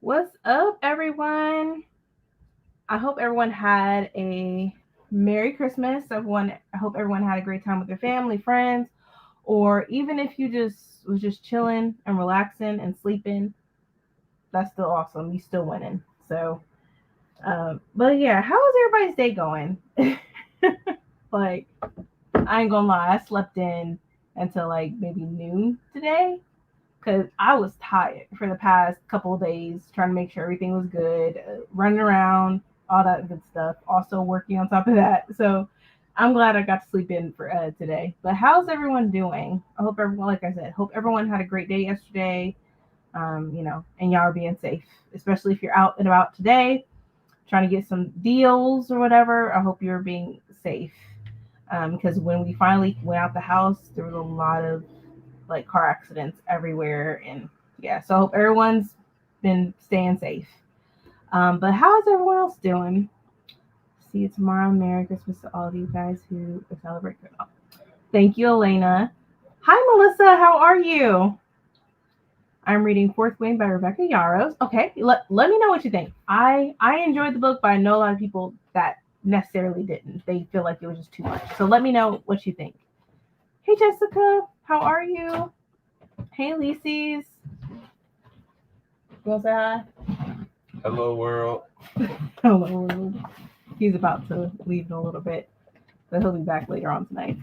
What's up, everyone? I hope everyone had a Merry Christmas. I hope everyone had a great time with their family, friends, or even if you just was just chilling and relaxing and sleeping, that's still awesome. You still winning. So, but yeah, how was everybody's day going? Like, I ain't gonna lie, I slept in until like maybe noon today because I was tired for the past couple of days trying to make sure everything was good, running around, all that good stuff. Also working on top of that. So I'm glad I got to sleep in for today. But how's everyone doing? I hope everyone, like I said, hope everyone had a great day yesterday. And y'all are being safe, especially if you're out and about today, trying to get some deals or whatever. I hope you're being safe. Because when we finally went out the house, there was a lot of like car accidents everywhere, and yeah, so I hope everyone's been staying safe. But how's everyone else doing? See you tomorrow. Merry Christmas to all of you guys who celebrate. Thank you, Elena. Hi, Melissa. How are you? I'm reading Fourth Wing by Rebecca Yarros. Okay, let me know what you think. I enjoyed the book, but I know a lot of people that necessarily didn't. They feel like it was just too much. So let me know what you think. Hey, Jessica. How are you? Hey, Lisies. You want to say hi? Hello, world. Hello, world. He's about to leave in a little bit, but he'll be back later on tonight.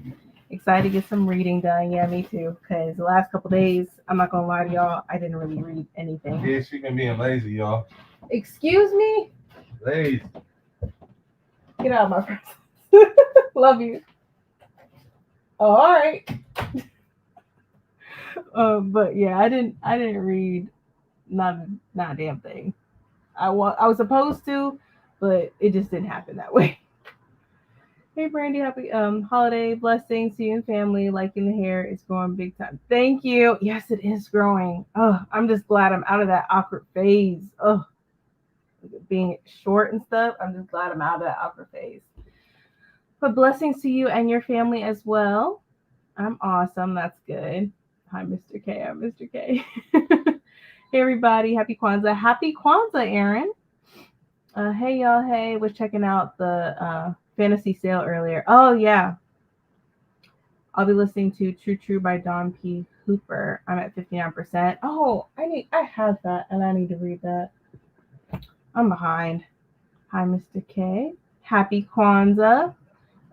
Excited to get some reading done. Yeah, me too. Because the last couple days, I'm not gonna lie to y'all, I didn't really read anything. Yeah, she been being lazy, y'all. Excuse me? Lazy. Get out of my presence. Love you. Oh, all right. But yeah, I didn't read not a damn thing. I was supposed to, but it just didn't happen that way. Hey Brandy, happy holiday blessings to you and family. Liking the hair, it's growing big time. Thank you. Yes, it is growing. Oh, I'm just glad I'm out of that awkward phase. Oh, being short and stuff. I'm just glad I'm out of that awkward phase. But blessings to you and your family as well. I'm awesome. That's good. Hi, Mr. K. I'm Mr. K. Hey everybody, happy Kwanzaa. Happy Kwanzaa, Aaron. Hey y'all, hey, was checking out the fantasy sale earlier. Oh yeah, I'll be listening to True True by Don P. Hooper. I'm at 59%. Oh, I have that and I need to read that. I'm behind. Hi, Mr. K. Happy Kwanzaa.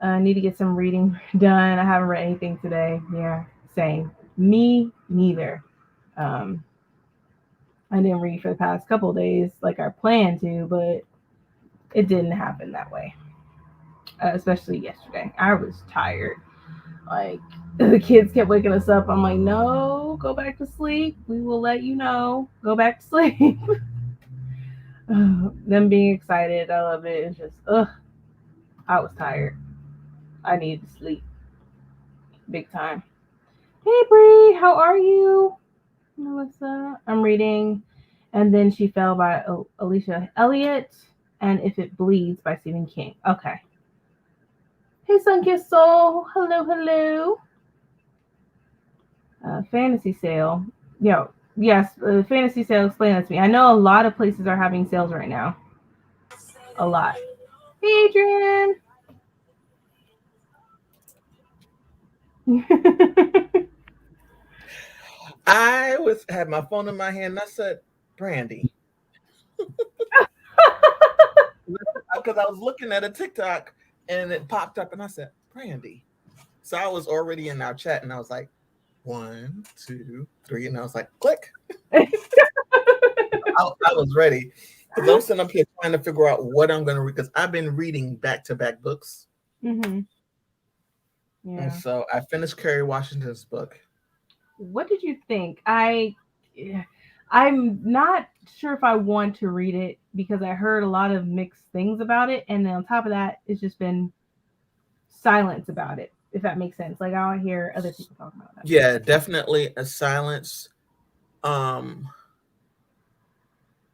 Need to get some reading done. I haven't read anything today. Yeah, same. Me neither. Um, I didn't read for the past couple days like I planned to, but it didn't happen that way. Especially yesterday. I was tired. Like the kids kept waking us up. I'm like, no, go back to sleep. We will let you know. Go back to sleep. Them being excited, I love it. It's just, I was tired. I needed to sleep big time. Hey Bree, how are you, Melissa? I'm reading, and then she fell by Alicia Elliott, and If It Bleeds by Stephen King. Okay. Hey Sunkissed Soul, hello, hello. Fantasy sale. Yes, fantasy sale. Explain that to me. I know a lot of places are having sales right now. A lot. Hey, Adrian. I was had my phone in my hand and I said, Brandy. Because I was looking at a TikTok and it popped up and I said, Brandy. So I was already in our chat and I was like, 1, 2, 3. And I was like, click. I was ready. Because I'm sitting up here trying to figure out what I'm going to read. Because I've been reading back-to-back books. Mm-hmm. Yeah. And Yeah. so I finished Kerry Washington's book. What did you think? I'm not sure if I want to read it because I heard a lot of mixed things about it, and then on top of that, it's just been silence about it. If that makes sense, like I don't hear other people talking about that. Yeah, definitely a silence. Um,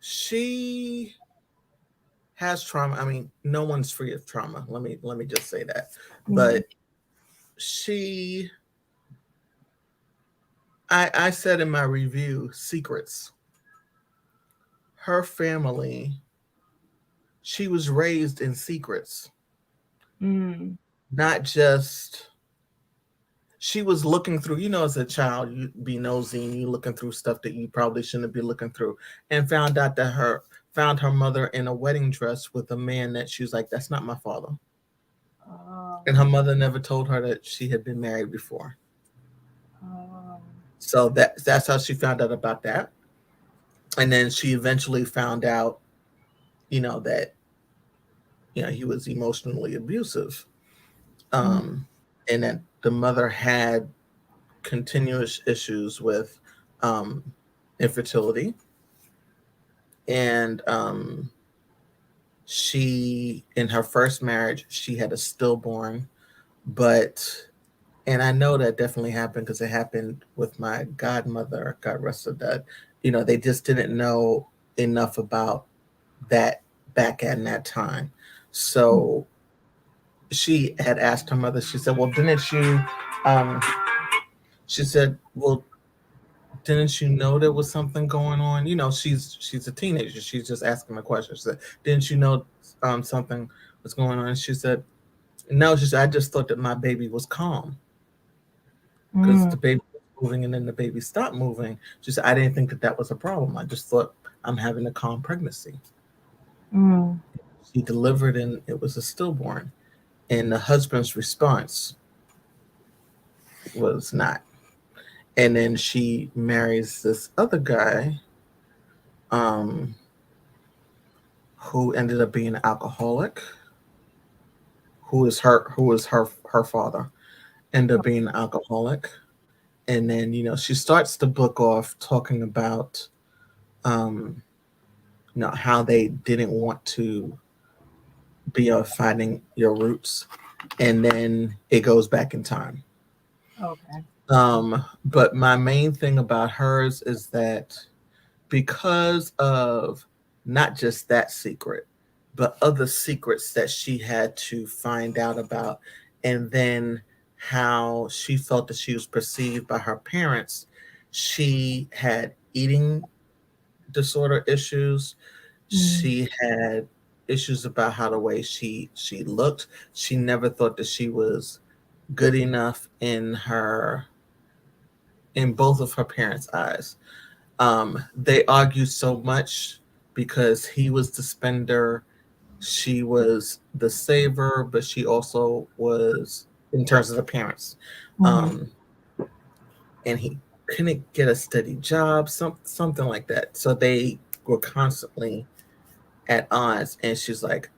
she has trauma. I mean, no one's free of trauma. Let me just say that. But she I said in my review, secrets. her family, she was raised in secrets, not just. She was looking through, as a child, you be nosy and you looking through stuff that you probably shouldn't be looking through, and found her mother in a wedding dress with a man that she was like, that's not my father. And her mother never told her that she had been married before. So that's how she found out about that. And then she eventually found out, that he was emotionally abusive. And that the mother had continuous issues with infertility. And she, in her first marriage, she had a stillborn, and I know that definitely happened because it happened with my godmother, God rest her dead. They just didn't know enough about that back in that time. So she had asked her mother, she said, well, didn't you, she said, well, didn't you know there was something going on? She's a teenager. She's just asking a question. She said, didn't you know something was going on? And she said, no, she said, I just thought that my baby was calm because the baby was moving and then the baby stopped moving. She said, I didn't think that was a problem. I just thought I'm having a calm pregnancy. She delivered and it was a stillborn. And the husband's response was not. And then she marries this other guy who ended up being an alcoholic, who is her father, ended up being an alcoholic. And then, she starts the book off talking about how they didn't want to be finding your roots. And then it goes back in time. Okay. But my main thing about hers is that because of not just that secret, but other secrets that she had to find out about, and then how she felt that she was perceived by her parents, she had eating disorder issues. She had issues about how the way she looked. She never thought that she was good enough in both of her parents' eyes. They argued so much because he was the spender, she was the saver, but she also was, in terms of the parents, and he couldn't get a steady job, something like that. So they were constantly at odds, and she's like,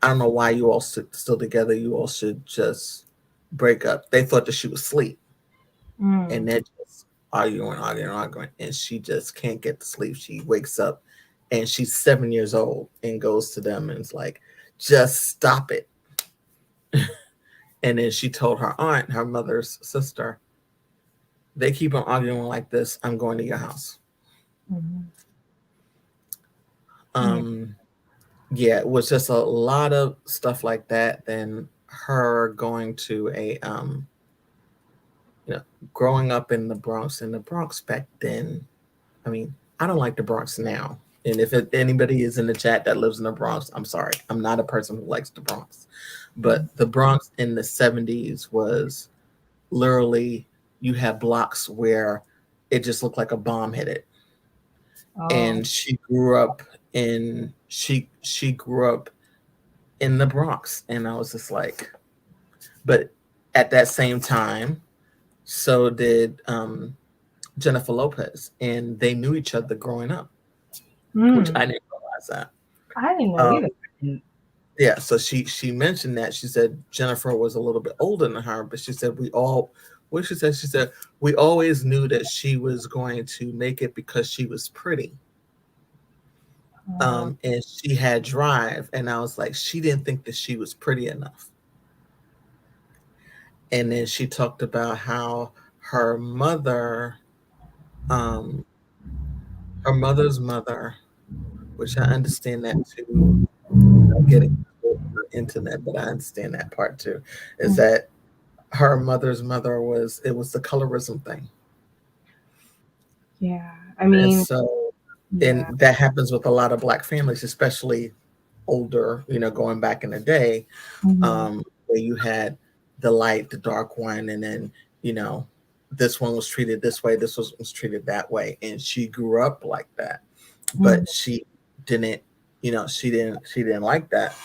I don't know why you all still together. You all should just break up. They thought that she was asleep, and they're just arguing, and she just can't get to sleep. She wakes up, and she's 7 years old, and goes to them and is like, just stop it. And then she told her aunt, her mother's sister, they keep on arguing like this, I'm going to your house. Yeah, it was just a lot of stuff like that. Then her going to a growing up in the Bronx. And the Bronx back then, I mean, I don't like the Bronx now. And if anybody is in the chat that lives in the Bronx, I'm sorry. I'm not a person who likes the Bronx. But the Bronx in the 70s was literally, you had blocks where it just looked like a bomb hit it. And she grew up in the Bronx. And I was just like, but at that same time, so did Jennifer Lopez, and they knew each other growing up, which I didn't realize that. I didn't know either. Yeah, so she mentioned that. She said Jennifer was a little bit older than her, but she said she said we always knew that she was going to make it because she was pretty. And she had drive, and I was like, she didn't think that she was pretty enough. And then she talked about how her mother, her mother's mother, which I understand that too, getting the internet, but I understand that part too, is that her mother's mother it was the colorism thing. Yeah, I mean, so Yeah. and that happens with a lot of Black families, especially older, going back in the day, Hmm. where you had the light, the dark one, and then you know this one was treated this way, this was treated that way, and she grew up like that, Hmm. but she didn't, she didn't like that.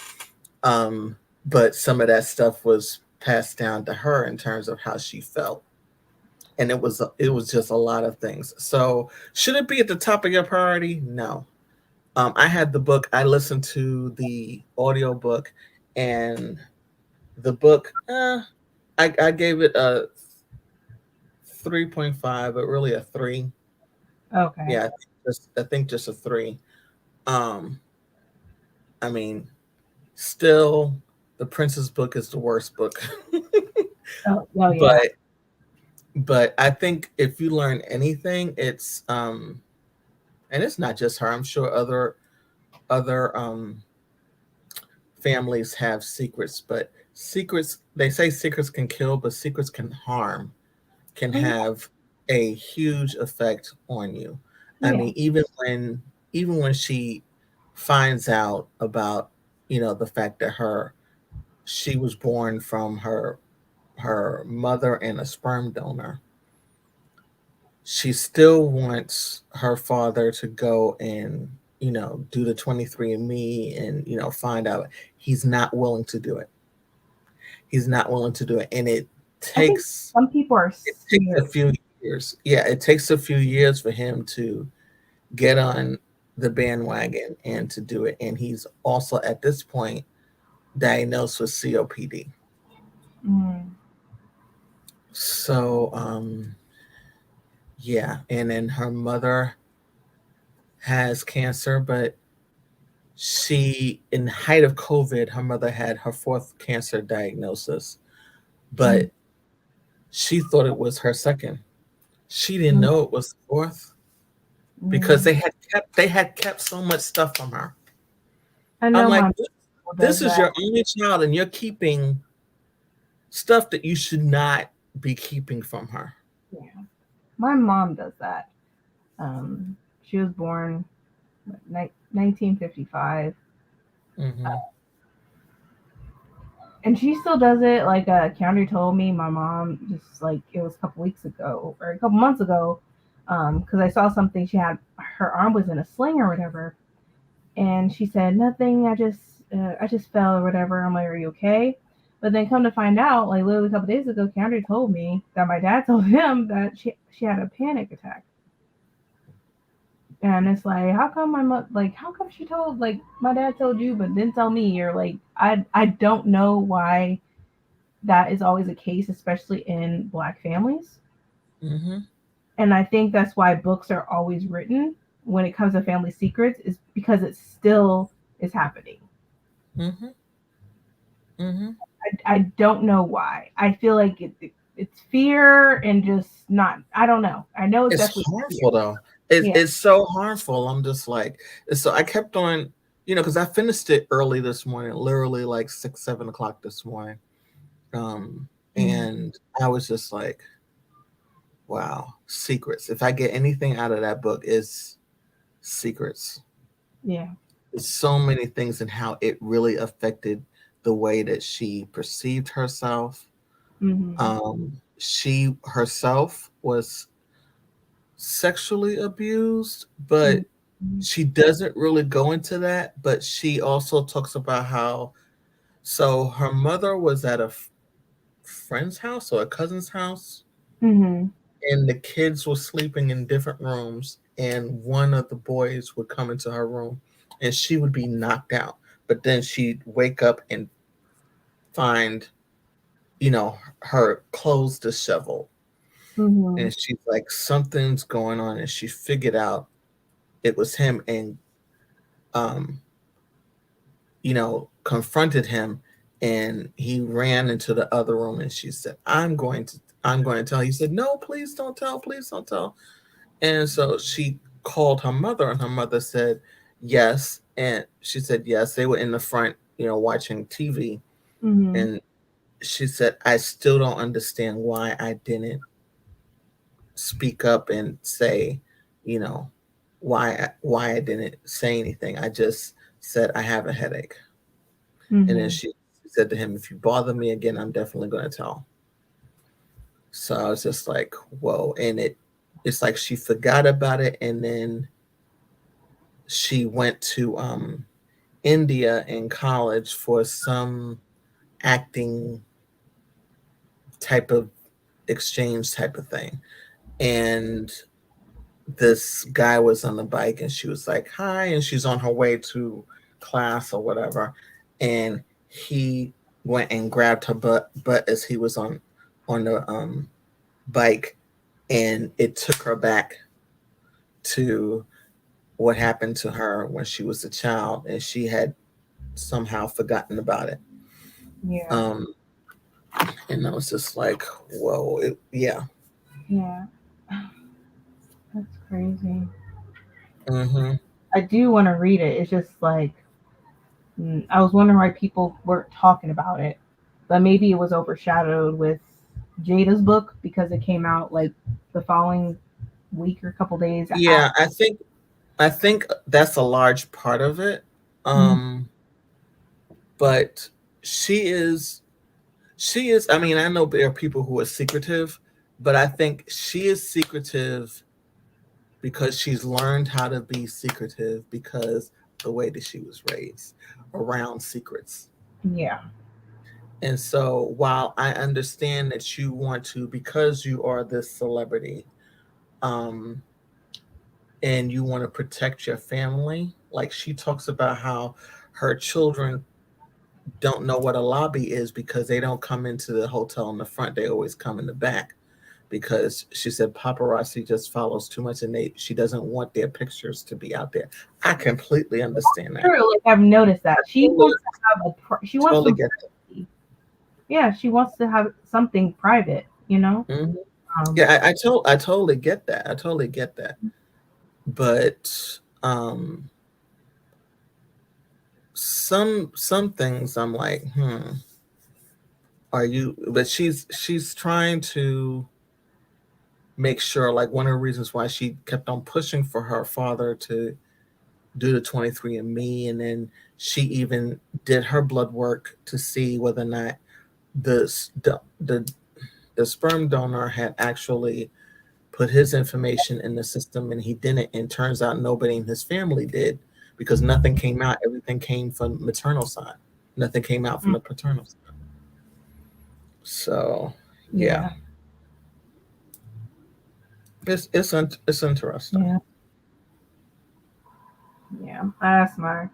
Um, but some of that stuff was passed down to her in terms of how she felt, and it was just a lot of things. So should it be at the top of your priority? No. I had the book. I listened to the audiobook, and the book. I gave it a 3.5, but really a three. Okay. Yeah, I think just a three. Um, I mean, still, the Princess book is the worst book, Oh yeah. but I think if you learn anything, it's and it's not just her. I'm sure other families have secrets, but secrets, they say secrets can kill, but secrets can harm, can Oh, have a huge effect on you. I yeah. mean, even when she finds out about, the fact that her she was born from her mother and a sperm donor, she still wants her father to go and, do the 23andMe and, find out. He's not willing to do it. He's not willing to do it. And I think takes some people are it takes scared. a few years. Yeah, it takes a few years for him to get on the bandwagon and to do it. And he's also at this point diagnosed with COPD. Mm. So yeah, and then her mother has cancer, but she, in the height of COVID, her mother had her fourth cancer diagnosis, Mm. but she thought it was her second. She didn't Mm. know it was the fourth because Mm. they had kept so much stuff from her. I I'm know my like, mom this does is that. your only child, and you're keeping stuff that you should not be keeping from her. Yeah. My mom does that. Um, she was born 1955, Hmm. and she still does it. Like County told me, my mom just like it was a couple weeks ago or a couple months ago, because I saw something. She had her arm was in a sling or whatever, and she said nothing. I just fell or whatever. I'm like, are you okay? But then come to find out, like literally a couple days ago, County told me that my dad told him that she had a panic attack. And it's like, how come my mom, like, how come she told, like, my dad told you, but didn't tell me? Or like, I don't know why that is always a case, especially in Black families. Hmm. And I think that's why books are always written when it comes to family secrets, is because it still is happening. Hmm. Hmm. I don't know why. I feel like it's fear and just not. I don't know. I know it's It's definitely fear. harmful though. It's Yeah. it's so harmful. I'm just like, so I kept on, because I finished it early this morning, literally like 6, 7 o'clock this morning. Mm. And I was just like, wow, secrets. If I get anything out of that book, is secrets. Yeah. There's so many things and how it really affected the way that she perceived herself. Hmm. She herself was sexually abused, but Hmm. she doesn't really go into that. But she also talks about how, so her mother was at a friend's house or a cousin's house, Hmm. and the kids were sleeping in different rooms, and one of the boys would come into her room and she would be knocked out, but then she'd wake up and find, her clothes disheveled, Hmm. and she's like, something's going on, and she figured out it was him, and um confronted him, and he ran into the other room, and she said, I'm going to tell. He said, no, please don't tell, please don't tell. And so she called her mother, and her mother said yes. And she said yes. They were in the front, watching TV. Hmm. And she said, I still don't understand why I didn't speak up and say, you know, why I didn't say anything. I just said I have a headache. And then Mm-hmm. she said to him, if you bother me again, I'm definitely going to tell. So I was just like, whoa. And it's like she forgot about it. And then she went to India in college for some acting type of exchange type of thing. And this guy was on the bike and she was like, hi. And she's on her way to class or whatever. And he went and grabbed her butt as he was on the bike, and it took her back to what happened to her when she was a child, and she had somehow forgotten about it. Yeah. Um, and I was just like, whoa, yeah. Yeah. That's crazy. Mm-hmm. I do want to read it. It's just like I was wondering why people weren't talking about it, but maybe it was overshadowed with Jada's book because it came out like the following week or a couple days after. Yeah, I think that's a large part of it. Mhm. Um, but she is I mean, I know there are people who are secretive, but I think she is secretive because she's learned how to be secretive because the way that she was raised around secrets. Yeah. And so while I understand that you want to, because you are this celebrity, um, and you want to protect your family, like she talks about how her children don't know what a lobby is because they don't come into the hotel in the front, they always come in the back, because she said paparazzi just follows too much and she doesn't want their pictures to be out there. I completely understand that. True. Like I've noticed that she Totally, wants to have she wants totally some get privacy. Yeah, she wants to have something private. You know. that. Mhm. Um. Yeah, I totally get that. I totally get that. But some things I'm like, are you? But she's trying to make sure. Like one of the reasons why she kept on pushing for her father to do the 23andMe, and then she even did her blood work to see whether or not the the sperm donor had actually put his information in the system, and he didn't. And turns out nobody in his family did, because nothing came out. Everything came from maternal side. Nothing came out from the paternal side. So yeah, Yeah. it's interesting. Yeah. Yeah. I asked my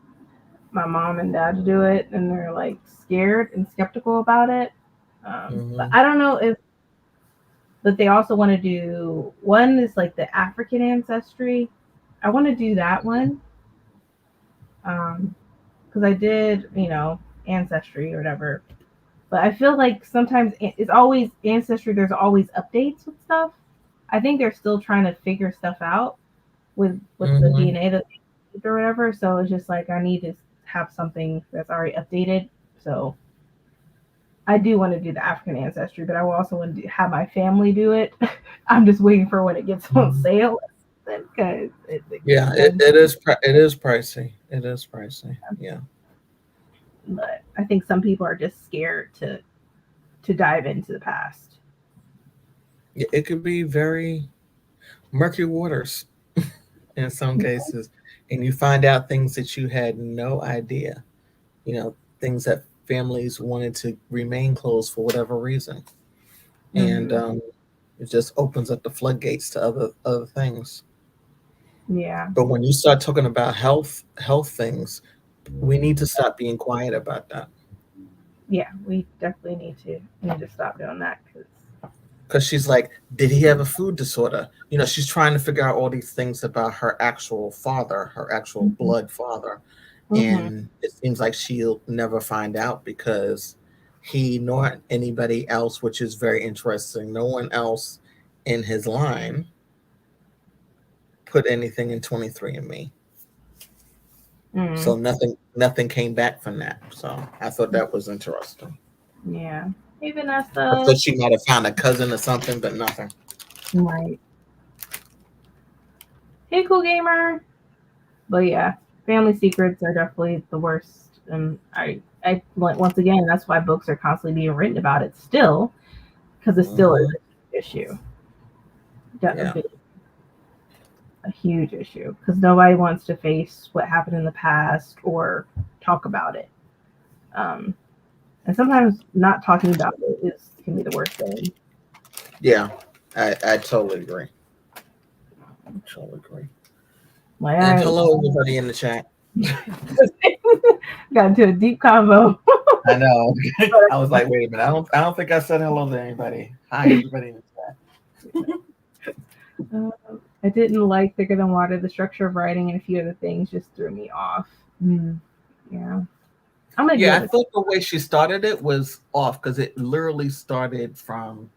mom and dad to do it, and they're like scared and skeptical about it. But Hmm. I don't know if, but they also want to do one is like the African ancestry. I want to do that one because I did, ancestry or whatever. But I feel like sometimes it's always ancestry. There's always updates with stuff. I think they're still trying to figure stuff out with the Hmm. DNA that they keep or whatever. So it's just like I need to have something that's already updated. So I do want to do the African ancestry, but I will also want to have my family do it. I'm just waiting for when it gets on sale because it's Yeah, expensive. it is pricey. It is pricey. Yeah. But I think some people are just scared to dive into the past. Yeah, it could be very murky waters in some cases, and you find out things that you had no idea. Things that families wanted to remain closed for whatever reason, and Mm-hmm. it just opens up the floodgates to other things. Yeah, But when you start talking about health things, we need to stop being quiet about that. yeah, we definitely need to stop doing that because. Because she's like, did he have a food disorder? She's trying to figure out all these things about her actual father, her actual Mm-hmm. blood father. Mm-hmm. And it seems like she'll never find out because he nor anybody else, which is very interesting, no one else in his line put anything in 23andMe. Mm-hmm. So nothing came back from that. So I thought that was interesting. Yeah. Hey I Vanessa. thought she might have found a cousin or something, but nothing. Right. hey, cool gamer. But yeah, family secrets are definitely the worst. And once again, that's why books are constantly being written about it still, because it still is an issue. Yeah. A huge issue because nobody wants to face what happened in the past or talk about it. Um, and sometimes not talking about it can be the worst thing. Yeah, I totally agree. Totally agree. Like, And hello, everybody in the chat. got into a deep convo. I know. I was like, wait a minute. I don't think I said hello to anybody. Hi, everybody in the chat. I didn't like Thicker Than Water. The structure of writing and a few other things just threw me off. Yeah. I thought the way she started it was off because it literally started from,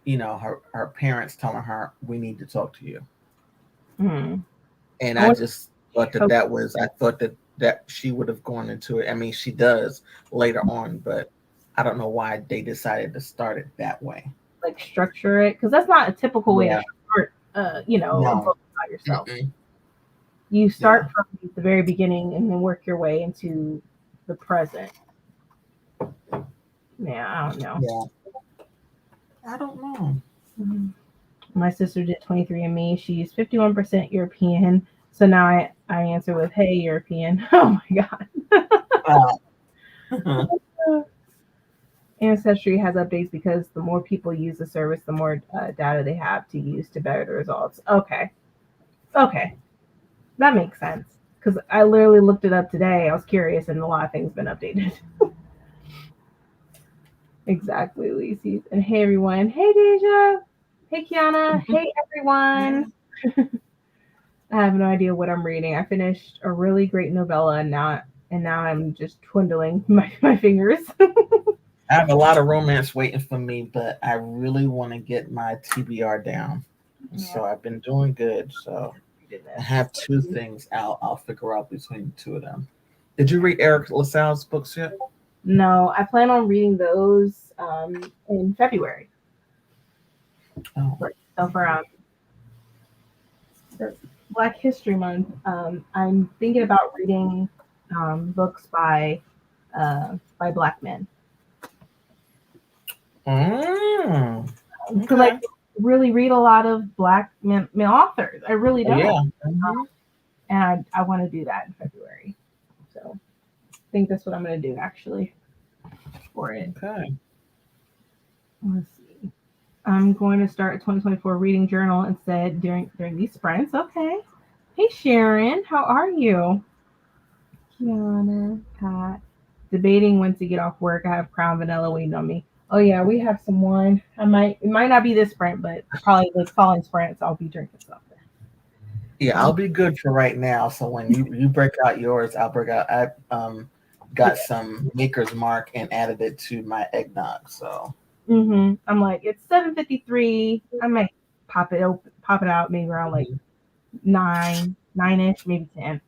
her parents telling her, we need to talk to you. And I just thought that she would have gone into it. I mean, she does later on, but I don't know why they decided to start it that way. Like structure it, because that's not a typical way to start, a book about yourself. You start from the very beginning and then work your way into the present. Yeah, I don't know. Yeah. I don't know. My sister did 23andMe. She's 51% European. So now I answer with, hey, European. Oh my God. Ancestry has updates because the more people use the service, the more data they have to use to better the results. Okay. That makes sense. Because I literally looked it up today. I was curious, and a lot of things have been updated. Exactly, Lacey. And hey, everyone. Hey, Deja. Hey, Kiana. Hey, everyone. I have no idea what I'm reading. I finished a really great novella, and now I'm just twiddling my fingers. I have a lot of romance waiting for me, but I really want to get my TBR down. Yeah. So I've been doing good. So I have two things out. I'll figure out between the two of them. Did you read Eric LaSalle's books yet? No, I plan on reading those in February. Oh. So for Black History Month, I'm thinking about reading books by Black men. Because I really read a lot of Black men authors. I really don't. Yeah. And I want to do that in February. So I think that's what I'm going to do actually for it. Okay. Let's see. I'm going to start a 2024 reading journal instead during these sprints. Okay. Hey Sharon, how are you? Kiana, Pat. Debating when to get off work. I have Crown Vanilla waiting on me. Oh yeah, we have some wine. It might not be this sprint, but probably the following sprints I'll be drinking something. Yeah, I'll be good for right now. So when you break out yours, I'll break out. I got some Maker's Mark and added it to my eggnog. So I'm like, it's 7:53. I might pop it out maybe around like 9-ish, maybe 10.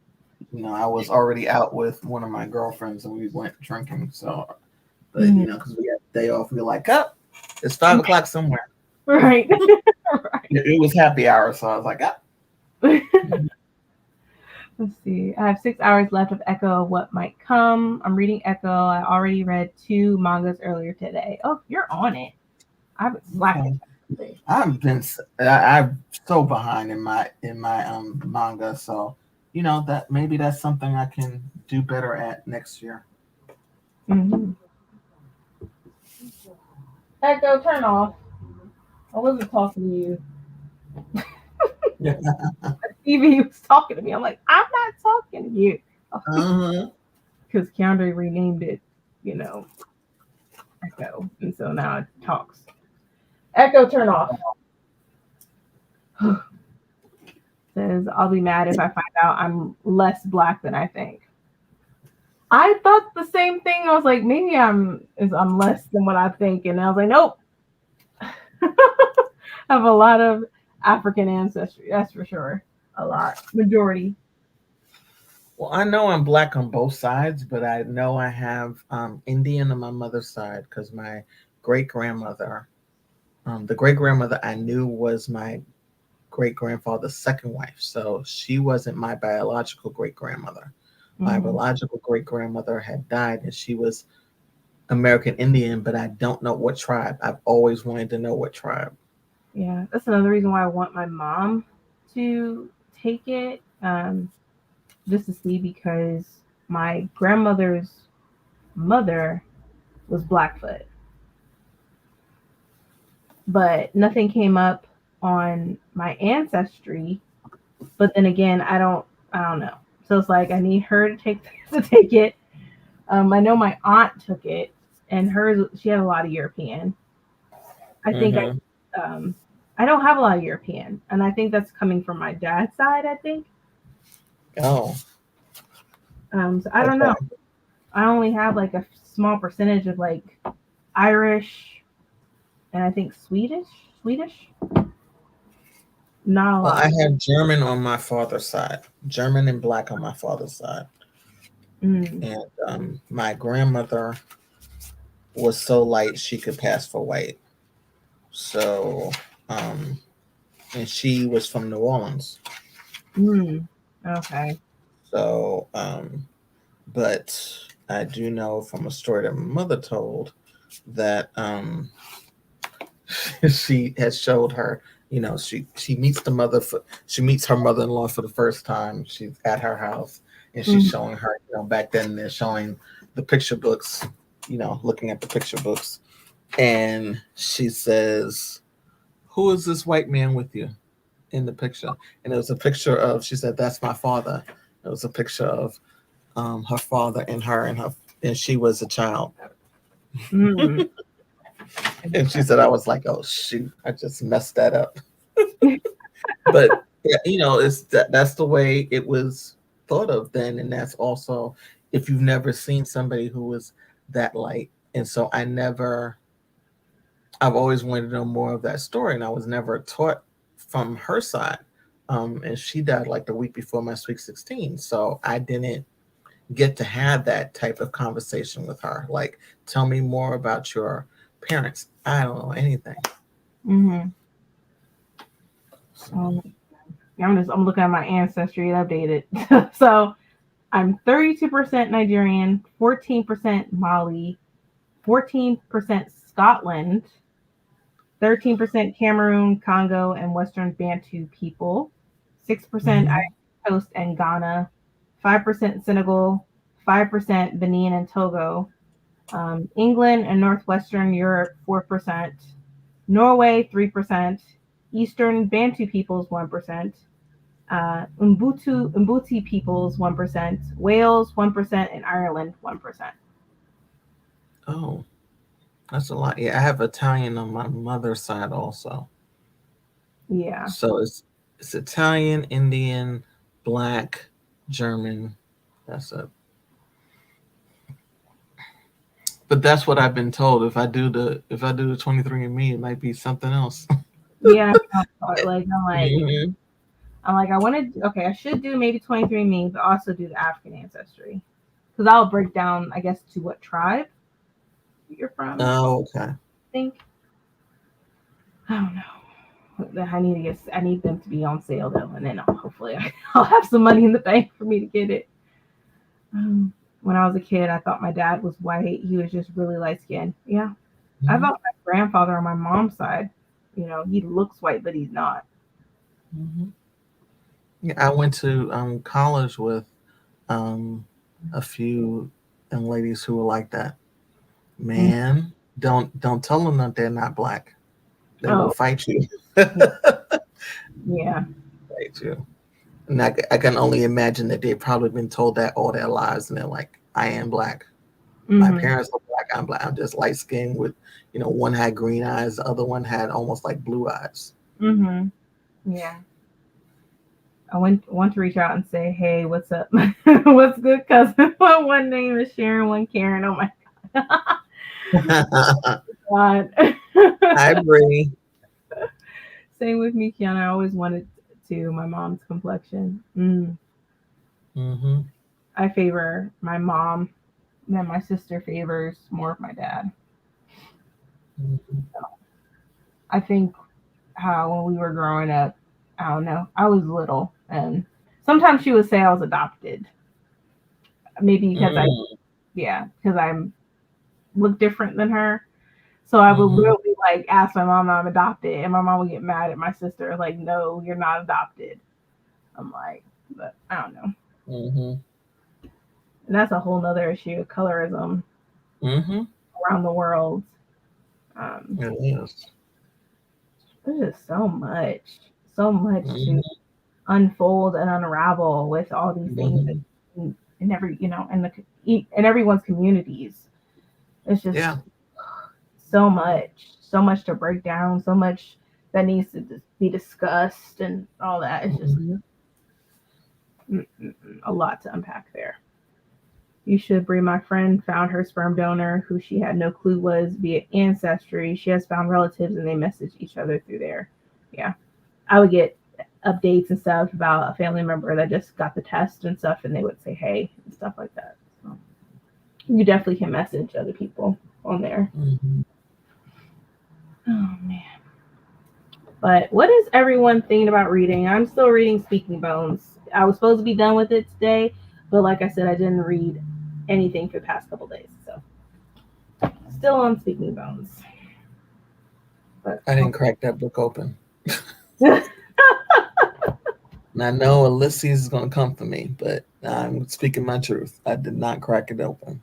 I was already out with one of my girlfriends and we went drinking. So, but because we had the day off, we were like, it's 5 o'clock somewhere. Right. Right. It was happy hour, so I was like, Let's see. I have 6 hours left of Echo of What Might Come. I'm reading Echo. I already read 2 mangas earlier today. Oh, you're on it. I've been slacking. I'm so behind in my manga, so that maybe that's something I can do better at next year. Echo, turn off. I wasn't talking to you. Evie was talking to me. I'm like, I'm not talking to you. Because Keandre renamed it, Echo. And so now it talks. Echo, turn off. Says, I'll be mad if I find out I'm less Black than I think. I thought the same thing. I was like, maybe I'm less than what I think. And I was like, nope. I have a lot of African ancestry. That's for sure. A lot. Majority. Well, I know I'm Black on both sides, but I know I have Indian on my mother's side because my great-grandmother, the great-grandmother I knew was my great grandfather's second wife. So she wasn't my biological great grandmother. My Mhm. biological great grandmother had died, and she was American Indian, but I don't know what tribe. I've always wanted to know what tribe. Yeah, that's another reason why I want my mom to take it, just to see, because my grandmother's mother was Blackfoot, but nothing came up on my ancestry. But then again, I don't know. So it's like I need her to take to take it. I know my aunt took it, and hers she had a lot of European. I think Mm-hmm. I don't have a lot of European, and I think that's coming from my dad's side. I think. Oh, So I don't okay. know. I only have like a small percentage of like Irish and I think Swedish. Swedish, not a Well, I lot. have German on my father's side, German and black on my father's side. Mm. And my grandmother was so light she could pass for white. So, um, and she was from New Orleans. Mm. Okay. So, but I do know from a story that my mother told that she has showed her. She meets the mother for she meets her mother-in-law for the first time. She's at her house and she's Mm. showing her. Back then they're showing the picture books. Looking at the picture books, and she says, "Who is this white man with you in the picture?" And it was a picture of. She said, "That's my father." It was a picture of her father and her and she was a child. Mm. And she said, "I was like, oh shoot, I just messed that up." But yeah, it's that's the way it was thought of then, and that's also if you've never seen somebody who was that light. And so I've always wanted to know more of that story, and I was never taught from her side. And she died like the week before my sweet 16, so I didn't get to have that type of conversation with her. Like, tell me more about your parents. I don't know anything. Mm-hmm. So, I'm looking at my ancestry updated. So I'm 32% Nigerian, 14% Mali, 14% Scotland, 13% Cameroon, Congo, and Western Bantu people, 6% mhm. Ivory Coast and Ghana, 5% Senegal, 5% Benin and Togo, England and Northwestern Europe, 4%, Norway, 3%, Eastern Bantu peoples, 1%, Umbuti peoples, 1%, Wales, 1%, and Ireland, 1%. Oh, that's a lot. Yeah, I have Italian on my mother's side also. Yeah. So it's Italian, Indian, Black, German. That's it. But that's what I've been told. If I do the 23andMe, it might be something else. Yeah. Like, Mhm. I wanted, okay, I should do maybe 23andMe, but also do the African ancestry. Because I'll break down, I guess, to what tribe you're from, Oh, okay. I think. I don't know. I need them to be on sale though, and then hopefully I'll have some money in the bank for me to get it. When I was a kid, I thought my dad was white. He was just really light skinned. Yeah. I Mhm. thought my grandfather on my mom's side, he looks white, but he's not. Mhm. Yeah, I went to college with um, a few young ladies who were like that. Mm. Man, don't tell them that they're not black. They will Oh, fight you. yeah. Fight you. And I can only imagine that they've probably been told that all their lives, and they're like, "I am black. My Mm-hmm. parents are black. I'm black. I'm just light skinned with, one had green eyes, the other one had almost like blue eyes." Mm-hmm. Yeah. I want to reach out and say, hey, what's up? What's good, cousin? One name is Sharon, one Karen. Oh my God. Hi, Bree. Same with me, Kiana. I always wanted to. My mom's complexion. Mm-hmm. I favor my mom, then my sister favors more of my dad. Mm-hmm. I think how when we were growing up, I don't know. I was little, and sometimes she would say I was adopted. Maybe because Mm, because I look different than her. So I would mm-hmm, literally like ask my mom I'm adopted, and my mom would get mad at my sister, like, "No, you're not adopted." I'm like, but I don't know. mm-hmm, And that's a whole nother issue, colorism mm-hmm. around the world. Um, It is. there's just so much to Mm-hmm, unfold and unravel with all these things mm-hmm. in every in everyone's communities. It's just Yeah. so much to break down, so much that needs to be discussed and all that. It's just Mm-hmm. a lot to unpack there. You should bring my friend found her sperm donor who she had no clue was via Ancestry. She has found relatives and they message each other through there. Yeah. I would get updates and stuff about a family member that just got the test and stuff and they would say hey and stuff like that. So you definitely can message other people on there. Mm-hmm. Oh man. But what is everyone thinking about reading? I'm still reading Speaking Bones. I was supposed to be done with it today, but like I said, I didn't read anything for the past couple days. So still on Speaking Bones. But I didn't crack that book open. And I know Ulysses is going to come for me, but I'm speaking my truth. I did not crack it open.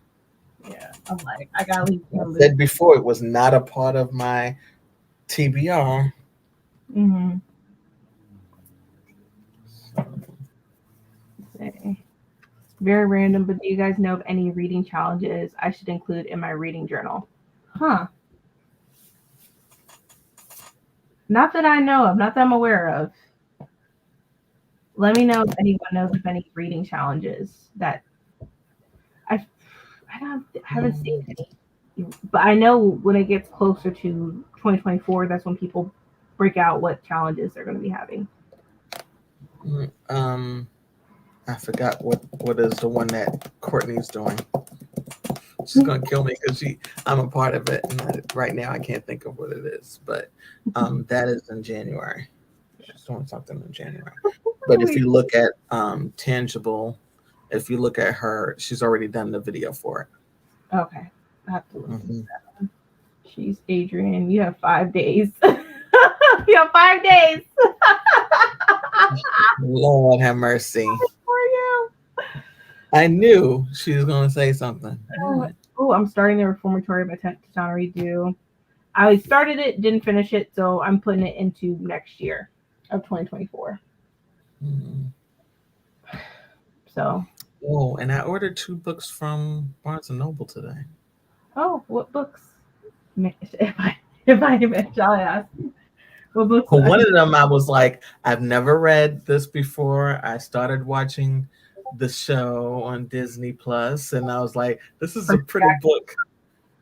yeah, I'm like, I gotta leave I him loose. said before, it was not a part of my TBR. Mm-hmm. So, Very random, but do you guys know of any reading challenges I should include in my reading journal? Huh. Not that I know of, not that I'm aware of. Let me know if anyone knows of any reading challenges that I haven't seen mm, any. But I know when it gets closer to 2024, that's when people break out what challenges they're going to be having. um, I forgot what is the one that Courtney's doing. She's gonna kill me because I'm a part of it, and right now I can't think of what it is. But that is in January. She's doing something in January. But if you look at Tangible, if you look at her, she's already done the video for Okay, I have to it. listen to Mm-hmm. that. She's Adrian. You have 5 days. You have 5 days Lord have mercy. for you. I knew she was gonna say something. Knew it. Oh, I'm starting the Reformatory by Tatiana Redo. I started it, didn't finish it, so I'm putting it into next year of 2024. Mm-hmm. So, Oh, and I ordered 2 books from Barnes and Noble today. oh, what books? If I shall ask, what books? Well, one of them I was like, I've never read this before. I started watching the show on Disney Plus, and I was like, this is a pretty book.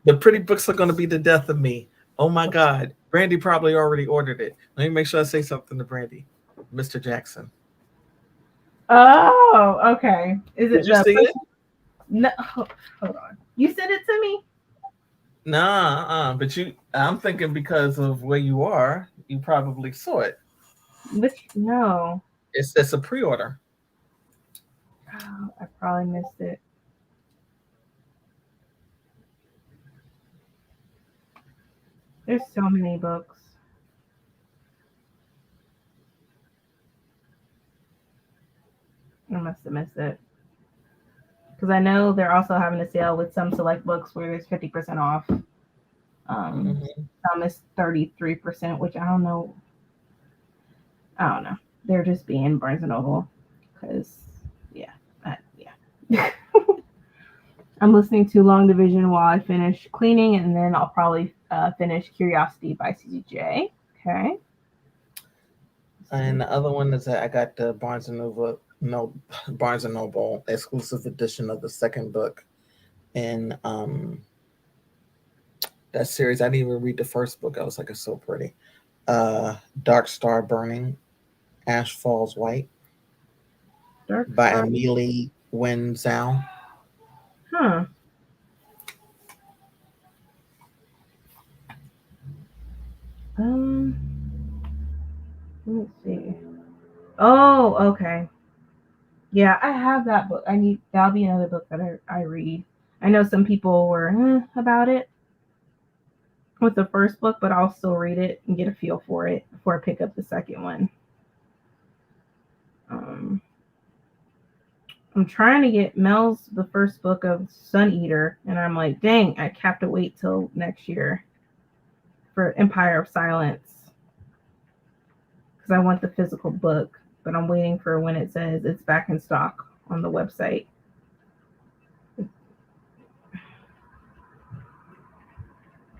The pretty books are going to be the death of me. Oh my God. Brandy probably already ordered it. Let me make sure I say something to Brandy. Mr. Jackson. Oh, okay. Is Did it you the see it? No, hold on. You sent it to me? Nah, but I'm thinking because of where you are, you probably saw it. Which no. It's a pre-order. Oh, I probably missed it. There's so many books. I must have missed it. Because I know they're also having a sale with some select books where there's 50% off. Mm-hmm. Some is 33%, which I don't know. I don't know. They're just being Barnes and Noble. Because, yeah. Yeah. I'm listening to Long Division while I finish cleaning, and then I'll probably finish Curiosity by CJ. Okay. And the other one is that I got the Barnes and Noble, no, Barnes and Noble exclusive edition of the second book in that series. I didn't even read the first book. I was like, it's so pretty. Dark Star Burning, Ash Falls White Dark by Star. Amelie Wen Zhao. Huh. Um, let me see. Oh, okay. Yeah, I have that book. That'll be another book that I read. I know some people were about it with the first book, but I'll still read it and get a feel for it before I pick up the second one. Um, I'm trying to get Mel's the first book of Sun Eater, and I'm like, dang, I have to wait till next year for Empire of Silence because I want the physical book, but I'm waiting for when it says it's back in stock on the website.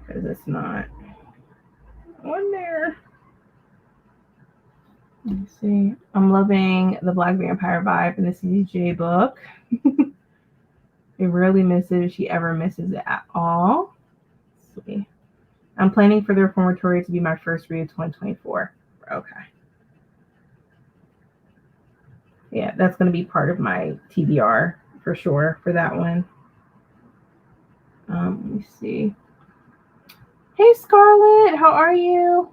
Because it's not on there. Let me see. I'm loving the Black Vampire vibe in the CJ book. It rarely misses. She ever misses it at all. Let's see. I'm planning for the Reformatory to be my first read of 2024. Okay. Yeah, that's going to be part of my TBR for sure for that one. Let me see. Hey, Scarlett, how are you?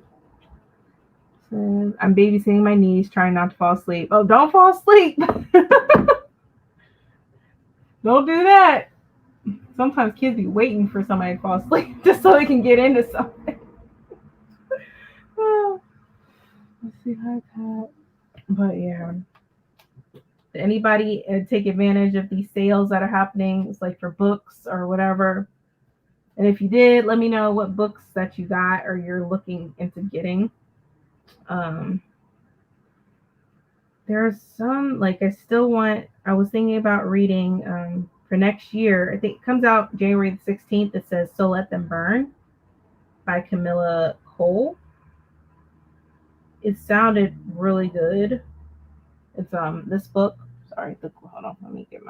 Says, I'm babysitting my niece, trying not to fall asleep. Oh, don't fall asleep. Don't do that. Sometimes kids be waiting for somebody to fall asleep just so they can get into something. Oh, let's see how that. But yeah. Did anybody take advantage of these sales that are happening? It's like for books or whatever. And if you did, let me know what books that you got or you're looking into getting. There's some, like, I was thinking about reading for next year. I think it comes out January the 16th. It says So Let Them Burn by Camilla Cole. It sounded really good. It's this book. Sorry, hold on, let me get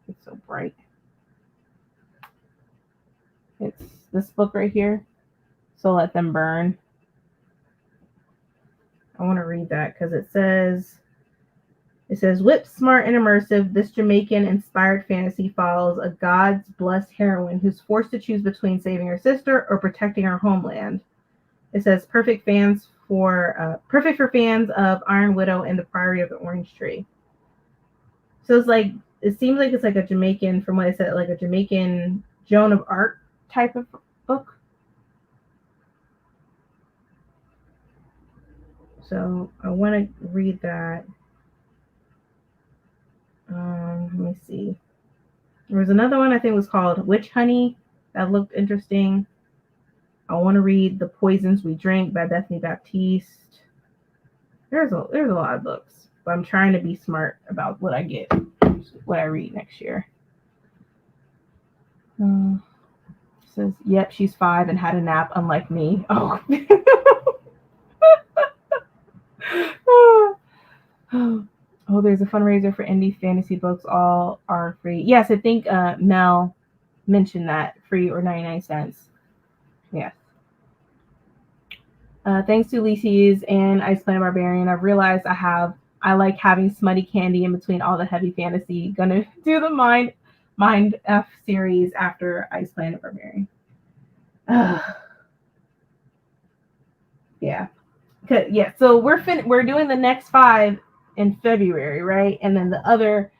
it's so bright. It's this book right here. So Let Them Burn. I want to read that because it says, whip smart and immersive, this Jamaican-inspired fantasy follows a God's blessed heroine who's forced to choose between saving her sister or protecting her homeland. It says perfect for fans of Iron Widow and the Priory of the Orange Tree. So it's like, it seems like it's like a Jamaican, from what I said, like a Jamaican Joan of Arc type of book. So I want to read that. Let me see. There was another one I think was called Witch Honey that looked interesting. I want to read The Poisons We Drink by Bethany Baptiste. There's a lot of books, but I'm trying to be smart about what I read next year. Says, yep, she's 5 and had a nap, unlike me. Oh. Oh, there's a fundraiser for indie fantasy books. All are free. Yes, I think Mel mentioned that, free or 99 cents. Yes. Thanks to Ulysses and Ice Planet Barbarian, I've realized I like having smutty candy in between all the heavy fantasy. Gonna do the Mind F series after Ice Planet Barbarian. Yeah. Yeah. So we're doing the next 5 in February, right? And then the other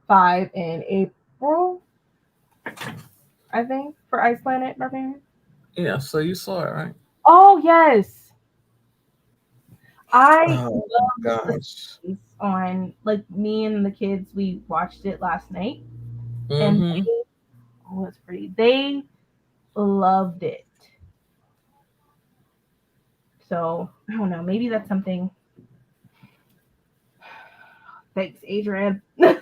5 in April, I think, for Ice Planet Barbarian. Yeah, so you saw it, right? Oh yes. Oh gosh. On, like, me and the kids, we watched it last night. Mm-hmm. And it's pretty. They loved it. So I don't know, maybe that's something. Thanks, Adrian. I'm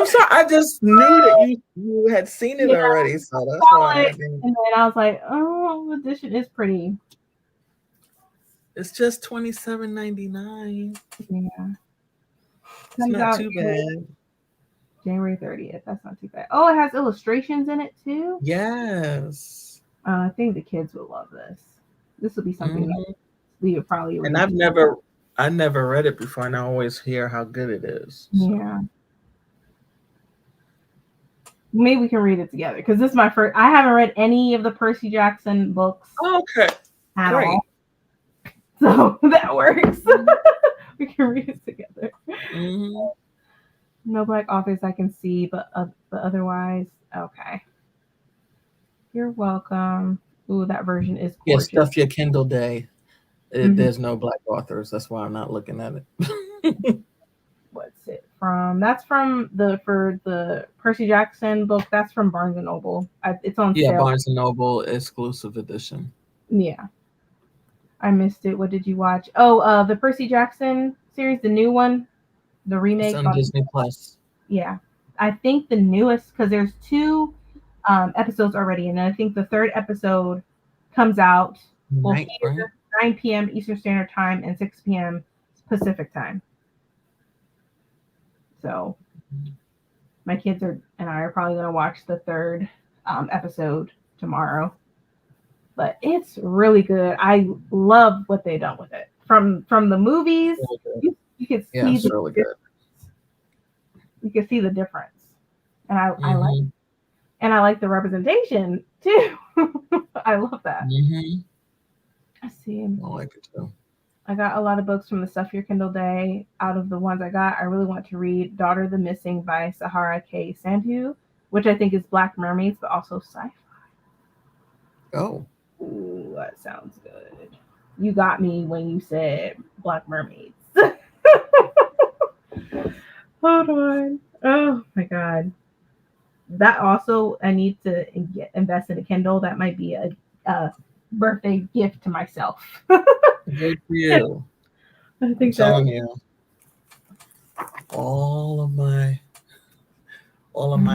sorry. I just knew that you had seen it already, so that's why. And then I was like, oh, the edition is pretty. It's just $27.99. Yeah, it's not too bad. January 30th. That's not too bad. Oh, it has illustrations in it too. Yes. I think the kids would love this. This would be something that we would probably read. And I never read it before, and I always hear how good it is. So. Yeah. Maybe we can read it together because this is my first. I haven't read any of the Percy Jackson books. Okay. At all. So that works. We can read it together. Mhm. No black authors I can see, but otherwise, okay. You're welcome. Ooh, that version is Yeah, gorgeous. stuff your Kindle day. Mhm. There's no black authors. That's why I'm not looking at it. What's it from? That's from the Percy Jackson book. That's from Barnes and Noble. It's on Yeah, sale. Barnes and Noble exclusive edition. Yeah, I missed it. What did you watch? Oh, the Percy Jackson series, the new one, the It's remake. on Disney Plus. Yeah, I think the newest because there's two episodes already, and I think the third episode comes out well Right, right. here 9 p.m. Eastern Standard Time and 6 p.m. Pacific Time. So my kids and I are probably gonna watch the third episode tomorrow. But it's really good. I love what they done with it. From the movies, Really good. you can Yeah, see it's really good. you can see the difference, and I like Mm-hmm. and I like the representation too. I love that. Mm-hmm. I see. I like it too. I got a lot of books from the Stuff Your Kindle Day. Out of the ones I got, I really want to read Daughter the Missing by Sahara K. Sandhu, which I think is Black Mermaids, but also sci-fi. Oh, Ooh, that sounds good. You got me when you said Black Mermaids. Hold on. Oh my god. That also, I need to invest in a Kindle. That might be a birthday gift to myself. good for you. I I'm think that. telling you, all of my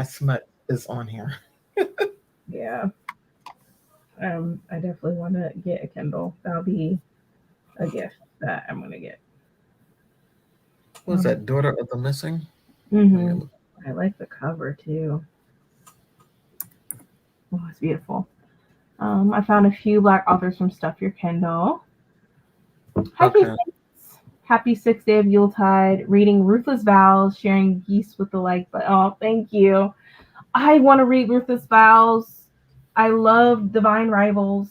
smut is on here. Yeah. I definitely want to get a Kindle. That'll be a gift that I'm gonna get. What's that? Daughter of the Missing? Let me Mm-hmm. look. I like the cover too. Oh, it's beautiful. I found a few Black authors from Stuff Your Kindle. Hi, Kate. Okay. Happy sixth day of Yuletide. Reading Ruthless Vows, sharing geese with the like. But oh, thank you. I want to read Ruthless Vows. I love Divine Rivals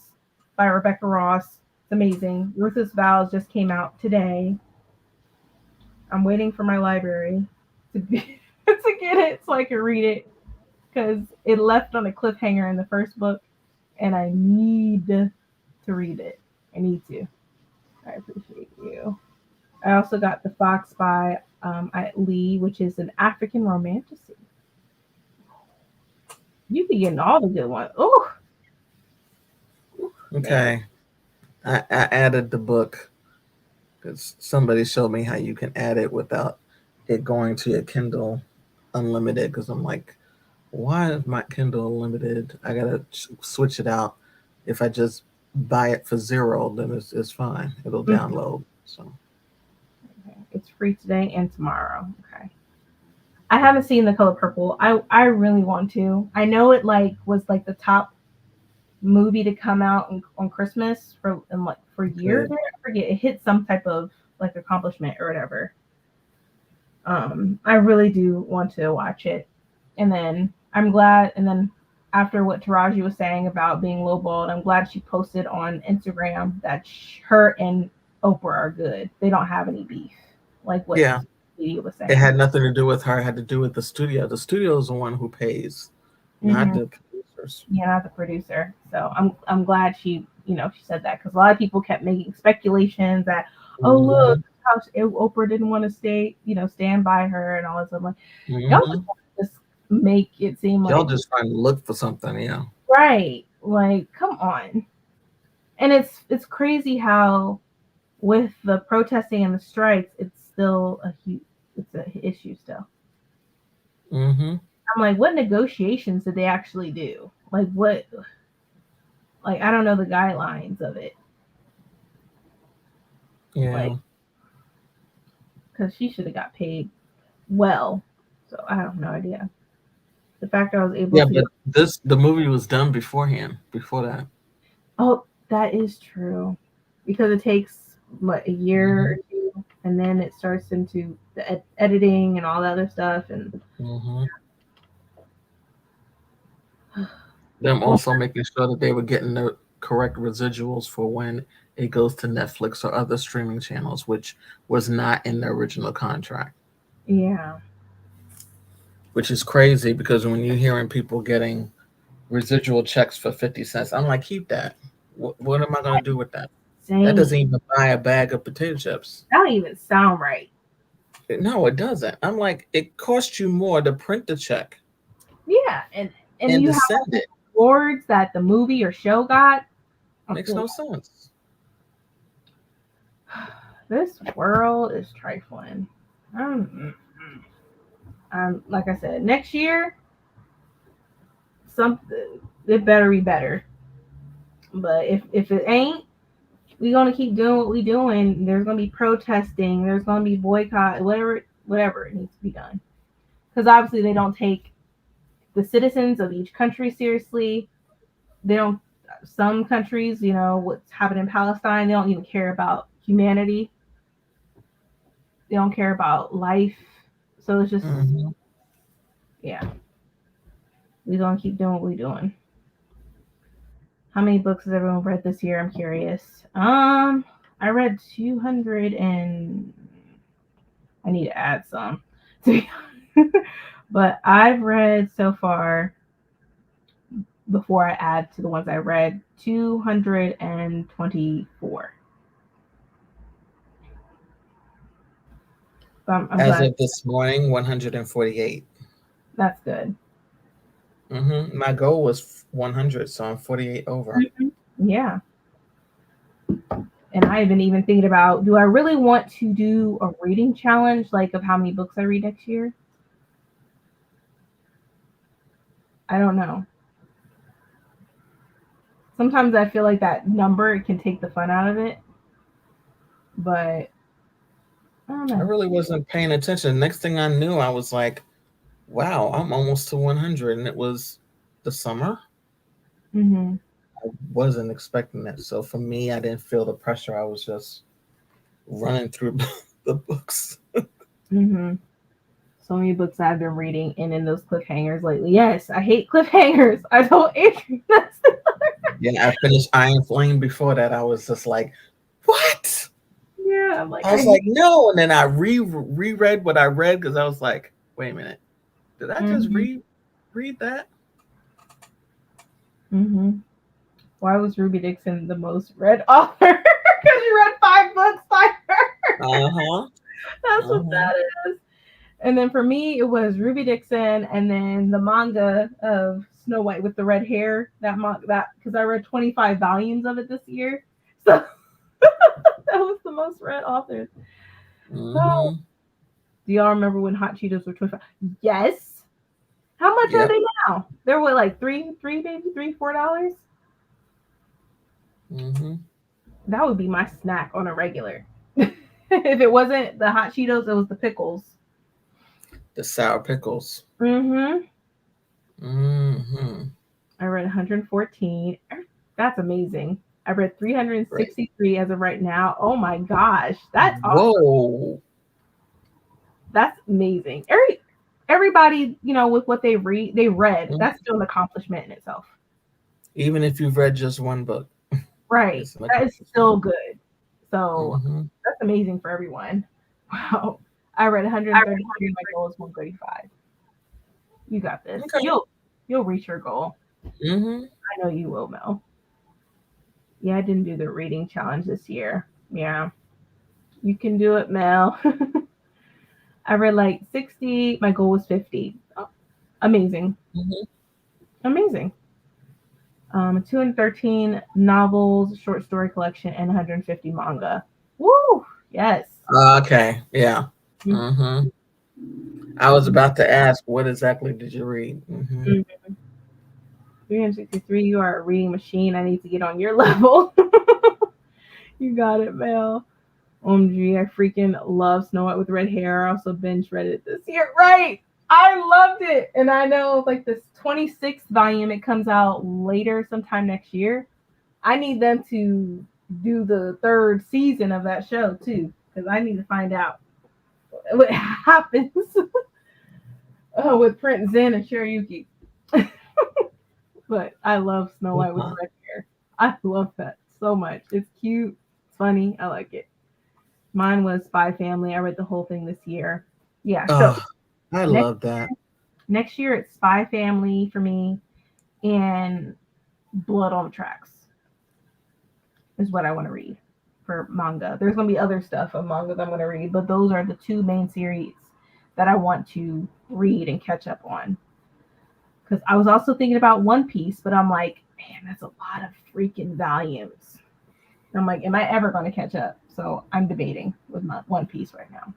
by Rebecca Ross. It's amazing. Ruthless Vows just came out today. I'm waiting for my library to be, to get it so I can read it because it left on a cliffhanger in the first book, and I need to read it. I need to. I appreciate you. I also got The Fox by Lee, which is an African romantasy. You be getting all the good ones. Oh, man. Okay. I added the book because somebody showed me how you can add it without it going to your Kindle Unlimited. Because I'm like, why is my Kindle Unlimited? I gotta switch it out. If I just buy it for $0, then it's fine. It'll download. So Okay. It's free today and tomorrow. Okay. I haven't seen The Color Purple. I really want to. I know it was like the top movie to come out on Christmas for years. good. I forget. It hit some type of like accomplishment or whatever. I really do want to watch it. And then I'm glad. And then after what Taraji was saying about being lowballed, I'm glad she posted on Instagram that her and Oprah are good. They don't have any beef, like what Yeah, Dee was it saying. had nothing to do with her. It had to do with the studio. The studio is the one who pays, not Hmm. the producers. Yeah, not the producer. So I'm glad she said that because a lot of people kept making speculations that, oh look, Hmm. how Oprah didn't want to stand by her and all this. I'm like, y'all Hmm. just make it seem Y'all like just trying to look for something. Yeah. right, like come on. And it's crazy how with the protesting and the strikes, it's still it's an issue still. Hmm. I'm like, what negotiations did they actually do? Like what? Like I don't know the guidelines of it. Yeah. Like because she should have got paid well. So I have no idea. The fact I was able Yeah, to. but the movie was done beforehand. Before that. Oh, that is true. Because it takes what a year or Hmm. two, and then it starts into the editing and all that other stuff. And Hmm. Them well, also making sure that they were getting the correct residuals for when it goes to Netflix or other streaming channels, which was not in the original contract. Yeah. Which is crazy because when you're hearing people getting residual checks for 50 cents, I'm like, keep that. What am I going to do with that? Same. That doesn't even buy a bag of potato chips. That don't even sound right. No, it doesn't. I'm like, it costs you more to print the check. Yeah, and you to have send it. awards that the movie or show got. Makes no sense. This world is trifling. Like I said, next year, it better be better. But if it ain't, we gonna keep doing what we doing. There's gonna be protesting. There's gonna be boycott. Whatever it needs to be done. Because obviously they don't take the citizens of each country seriously. They don't. Some countries, what's happening in Palestine, they don't even care about humanity. They don't care about life. So it's just, yeah. We're going to keep doing what we're doing. How many books has everyone read this year? I'm curious. I read 200 and I need to add some. But I've read so far, before I add to the ones I read, 224. I'm As glad. of this morning, 148. That's good. My goal was 100, so I'm 48 over. Yeah. And I've been even thinking about, do I really want to do a reading challenge, like of how many books I read next year? I don't know. Sometimes I feel like that number can take the fun out of it. But I don't know. I really wasn't paying attention. Next thing I knew, I was like, wow, I'm almost to 100. And it was the summer. I wasn't expecting that. So for me, I didn't feel the pressure. I was just running through the books. So many books I've been reading and in those cliffhangers lately. Yes, I hate cliffhangers. I told Adrian that's Yeah, I finished Iron Flame before that. I was just like, what? Yeah, I'm like, I was like, no. And then I reread what I read because I was like, wait a minute. Did I just read that? Why was Ruby Dixon the most read author? Because you read 5 books by her. That's what that is. And then for me, it was Ruby Dixon, and then the manga of Snow White with the red hair. That because I read 25 volumes of it this year, so that was the most read author. So, do y'all remember when Hot Cheetos were 25? Yes. How much are they now? They're what, like $4? That would be my snack on a regular. If it wasn't the Hot Cheetos, it was the pickles. The sour pickles. I read 114. That's amazing. I read 363 as of right now. Oh my gosh. That's awesome. Whoa. That's amazing. Everybody, with what they read, that's still an accomplishment in itself. Even if you've read just one book. Right. That is still good. So that's amazing for everyone. Wow. I read 133. My goal is 135. You got this. Okay. You'll reach your goal. I know you will, Mel. Yeah, I didn't do the reading challenge this year. Yeah. You can do it, Mel. I read like 60. My goal was 50. Oh, amazing. Amazing. 213 novels, short story collection, and 150 manga. Woo! Yes. Okay. Yeah. I was about to ask, what exactly did you read? 363. You are a reading machine. I need to get on your level. You got it, Mel. OMG, I freaking love Snow White with red hair. I also binge read it this year. Right. I loved it. And I know like this 26th volume, it comes out later sometime next year. I need them to do the 3rd season of that show too, because I need to find out what happens with Prince Zen and Shiryuki. But I love Snow White with red hair. I love that so much. It's cute. funny. I like it. Mine was Spy Family. I read the whole thing this year. Yeah. So Oh, I next love that. next year it's Spy Family for me, and Blood on the Tracks is what I want to read for manga. There's gonna be other stuff of manga that I'm gonna read, but those are the two main series that I want to read and catch up on. Because I was also thinking about One Piece, but I'm like, man, that's a lot of freaking volumes. I'm like, am I ever going to catch up? So I'm debating with my One Piece right now.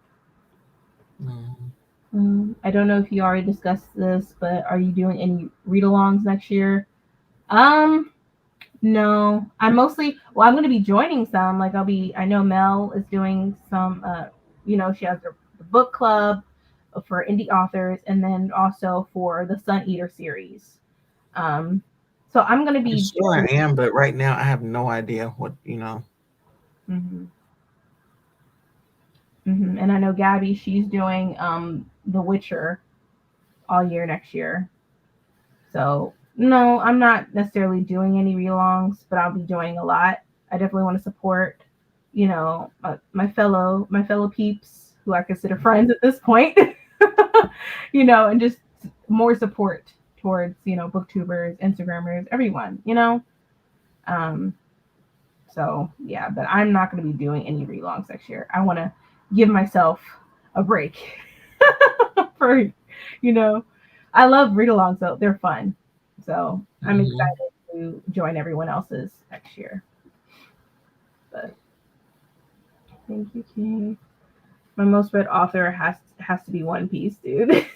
Mm. I don't know if you already discussed this, but are you doing any read-alongs next year? Um, no. I'm mostly I'm going to be joining some. Like I know Mel is doing some. She has the book club for indie authors, and then also for the Sun Eater series. Um, so I'm going to I'm be sure I am, but right now I have no idea what. hmm And I know Gabby, she's doing The Witcher all year next year. So no, I'm not necessarily doing any read-alongs, but I'll be doing a lot. I definitely want to support, my fellow peeps who I consider friends at this point, and just more support towards booktubers, Instagrammers, everyone. Um, So yeah, but I'm not going to be doing any relongs next year. I want to give myself a break for, you know, I love read-alongs though; they're fun. So I'm Mhm. excited to join everyone else's next year. But thank you, King. My most read author has to be One Piece, dude.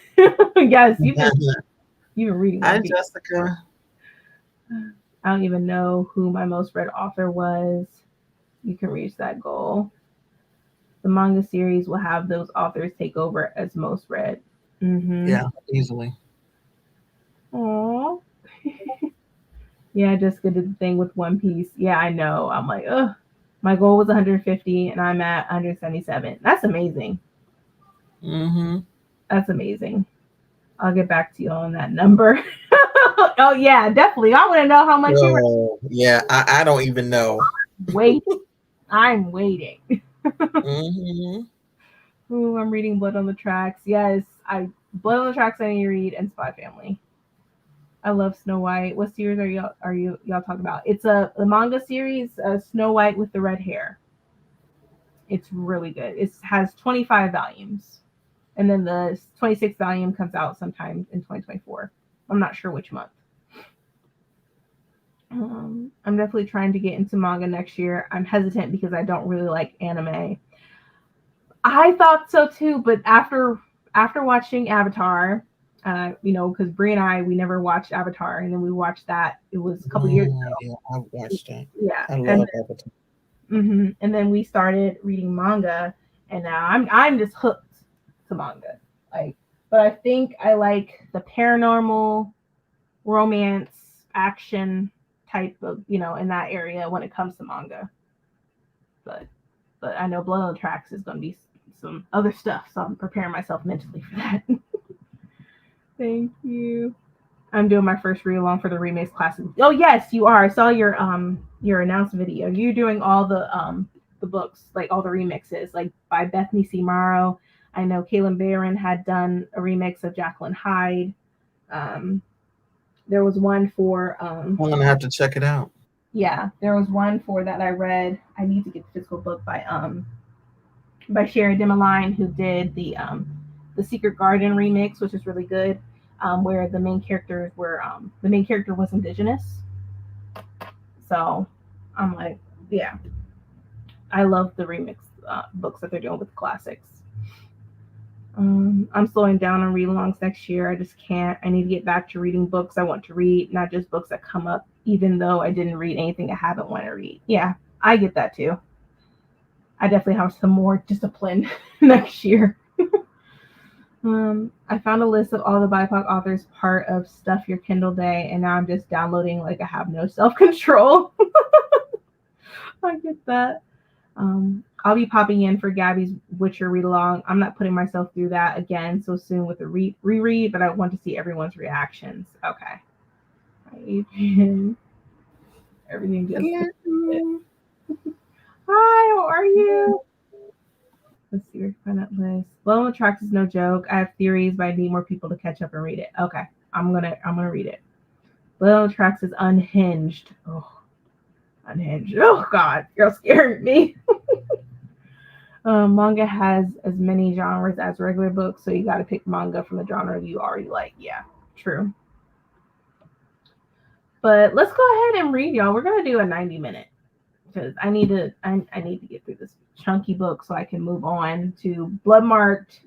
Yes, you've been reading Hi, One Piece. Jessica. I don't even know who my most read author was. You can reach that goal. The manga series will have those authors take over as most read. Mm-hmm. Yeah, easily. Aww. Yeah, Jessica did the thing with One Piece. Yeah, I know. I'm like, ugh. My goal was 150 and I'm at 177. That's amazing. Mm-hmm. That's amazing. I'll get back to you on that number. Oh yeah, definitely. I want to know how much you Oh, yeah. I don't even know. wait. I'm waiting. Mm-hmm. Ooh, I'm reading Blood on the Tracks. Yes, I Blood on the Tracks I need to read and Spy Family. I love Snow White. What series are y'all talking about? It's a manga series, Snow White with the red hair. It's really good. It has 25 volumes, and then the 26th volume comes out sometime in 2024. I'm not sure which month. I'm definitely trying to get into manga next year. I'm hesitant because I don't really like anime. I thought so too, but after watching Avatar, because Brie and I we never watched Avatar, and then we watched that. It was a couple years Oh, ago. yeah, I watched that. Yeah, I and love Avatar. and then we started reading manga, and now I'm just hooked to manga. Like, but I think I like the paranormal, romance, action type of in that area when it comes to manga. But I know Blood on the Tracks is going to be some other stuff, so I'm preparing myself mentally for that. Thank you. I'm doing my first read along for the remix classes. Oh yes, you are. I saw your announcement video. You're doing all the books, like all the remixes, like by Bethany C. Morrow. I know Kaylin Barron had done a remix of Jacqueline Hyde. Um, there was one for I'm gonna have to check it out. yeah, there was one for that I read. I need to get the physical book by Sherry Demeline, who did the Secret Garden remix, which is really good, where the main character was indigenous. So I'm like, yeah, I love the remix books that they're doing with the classics. I'm slowing down on read-alongs next year. I just can't. I need to get back to reading books I want to read, not just books that come up, even though I didn't read anything I haven't want to read. Yeah, I get that too. I definitely have some more discipline next year. I found a list of all the BIPOC authors part of Stuff Your Kindle Day, and now I'm just downloading like I have no self-control. I get that. I'll be popping in for Gabby's Witcher read along. I'm not putting myself through that again so soon with a reread, but I want to see everyone's reactions. Okay. Adrian. Everything just Yeah. Hi, how are you? Let's see where to find that list. Blood on the Tracks is no joke. I have theories, but I need more people to catch up and read it. Okay, I'm gonna read it. Blood on the Tracks is unhinged. Oh, unhinged. Oh God, you're scaring me. Manga has as many genres as regular books, so you got to pick manga from the genre you already like. Yeah, true. But let's go ahead and read, y'all. We're gonna do a 90 minute because I need to get through this chunky book so I can move on to Bloodmarked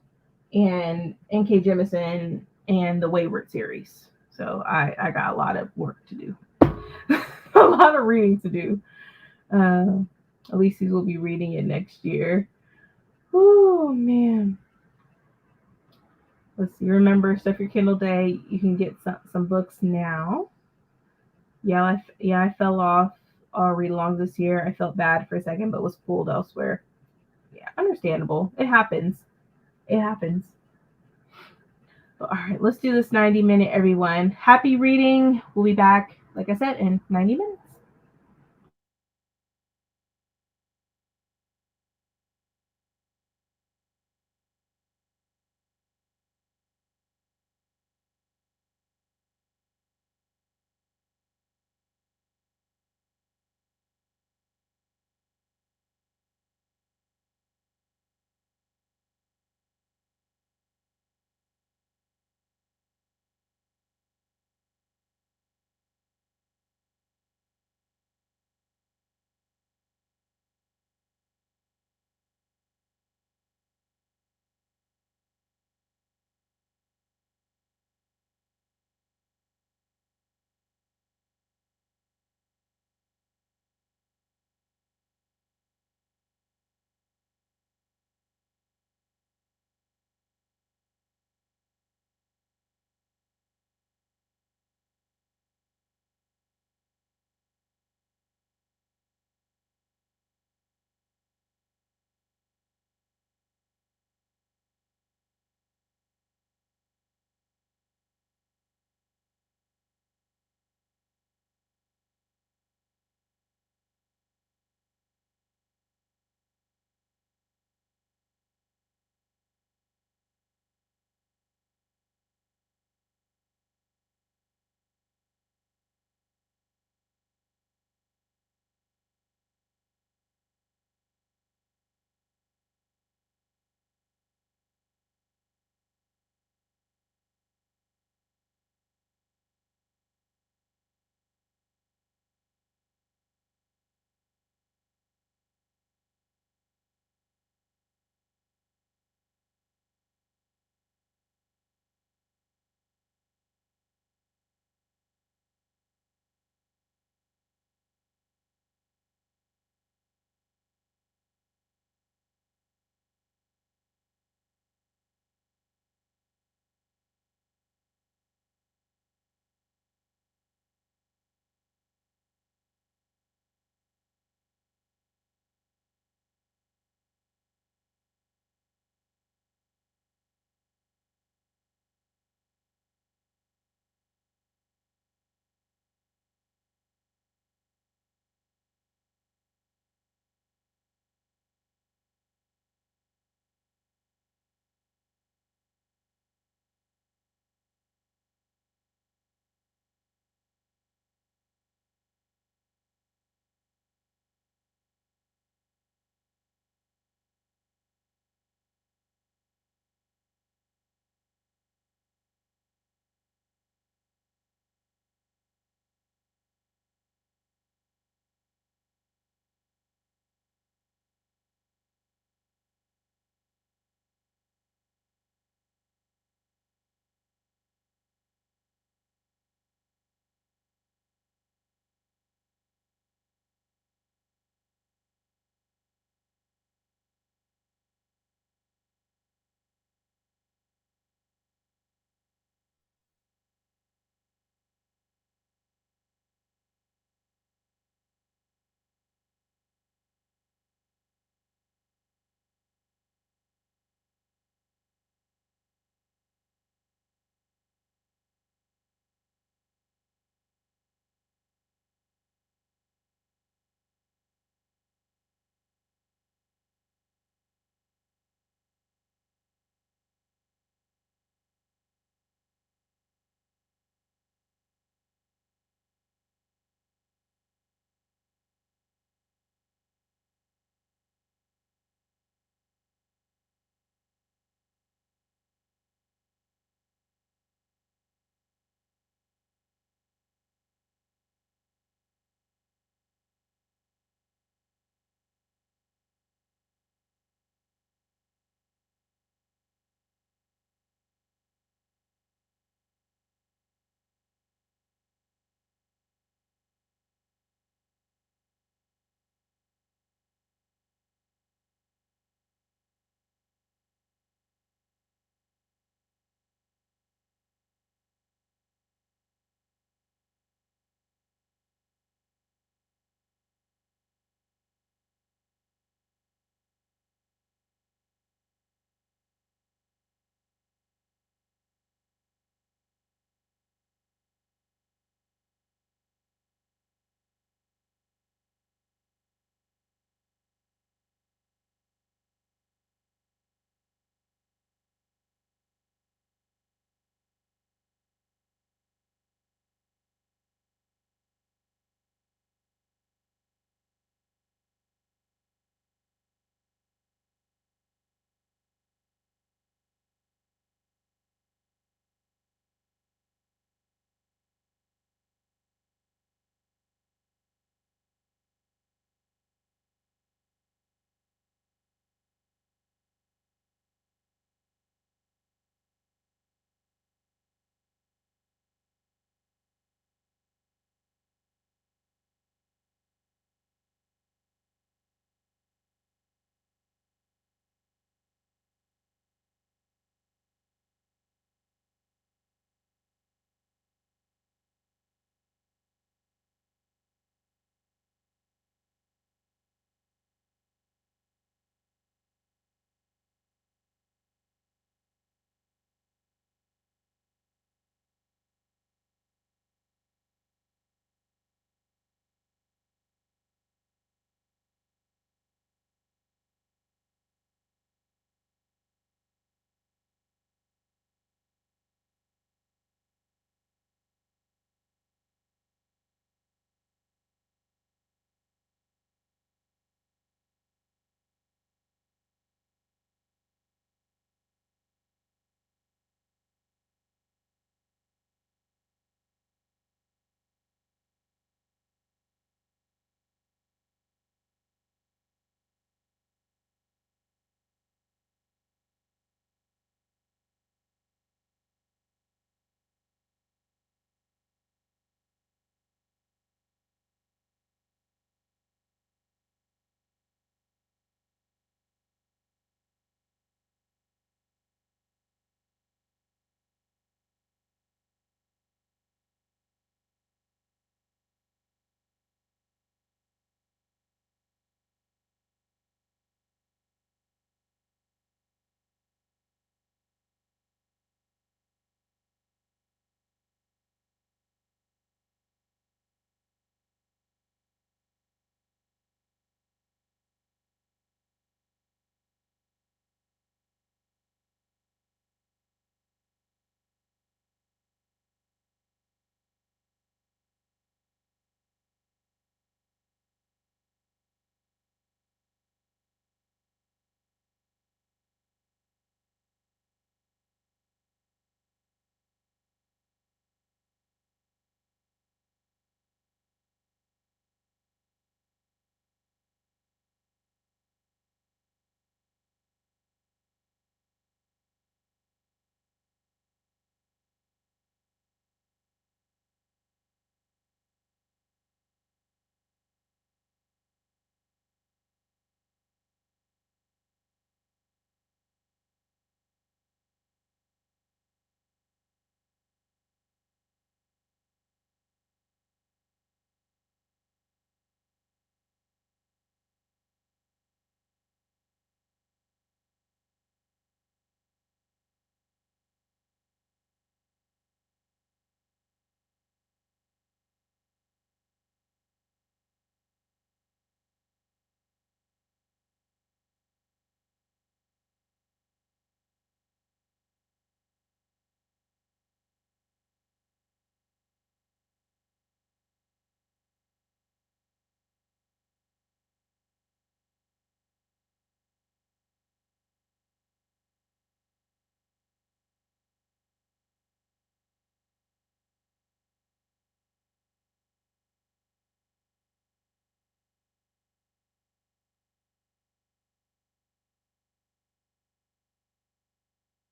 and N.K. Jemisin and the Wayward series. So I got a lot of work to do, a lot of reading to do. Uh, Elise's will be reading it next year. Oh man. Let's see. Remember, stuff your Kindle Day. You can get some books now. I fell off read along this year. I felt bad for a second, but was pulled elsewhere. Yeah, understandable. It happens. It happens. But, all right, let's do this 90 minute, everyone. Happy reading. We'll be back, like I said, in 90 minutes.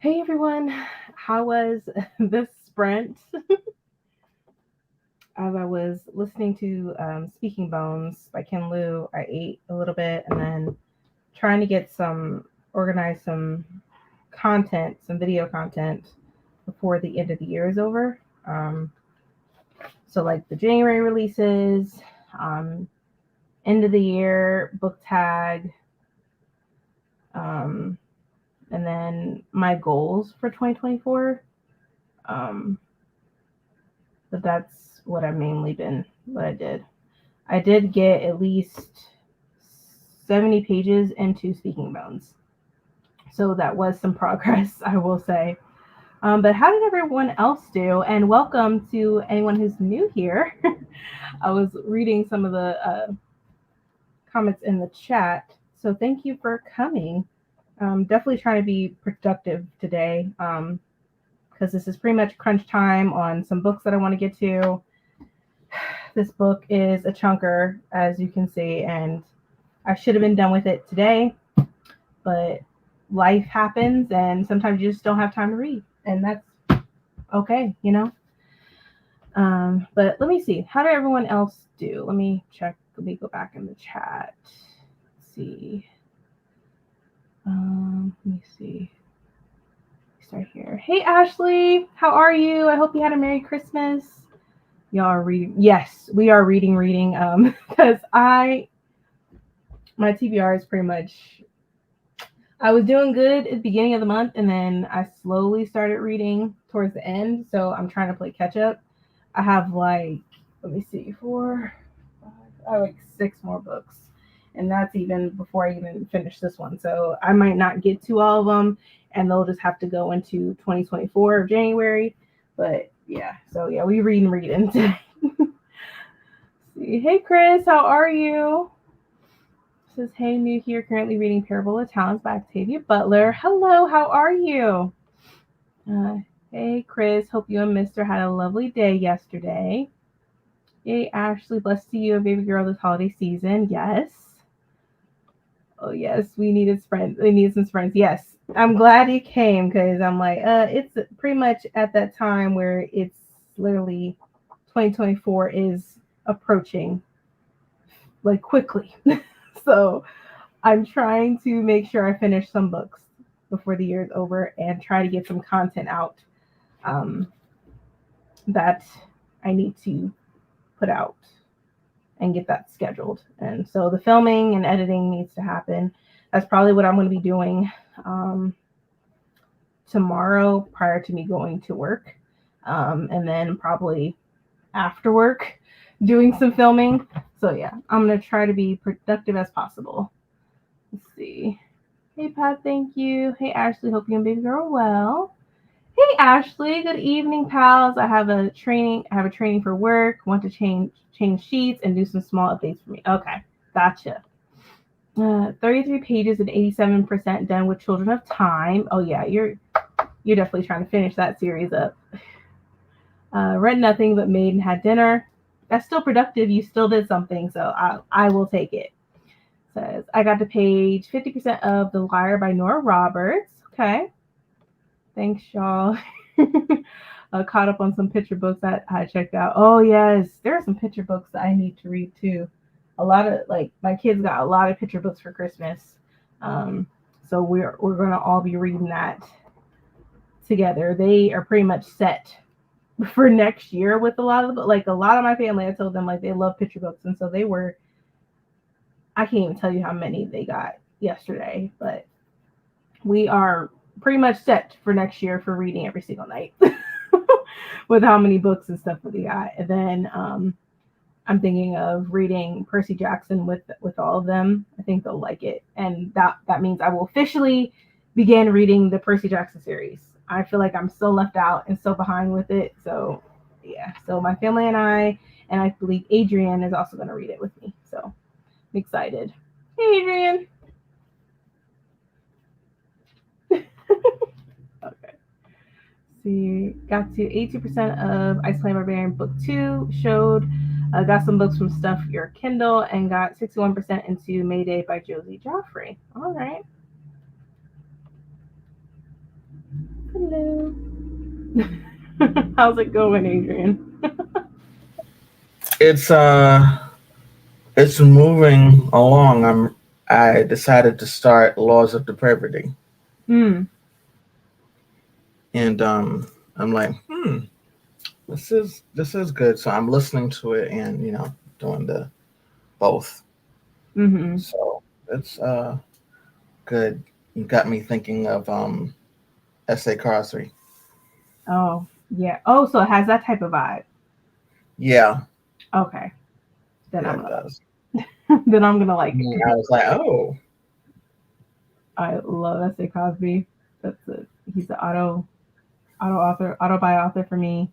Hey everyone, how was this sprint? As I was listening to Speaking Bones by Ken Liu, I ate a little bit and then trying to organize some content, some video content before the end of the year is over. So like the January releases, end of the year book tag, and then my goals for 2024. But that's what what I did. I did get at least 70 pages into Speaking Bones. So that was some progress, I will say. But how did everyone else do? And welcome to anyone who's new here. I was reading some of the comments in the chat. So thank you for coming. Definitely trying to be productive today because this is pretty much crunch time on some books that I want to get to. This book is a chunker, as you can see, and I should have been done with it today, but life happens and sometimes you just don't have time to read, and that's okay, you know? But let me see. How did everyone else do? Let me check. Let me go back in the chat. Let's see. Let me see. Start here. Hey, Ashley. How are you? I hope you had a Merry Christmas. Y'all are reading. Yes, we are reading. Because my TBR is pretty much, I was doing good at the beginning of the month, and then I slowly started reading towards the end. So I'm trying to play catch up. I have like, let me see, 4, 5, I have like 6 more books. And that's even before I even finish this one. So I might not get to all of them, and they'll just have to go into 2024 of January. But yeah, so yeah, we reading today. See. Hey, Chris, how are you? Says, hey, new here, currently reading Parable of Talents by Octavia Butler. Hello, how are you? Hey, Chris, hope you and Mr. had a lovely day yesterday. Yay, Ashley, blessed to you, a baby girl this holiday season. Yes. Oh, yes, we needed friends. We needed some friends. Yes, I'm glad you came because I'm like, it's pretty much at that time where it's literally 2024 is approaching like quickly. So I'm trying to make sure I finish some books before the year is over and try to get some content out that I need to put out and get that scheduled. And so the filming and editing needs to happen. That's probably what I'm going to be doing tomorrow prior to me going to work. And then probably after work doing some filming. So yeah, I'm going to try to be productive as possible. Let's see. Hey, Pat, thank you. Hey, Ashley, hope you and baby girl well. Hey, Ashley, good evening, pals. I have a training for work. Want to change sheets and do some small updates for me. Okay, gotcha. 33 pages and 87% done with Children of Time. Oh yeah, you're definitely trying to finish that series up. Read nothing but made and had dinner. That's still productive. You still did something, so I will take it. Says, I got to page 50% of The Liar by Nora Roberts. Okay. Thanks, y'all. Caught up on some picture books that I checked out. Oh, yes. There are some picture books that I need to read, too. A lot of, like, my kids got a lot of picture books for Christmas. So we're going to all be reading that together. They are pretty much set for next year with a lot of my family. I told them, like, they love picture books. And so they were, I can't even tell you how many they got yesterday, but we are pretty much set for next year for reading every single night with how many books and stuff that we got. And then I'm thinking of reading Percy Jackson with all of them. I think they'll like it. And that means I will officially begin reading the Percy Jackson series. I feel like I'm so left out and so behind with it. So yeah, so my family and I believe Adrian is also going to read it with me. So I'm excited. Hey, Adrian. Okay. See, got to 80% of Ice Plain Barbarian Book 2 showed. Got some books from Stuff Your Kindle and got 61% into Mayday by Josie Joffrey. All right. How's it going, Adrian? It's moving along. I decided to start Laws of Depravity, Hmm. and I'm like, this is good. So I'm listening to it and doing the both. Mm-hmm. So it's good. You got me thinking of essay Crosby. Oh, yeah. Oh, so it has that type of vibe. Yeah, Okay. Then yeah, I'm it gonna does. then I'm gonna like it And because I was like, oh, I love S.A. Cosby. That's it. He's the auto buy author for me.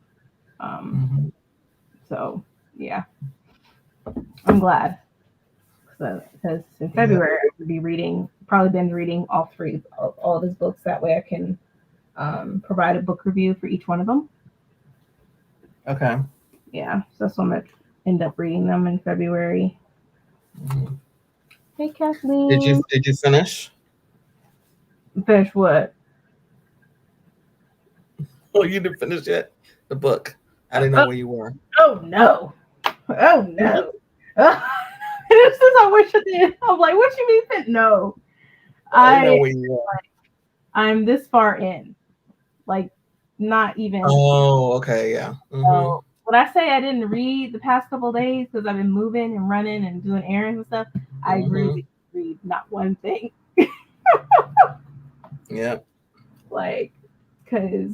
Um, mhm. so yeah, I'm glad because in Yeah, February I would be probably been reading all of his books. That way I can provide a book review for each one of them. okay. Yeah, so that's when I'm gonna end up reading them in February. Mhm. Hey Did you Kathleen, did you finish? finish what? Oh, you didn't finish yet. The book. I didn't know Oh, where you were. oh no! Oh I no! This is I wish I did. I'm like, what you mean? No, didn't know I where you were. I'm this far in, like not even. Oh, okay, yeah. So when I say I didn't read the past couple of days because I've been moving and running and doing errands and stuff, I Mm-hmm. really read not one thing. Yep. Like, because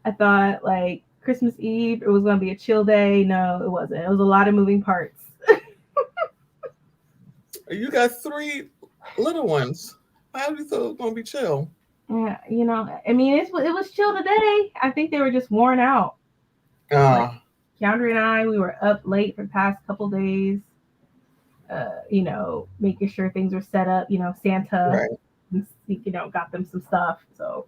I thought like Christmas Eve it was gonna be a chill day. No, it wasn't. It was a lot of moving parts. You got three little ones. How do you thought it was gonna be chill? Yeah, I mean, it was chill today. I think they were just worn out. Like Ah, Keandre and I, we were up late for the past couple days. Making sure things were set up. Santa, right. got them some stuff. So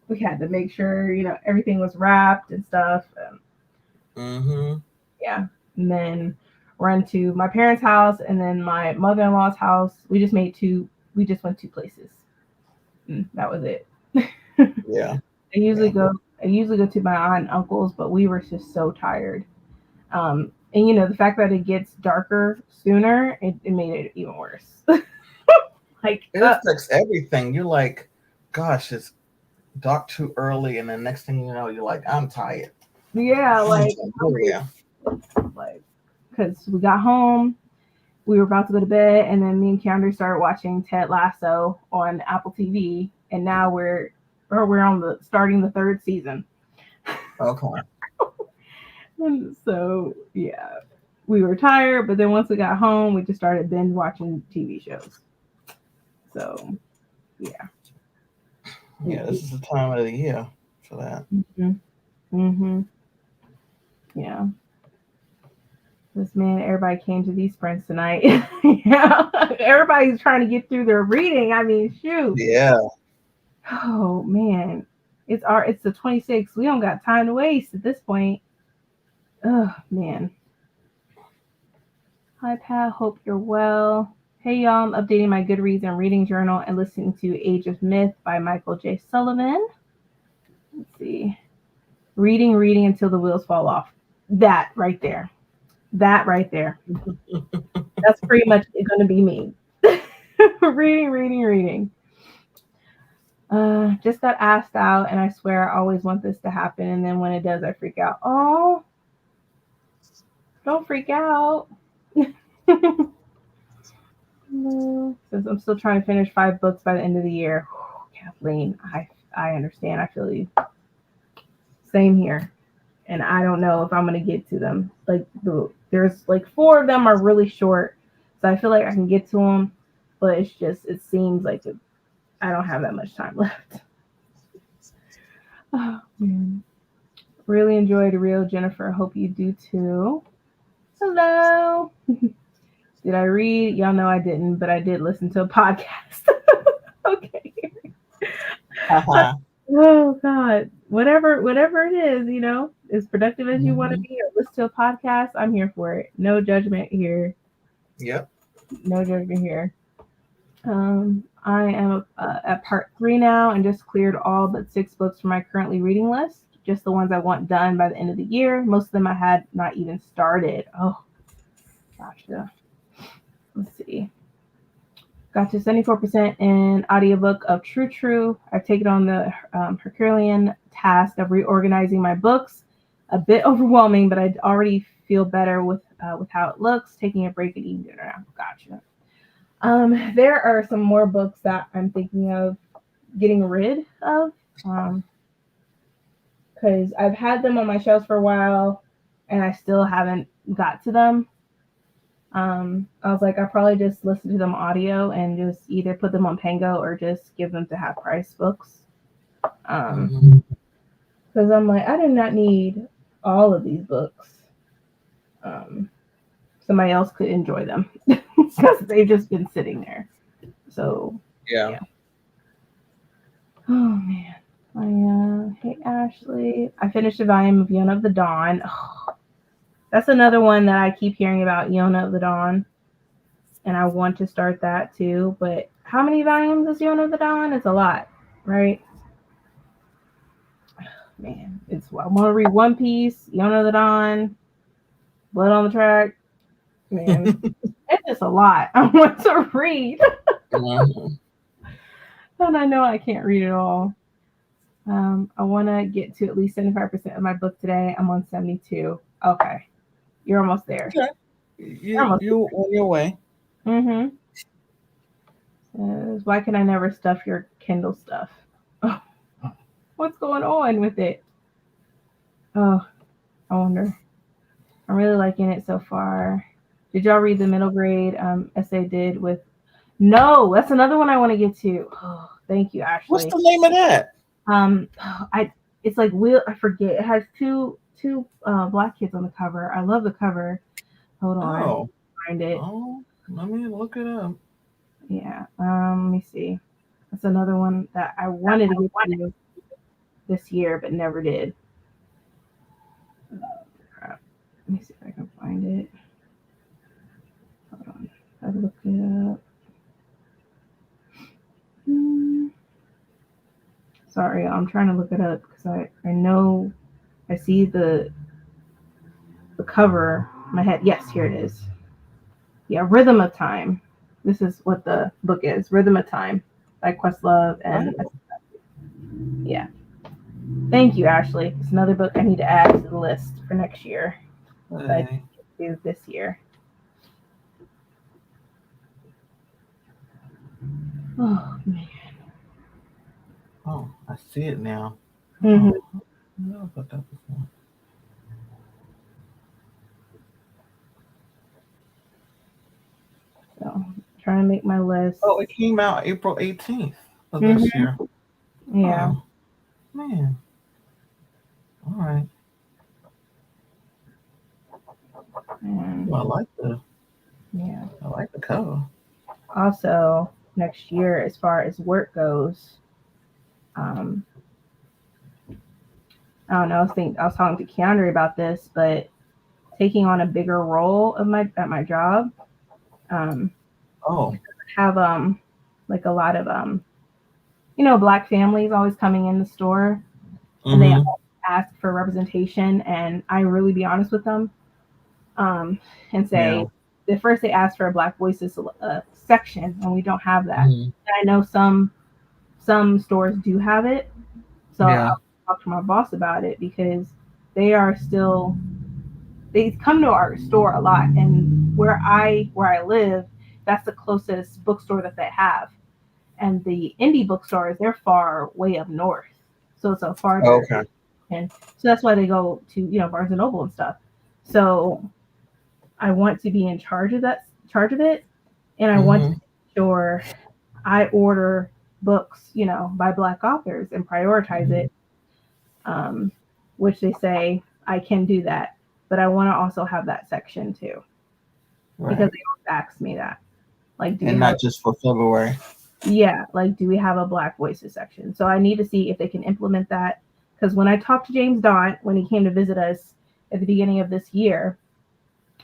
we had to make sure, everything was wrapped and stuff. Mm-hmm. Yeah. And then run to my parents' house and then my mother-in-law's house. We just went two places. That was it. Yeah. I usually Yeah. go I usually go to my aunt and uncle's, but we were just so tired. And the fact that it gets darker sooner, it made it even worse. like, It affects everything. You're like, gosh, it's dark too early, and then next thing you know, you're like, I'm tired. yeah, Oh yeah. like, because we got home, we were about to go to bed, and then me and Keandre started watching Ted Lasso on Apple TV, and now we're on the starting the third season. Okay. And so yeah, we were tired, but then once we got home, we just started binge watching TV shows. So yeah. Yeah, this is the time of the year for that. Mm-hmm. Mm-hmm. Yeah. This man, everybody came to these sprints tonight. Yeah. Everybody's trying to get through their reading. I mean, shoot. Yeah. Oh man. It's the 26th. We don't got time to waste at this point. Oh man. Hi Pat, hope you're well. Hey y'all, I'm updating my Goodreads and reading journal and listening to Age of Myth by Michael J. Sullivan. Let's see. Reading until the wheels fall off. That right there. That right there. That's pretty much going to be me. Reading. Just got asked out, and I swear I always want this to happen. And then when it does, I freak out. Oh, don't freak out. No. Since I'm still trying to finish 5 books by the end of the year. Kathleen, I understand. I feel you. Same here. And I don't know if I'm going to get to them. Like, there's like 4 of them are really short. So I feel like I can get to them. But it seems like I don't have that much time left. Oh, man. Really enjoyed Real Jennifer. Hope you do too. Hello. Did I read? Y'all know I didn't, but I did listen to a podcast. Okay. Oh God. Whatever it is, as productive as you want to Mhm. be or listen to a podcast, I'm here for it. No judgment here. Yep. No judgment here. I am at part 3 now and just cleared all but 6 books from my currently reading list. just the ones I want done by the end of the year. Most of them I had not even started. Oh, gotcha. Let's see. Got to 74% in audiobook of True True. I've taken on the Herculean task of reorganizing my books. A bit overwhelming, but I already feel better with how it looks. Taking a break and eating dinner now. Gotcha. There are some more books that I'm thinking of getting rid of because I've had them on my shelves for a while and I still haven't got to them. I was like, I'll probably just listen to them audio and just either put them on Pango or just give them to half price books. Because I'm like, I do not need all of these books. Somebody else could enjoy them because they've just been sitting there. So Yeah. Oh man. Hey Ashley. I finished a volume of Yona of the Dawn. Oh, that's another one that I keep hearing about, Yona of the Dawn. And I want to start that too. But how many volumes is Yona of the Dawn? It's a lot, right? Man, I want to read One Piece, Yona of the Dawn, Blood on the Track. Man, it's just a lot I want to read. And I know I can't read it all. I want to get to at least 75% of my book today. I'm on 72. Okay. You're almost there. Okay. You're on your way. Mm-hmm. Why can I never stuff your Kindle stuff? Oh, what's going on with it? Oh, I wonder. I'm really liking it so far. Did y'all read the middle grade essay did with? No, that's another one I want to get to. Oh, thank you, Ashley. What's the name of that? It's like I forget. It has two black kids on the cover. I love the cover. Hold on. Oh. Find it. Oh, let me look it up. Yeah. Let me see. That's another one that I wanted to get to this year, but never did. Crap. Let me see if I can find it. Hold on. I look it up. Sorry, I'm trying to look it up because I know I see the cover in my head. Yes, here it is. Yeah, Rhythm of Time. This is what the book is. Rhythm of Time by Questlove and yeah. Thank you, Ashley. It's another book I need to add to the list for next year. That I can do this year. Oh man. Oh, I see it now. Mm-hmm. Oh, I know about that before. So I'm trying to make my list. Oh, it came out April 18th of this year. Yeah. Oh, man. All right. Well, I like the cover. Also, next year, as far as work goes, I don't know. I was talking to Keandre about this, but taking on a bigger role at my job. Have like a lot of Black families always coming in the store, and they ask for representation, and I really be honest with them, and say at first they ask for a Black Voices section, and we don't have that. And I know some stores do have it, so I'll talk to my boss about it because they come to our store a lot, and where I live, that's the closest bookstore that they have. And the indie bookstores, they're far way up north, so it's a farther. Okay. And so that's why they go to Barnes and Noble and stuff. So I want to be in charge of it, and I want to make sure I order books, by Black authors and prioritize it. Which they say I can do that, but I want to also have that section too, because they always ask me that, like, not just for February. Yeah, like, do we have a Black Voices section? So I need to see if they can implement that, because when I talked to James Dont when he came to visit us at the beginning of this year,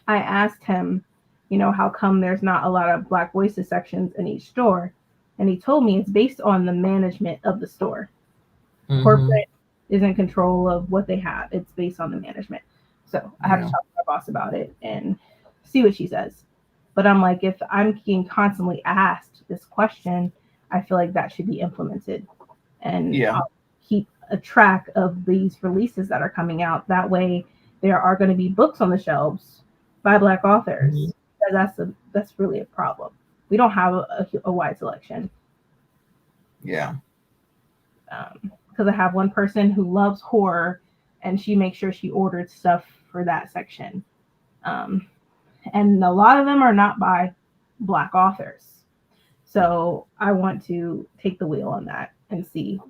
I asked him, how come there's not a lot of Black Voices sections in each store, and he told me it's based on the management of the store. Corporate is in control of what they have. It's based on the management. So I have to Yeah. talk to my boss about it and see what she says. But I'm like, if I'm being constantly asked this question, I feel like that should be implemented. And Yeah. I'll keep a track of these releases that are coming out. That way, there are going to be books on the shelves by Black authors. Mhm. That's really a problem. We don't have a wide selection. Yeah. Because I have one person who loves horror, and she makes sure she ordered stuff for that section. Um, and a lot of them are not by Black authors. So I want to take the wheel on that and see.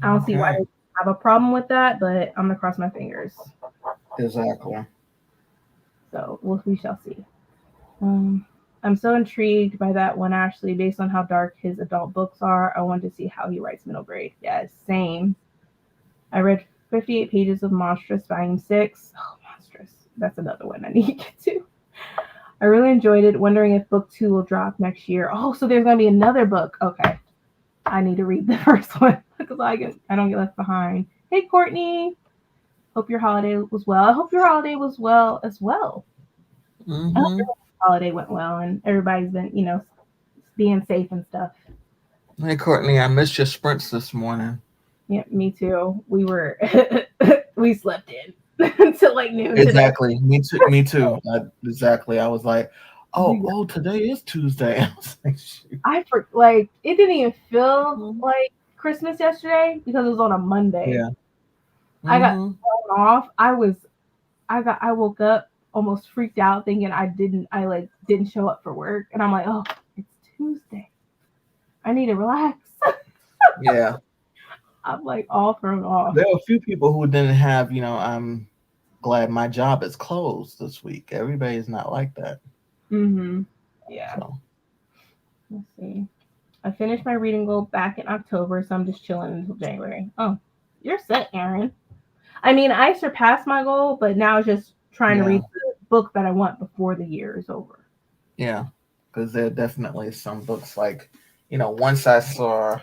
I don't see why Okay. they have a problem with that, but I'm gonna cross my fingers. Exactly. So we shall see. I'm so intrigued by that one, Ashley, based on how dark his adult books are. I want to see how he writes middle grade. Yes, same. I read 58 pages of Monstrous Volume 6. Oh, Monstrous. That's another one I need to get to. I really enjoyed it, wondering if book 2 will drop next year. Oh, so there's going to be another book. Okay. I need to read the first one because I don't get left behind. Hey, Courtney. Hope your holiday was well. I hope your holiday was well as well. I hope Mm-hmm. your holiday went well and everybody's been, being safe and stuff. Hey, Courtney, I missed your sprints this morning. Yeah, me too. We slept in until like noon today. Exactly. Me too. Me too. Exactly. I was like, oh, today is Tuesday. I was like, shoot. It didn't even feel like Christmas yesterday because it was on a Monday. Yeah. I got Mm-hmm. thrown off. I woke up almost freaked out thinking I didn't show up for work. And I'm like, oh, it's Tuesday. I need to relax. Yeah. I'm like all thrown off. There are a few people who didn't have, I'm glad my job is closed this week. Everybody's not like that. Mm-hmm. Yeah. So. Let's see. I finished my reading goal back in October, so I'm just chilling until January. Oh, you're set, Aaron. I mean, I surpassed my goal, but now it's just trying to read the book that I want before the year is over. Yeah, because there are definitely some books like, once I saw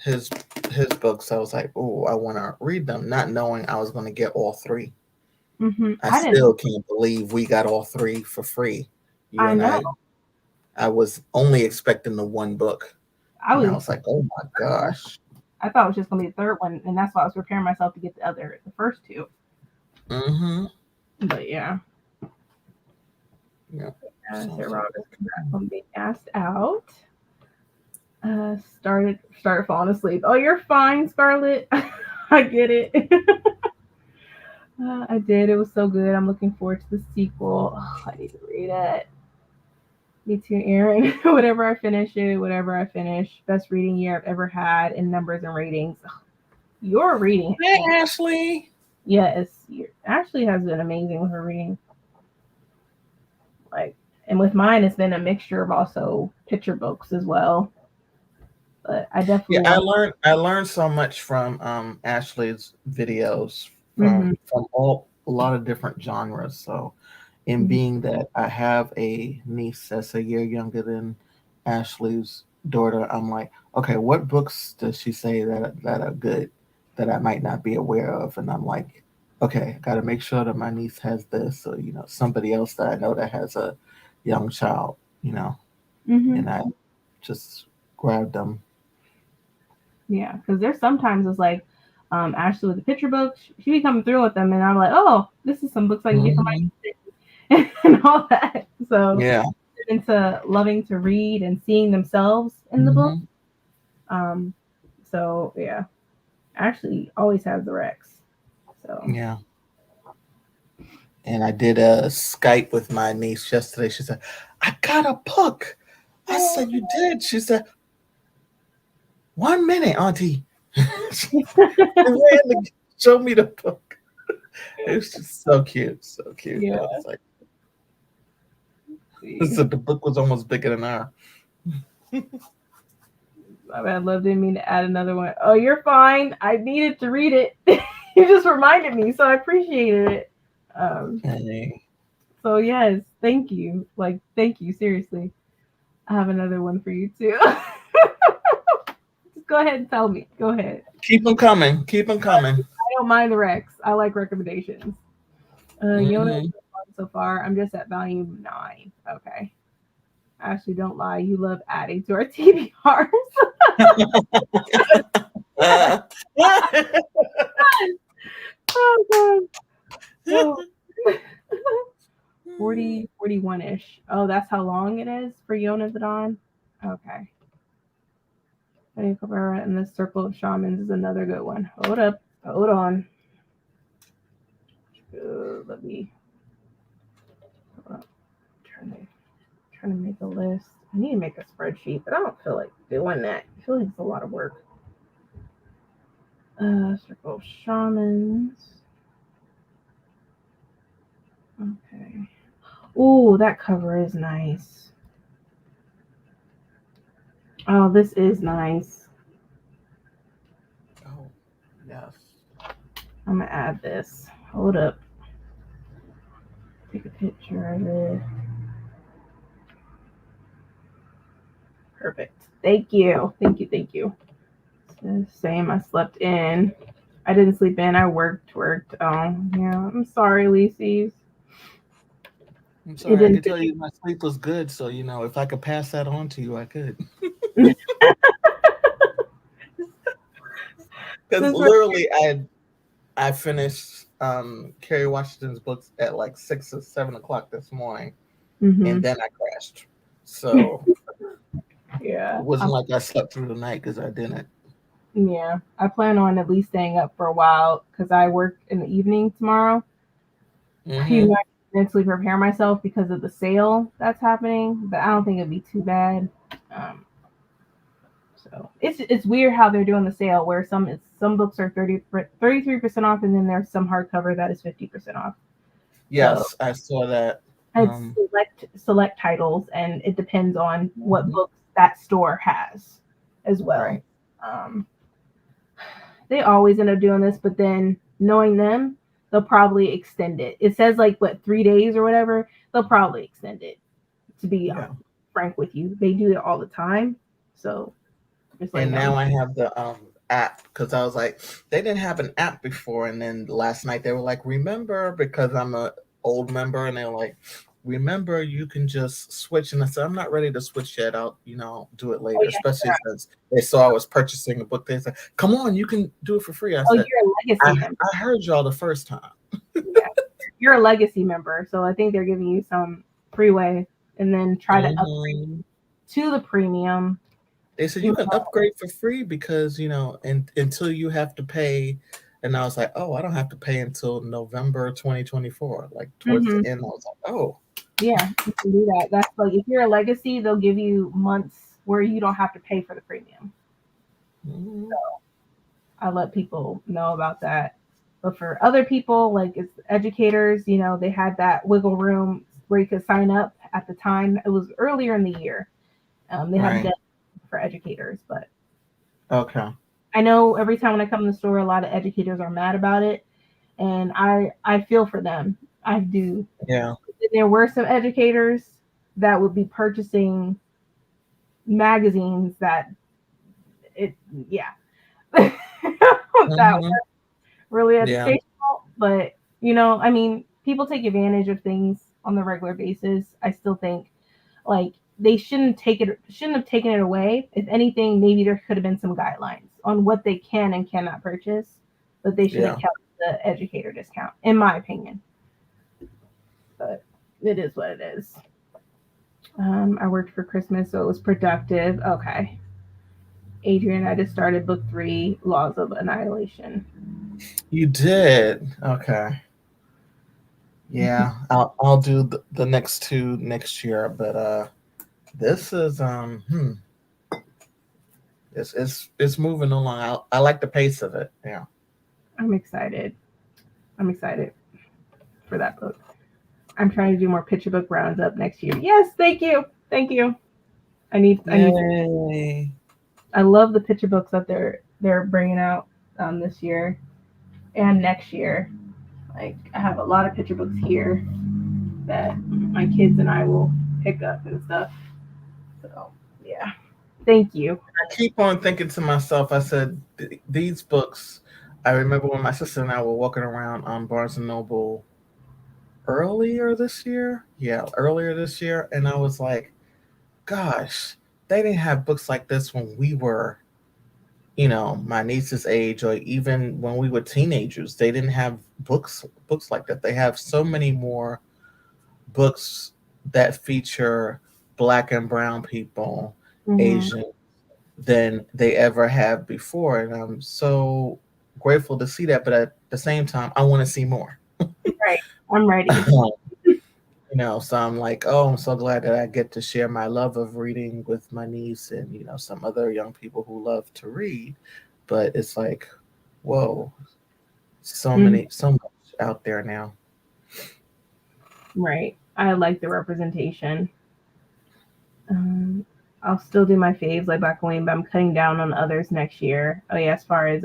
his books, I was like, oh, I want to read them, not knowing I was going to get all three. Mm-hmm. I still can't believe we got all three for free. You I and know. I was only expecting the one book. I was like, oh my gosh. I thought it was just gonna be the third one, and that's why I was preparing myself to get the first two. Mm-hmm. But yeah. Yeah. So Robert, congrats on being asked out. Started falling asleep. Oh, you're fine, Scarlett. I get it. I did. It was so good. I'm looking forward to the sequel. Oh, I need to read it. Me too, Aaron. Whatever I finish. Best reading year I've ever had in numbers and ratings. Your reading. Hey, Ashley. Yes. Ashley has been amazing with her reading. And with mine, it's been a mixture of also picture books as well. But I definitely I learned so much from Ashley's videos from a lot of different genres. So, in being that I have a niece that's a year younger than Ashley's daughter, I'm like, okay, what books does she say that are good that I might not be aware of? And I'm like, okay, I got to make sure that my niece has this, or somebody else that I know that has a young child, and I just grabbed them. Yeah, because there's sometimes it's like Ashley with the picture books, she be coming through with them, and I'm like, oh, this is some books I can get for my and all that. So yeah, into loving to read and seeing themselves in the book. So yeah, Ashley always has the Rex. So yeah. And I did a Skype with my niece yesterday. She said, I got a book. I said, you did? She said, 1 minute, Auntie. She ran to show me the book. It was just so cute. So cute. Yeah. I was like, so the book was almost bigger than her. I love didn't mean to add another one. Oh, you're fine. I needed to read it. You just reminded me, so I appreciated it. So yes, thank you. Thank you, seriously. I have another one for you too. Go ahead and tell me. Go ahead. Keep them coming. Keep them coming. I don't mind the Rex. I like recommendations. Yona Mhm. so far. I'm just at volume 9. Okay. I actually don't lie. You love adding to our TBRs. Oh god. Oh. 40, 41-ish. Oh, that's how long it is for Yona the Dawn? Okay. And the Circle of Shamans is another good one. Hold up. Hold on. Let me hold up. Trying to make a list. I need to make a spreadsheet, but I don't feel like doing that. I feel like it's a lot of work. Circle of Shamans. Okay. Ooh, that cover is nice. Oh, this is nice. Oh, yes. I'm gonna add this. Hold up. Take a picture of it. Perfect. Thank you. Thank you. Thank you. Same. I slept in. I didn't sleep in. I worked. Oh, yeah. I'm sorry, Lisies. I'm It sorry. I didn't could tell you my sleep was good, so if I could pass that on to you, I could. Because This literally, I finished Kerry Washington's books at like 6 or 7 o'clock this morning, and then I crashed. So Yeah. it wasn't like I slept through the night because I didn't. Yeah. I plan on at least staying up for a while because I work in the evening tomorrow. You know, I can mentally prepare myself because of the sale that's happening, but I don't think it'd be too bad. Um, so it's weird how they're doing the sale where some books are 33% off, and then there's some hardcover that is 50% off. Yes, I saw that. It's select titles, and it depends on what books that store has as well. Right. They always end up doing this, but then knowing them, they'll probably extend it. It says like 3 days or whatever. They'll probably extend it. To be frank with you, they do it all the time. So just and now I have the app because I was like, they didn't have an app before, and then last night they were like, remember, because I'm a old member, and they were like, remember, you can just switch. And I said, I'm not ready to switch yet. I'll do it later, especially since they saw I was purchasing a book. They said, come on, you can do it for free. I said, you're a legacy member. I heard y'all the first time. Yeah, you're a legacy member, so I think they're giving you some freeway, and then try to upgrade to the premium. They said you can upgrade for free because until you have to pay. And I was like, oh, I don't have to pay until November 2024. Like towards the end, I was like, oh. Yeah, you can do that. That's like if you're a legacy, they'll give you months where you don't have to pay for the premium. So I let people know about that. But for other people, like it's educators, they had that wiggle room where you could sign up at the time. It was earlier in the year. They had that for educators, but okay. I know every time when I come to the store, a lot of educators are mad about it, and I feel for them. I do. Yeah. There were some educators that would be purchasing magazines that that were really educational, but I mean, people take advantage of things on the regular basis. I still think like they shouldn't have taken it away. If anything, maybe there could have been some guidelines on what they can and cannot purchase, but they should have kept the educator discount, in my opinion. But it is what it is. I worked for Christmas, so it was productive. Okay. Adrian, I just started book 3, Laws of Annihilation. You did? Okay. Yeah, I'll do the next 2 next year, but this is it's moving along. I like the pace of it. Yeah. I'm excited for that book. I'm trying to do more picture book rounds up next year. Yes, thank you. I need I love the picture books that they're bringing out this year and next year. Like I have a lot of picture books here that my kids and I will pick up and stuff. So yeah. Thank you. I keep on thinking to myself, I said, these books, I remember when my sister and I were walking around on Barnes and Noble earlier this year. Yeah, earlier this year. And I was like, gosh, they didn't have books like this when we were, my niece's age, or even when we were teenagers. They didn't have books like that. They have so many more books that feature black and brown people, Hmm. Asian, than they ever have before. And I'm so grateful to see that. But at the same time, I want to see more. Right. I'm ready. So I'm like, oh, I'm so glad that I get to share my love of reading with my niece and, some other young people who love to read. But it's like, whoa, Mhm. so much out there now. Right. I like the representation. Um, I'll still do my faves like Black Queen, but I'm cutting down on others next year. Oh yeah, as far as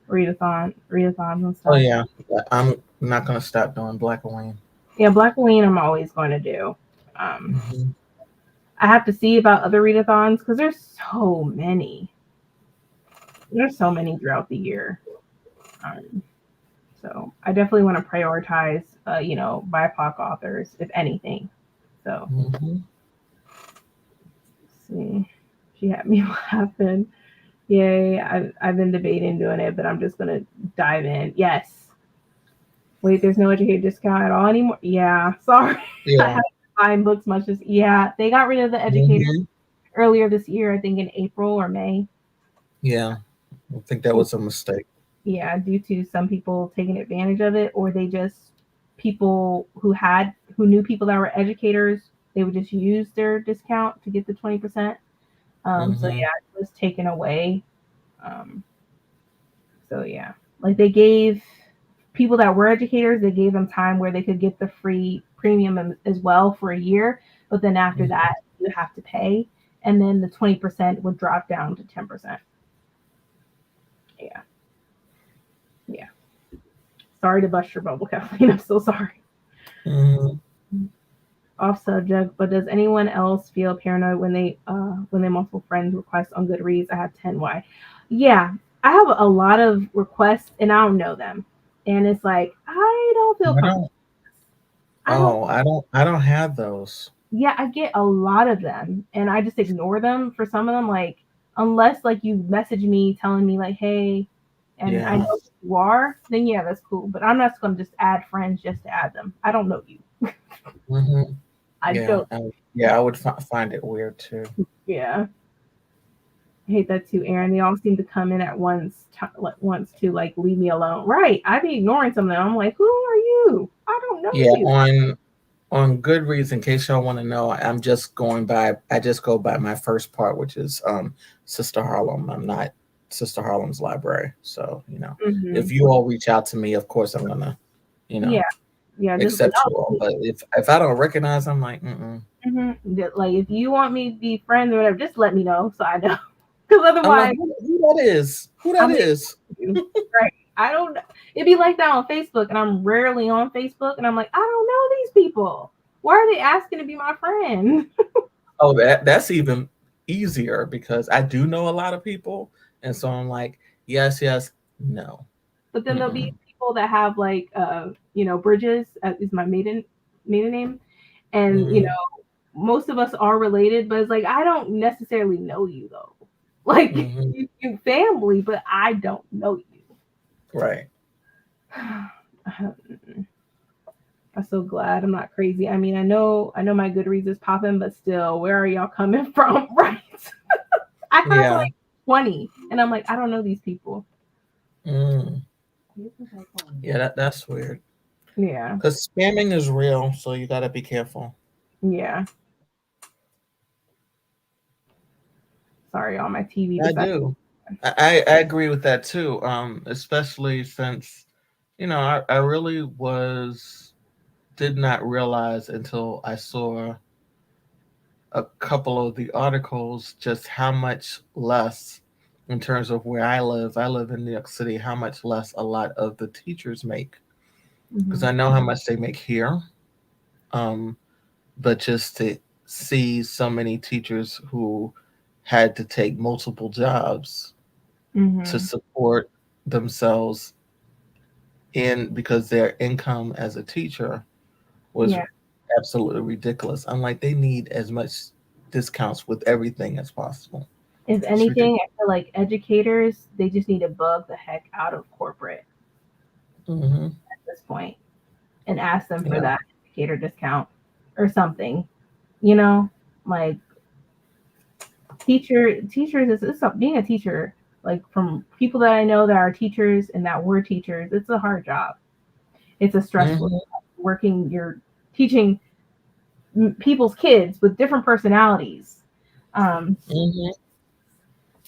readathons and Oh stuff. yeah, I'm not gonna stop doing Black and Wayne. Yeah, Black Queen I'm always going to do. Um, Hmm. I have to see about other readathons because there's so many. There's so many throughout the year. Um, so I definitely want to prioritize, BIPOC authors, if anything. So Hmm. let's see, she had me laughing. Yay! I've been debating doing it, but I'm just gonna dive in. Yes. Wait, there's no educated discount at all anymore. Yeah, sorry. I Yeah. haven't been buying books much. Just yeah, they got rid of the educator Hmm. earlier this year. I think in April or May. Yeah, I think that was a mistake. Yeah, due to some people taking advantage of it, or they just people who knew people that were educators, they would just use their discount to get the 20%. So Hmm. yeah, it was taken away. Um, so yeah, like they gave people that were educators, they gave them time where they could get the free premium as well for a year, but then after that you have to pay, and then the 20% would drop down to 10%. Yeah, yeah. Sorry to bust your bubble, Kathleen. I'm so sorry. Hmm. Off subject, but does anyone else feel paranoid when they multiple friends request on Goodreads? I have 10. Why? Yeah, I have a lot of requests and I don't know them, and it's like I don't feel I comfortable. don't. I don't. Oh, I don't have those. Yeah, I get a lot of them, and I just ignore them for some of them. Like unless like you message me telling me like, hey, and I Yeah. know who you are, then yeah, that's cool. But I'm not gonna just add friends just to add them. I don't know you. Hmm. I Yeah. don't. Yeah. I would find it weird too. Yeah. I hate that too, Aaron. They all seem to come in at once to like leave me alone. Right. I be ignoring some of them. I'm like, who are you? I don't know Yeah. you. On Goodreads, in case y'all want to know, I just go by my first part, which is Sister Harlem. I'm not Sister Harlem's library. So, Hmm. if you all reach out to me, of course I'm gonna, you Yeah. know, Yeah. Just accept you all. But if I don't recognize, I'm like, mm-mm. like if you want me to be friends or whatever, just let me know so I know. Because I'm like, otherwise, who that is? Who that I'm is? you. Right. I don't. It'd be like that on Facebook, and I'm rarely on Facebook, and I'm like, I don't know these people. Why are they asking to be my friend? Oh, that's even easier because I do know a lot of people, and so I'm like, yes, yes, no. But then there'll be Mm-mm. people that have like Bridges is my maiden name, and Mm-hmm. most of us are related, but it's like I don't necessarily know you though. Like Mm-hmm. you family, but I don't know you. Right. I'm so glad I'm not crazy. I mean, I know my Goodreads is popping, but still, where are y'all coming from? Right. I have Yeah. like 20, and I'm like, I don't know these people. Mm. Yeah, that's weird. Yeah. Because spamming is real, so you gotta be careful. Yeah. Sorry, all my TV I decided. do. I agree with that too. Especially since, I really did not realize until I saw a couple of the articles just how much less, in terms of where I live in New York City, how much less a lot of the teachers make. Because Hmm. I know how much they make here. Um, but just to see so many teachers who had to take multiple jobs to support themselves because their income as a teacher was Yeah. absolutely ridiculous. I'm like, they need as much discounts with everything as possible. If It's anything, ridiculous. I feel like educators, they just need to bug the heck out of corporate Hmm. at this point and ask them for Yeah. that educator discount or something. You know, like teachers is being a teacher. Like from people that I know that are teachers and that were teachers, it's a hard job. It's a stressful Hmm. working. You're teaching people's kids with different personalities, um, Hmm.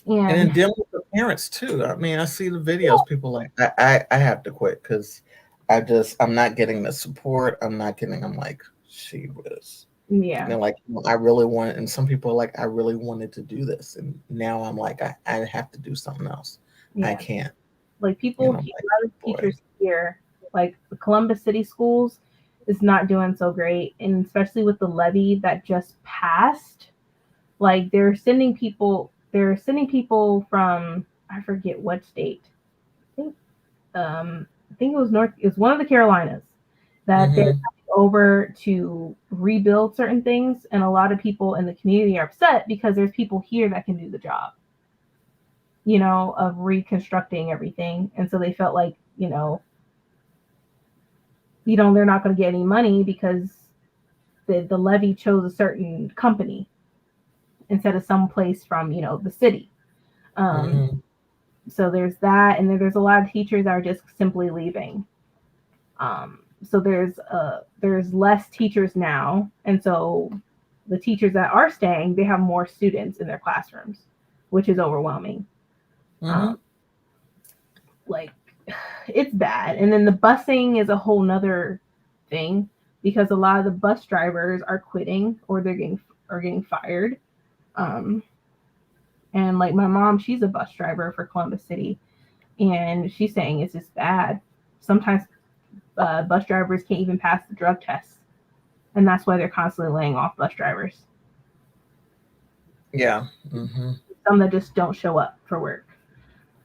And then and dealing with the parents too. I mean, I see the videos. People like, I have to quit because I'm not getting the support. I'm not getting. I'm like, she was. And yeah, they're like, "Well, I really want," and some people are like, I really wanted to do this. And now I'm like, I have to do something else. I yeah. can't. Like You people, know, like, a lot of boy. teachers here, like the Columbus City schools, is not doing so great, and especially with the levy that just passed. Like they're sending people from I forget what state. I think I think it was North. It was one of the Carolinas that they're Hmm. coming over to rebuild certain things, and a lot of people in the community are upset because there's people here that can do the job, of reconstructing everything, and so they felt like they're not going to get any money because the levy chose a certain company instead of some place from the city. Um, Hmm. so there's that, and then there's a lot of teachers that are just simply leaving. So there's less teachers now, and so the teachers that are staying, they have more students in their classrooms, which is overwhelming. Hmm. Um, like it's bad, and then the busing is a whole nother thing because a lot of the bus drivers are quitting or getting fired. Um, and like my mom, she's a bus driver for Columbus City, and she's saying it's just bad. Sometimes bus drivers can't even pass the drug test, and that's why they're constantly laying off bus drivers. Yeah. Hmm. Some that just don't show up for work.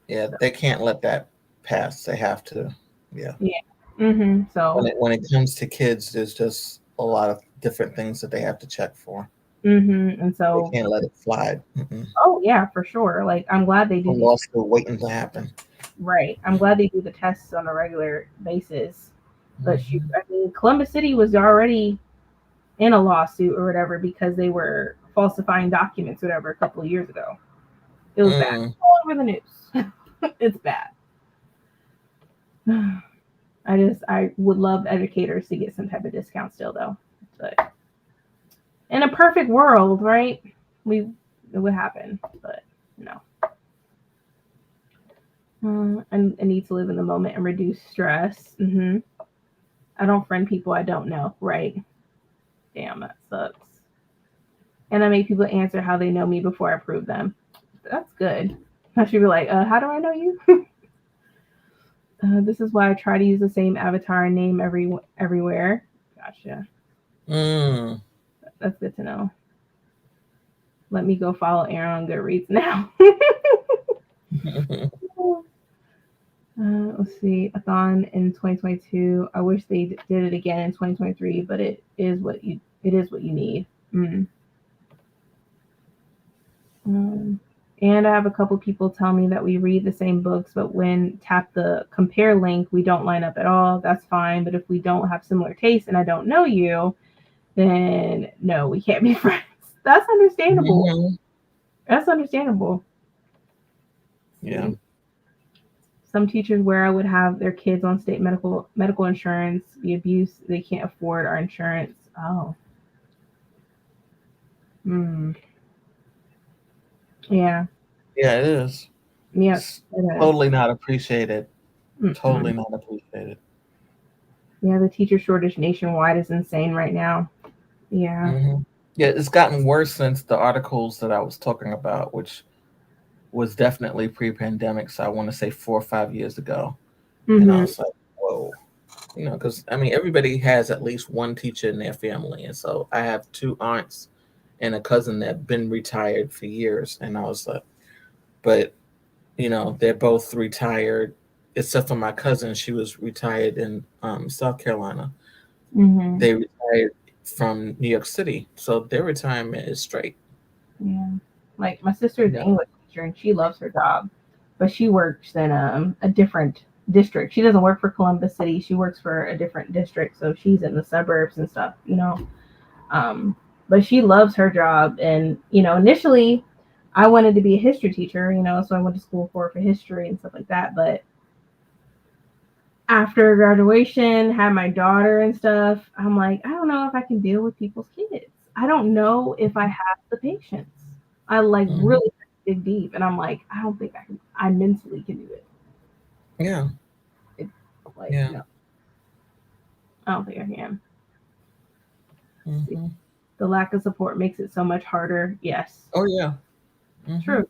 Yeah. So, They can't let that pass. They have to. Yeah. yeah. So. When it comes to kids, there's just a lot of different things that they have to check for. And They so. can't let it slide. Mm-mm. Oh yeah, for sure. Like I'm glad they A do these. lawsuit waiting to happen. Right. I'm glad they do the tests on a regular basis. But shoot, Hmm. I mean, Columbus City was already in a lawsuit or whatever because they were falsifying documents or whatever a couple of years ago. It was bad. Mm. All over the news. It's bad. I would love educators to get some type of discount still though. But in a perfect world, right? It would happen, but no. I need to live in the moment and reduce stress. I don't friend people I don't know, right? Damn, that sucks. And I make people answer how they know me before I prove them. That's good. I should be like, how do I know you? This is why I try to use the same avatar and name everywhere. Gotcha. Mm. That's good to know. Let me go follow Aaron on Goodreads now. Let's see, a thon in 2022. I wish they did it again in 2023, but it is what you need. Mm. Um, and I have a couple people tell me that we read the same books, but when tap the compare link, we don't line up at all. That's fine, but if we don't have similar tastes and I don't know you, then no, we can't be friends. That's understandable. Mhm. That's understandable. Yeah. See, some teachers where I would have their kids on state medical insurance, the abuse they can't afford our insurance. Oh, mm, yeah, Yeah, it is. yeah, It's it is. totally not appreciated. Mm-mm. Totally not appreciated. Yeah, the teacher shortage nationwide is insane right now. Yeah. Hmm. Yeah, it's gotten worse since the articles that I was talking about, which was definitely pre-pandemic. So I want to say 4 or 5 years ago, and I Mm-hmm. was like, whoa, because I mean, everybody has at least one teacher in their family, and so I have two aunts and a cousin that been retired for years. And I was like, but they're both retired, except for my cousin. She was retired in South Carolina. Mm-hmm. They retired from New York City, so their retirement is straight. Yeah. Like my sister is an English teacher and she loves her job, but she works in a different district. She doesn't work for Columbus City. She works for a different district, so she's in the suburbs and stuff. But she loves her job, and initially, I wanted to be a history teacher. So I went to school for history and stuff like that. But after graduation, had my daughter and stuff, I'm like, I don't know if I can deal with people's kids. I don't know if I have the patience. I really dig deep, and I'm like, I don't think I mentally can do it. Yeah. No, I don't think I can. Mm-hmm. The lack of support makes it so much harder. Yes. Oh yeah. Mm-hmm. True.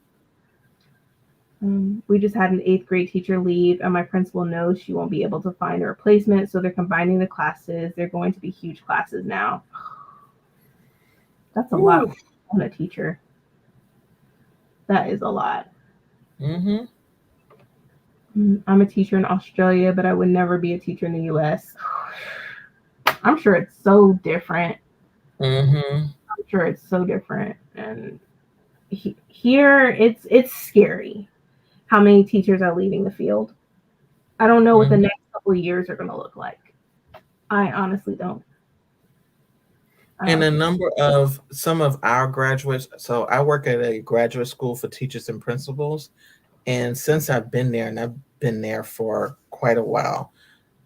We just had an 8th grade teacher leave, and my principal knows she won't be able to find a replacement, so they're combining the classes. They're going to be huge classes now. That's a lot on a teacher. That is a lot. Mm-hmm. I'm a teacher in Australia, but I would never be a teacher in the U.S. I'm sure it's so different. Mm-hmm. I'm sure it's so different. And here, it's scary how many teachers are leaving the field. I don't know what the next couple of years are going to look like. I honestly don't. And a number of some of our graduates, so I work at a graduate school for teachers and principals. And since I've been there, and I've been there for quite a while,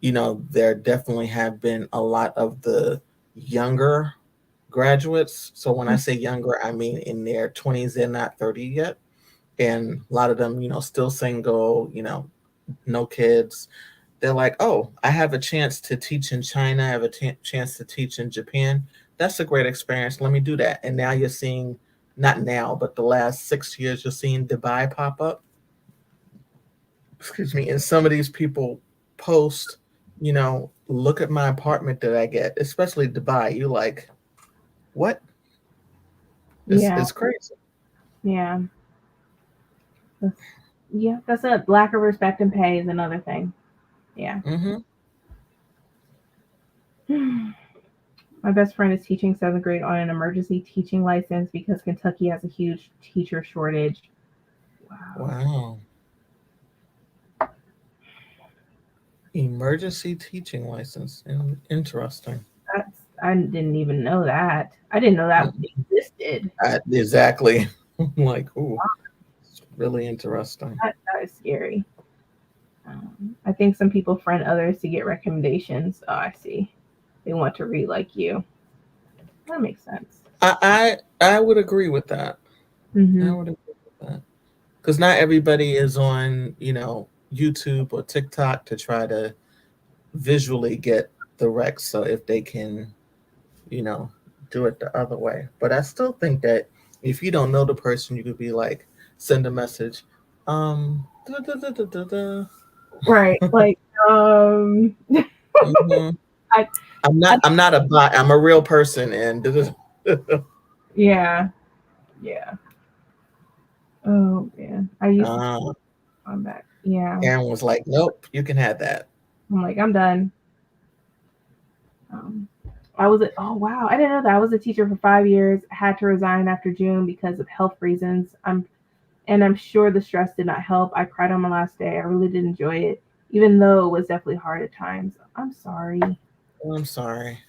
there definitely have been a lot of the younger graduates. So when I say younger, I mean in their 20s, they're not 30 yet. And a lot of them, still single, no kids. They're like, oh, I have a chance to teach in China. I have a chance to teach in Japan. That's a great experience. Let me do that. And now you're seeing, not now, but the last 6 years, you're seeing Dubai pop up. Excuse me. And some of these people post, look at my apartment that I get, especially Dubai. You're like, what? It's crazy. Yeah. That's a lack of respect and pay is another thing. Yeah. Mm-hmm. My best friend is teaching 7th grade on an emergency teaching license because Kentucky has a huge teacher shortage. Wow. Emergency teaching license. Interesting. I didn't even know that. I didn't know that existed. Exactly. Like, ooh, it's really interesting. That is scary. I think some people friend others to get recommendations. Oh, I see. They want to read like you. That makes sense. I would agree with that. Mm-hmm. I would agree with that. Because not everybody is on, YouTube or TikTok to try to visually get the recs. So if they can, do it the other way. But I still think that if you don't know the person, you could be like, send a message. Right. Like, mm-hmm. I'm not a bot. I'm a real person. And yeah. Oh man, I used to. I'm back. Yeah. Aaron was like, nope, you can have that. I'm like, I'm done. Oh wow, I didn't know that. I was a teacher for 5 years. I had to resign after June because of health reasons. I'm sure the stress did not help. I cried on my last day. I really did enjoy it, even though it was definitely hard at times. I'm sorry. I'm sorry.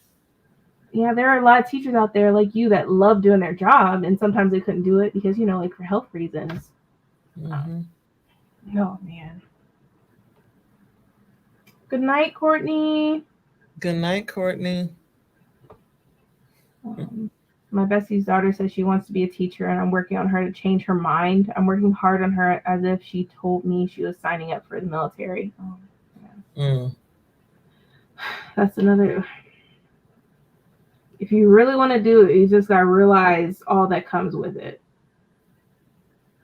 Yeah, there are a lot of teachers out there like you that love doing their job, and sometimes they couldn't do it because like for health reasons. Mm-hmm. Oh man. Good night, Courtney. Good night, Courtney. My bestie's daughter says she wants to be a teacher, and I'm working on her to change her mind. I'm working hard on her as if she told me she was signing up for the military. Oh, yeah. That's another. If you really want to do it, you just gotta realize all that comes with it.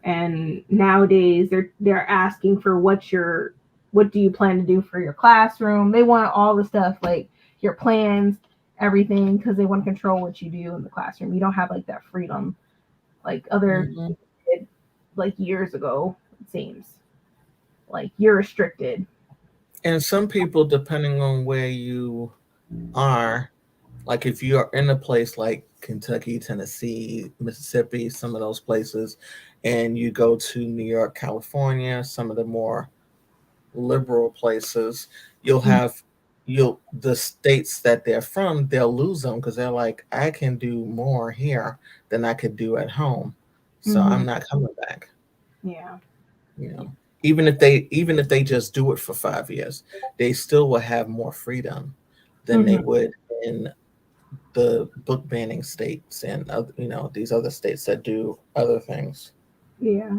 And nowadays, they're asking for what do you plan to do for your classroom? They want all the stuff like your plans. everything because they want to control what you do in the classroom. You don't have like that freedom like other Mhm. like years ago. It seems like you're restricted. And some people, depending on where you are, like if you are in a place like Kentucky, Tennessee, Mississippi, some of those places, and you go to New York, California, some of the more liberal places, you'll have you'll the states that they're from, they'll lose them because they're like, I can do more here than I could do at home, so Mm-hmm. I'm not coming back. Yeah. You know, even if they just do it for 5 years, they still will have more freedom than they Mm-hmm. would in the book banning states and these other states that do other things. Yeah.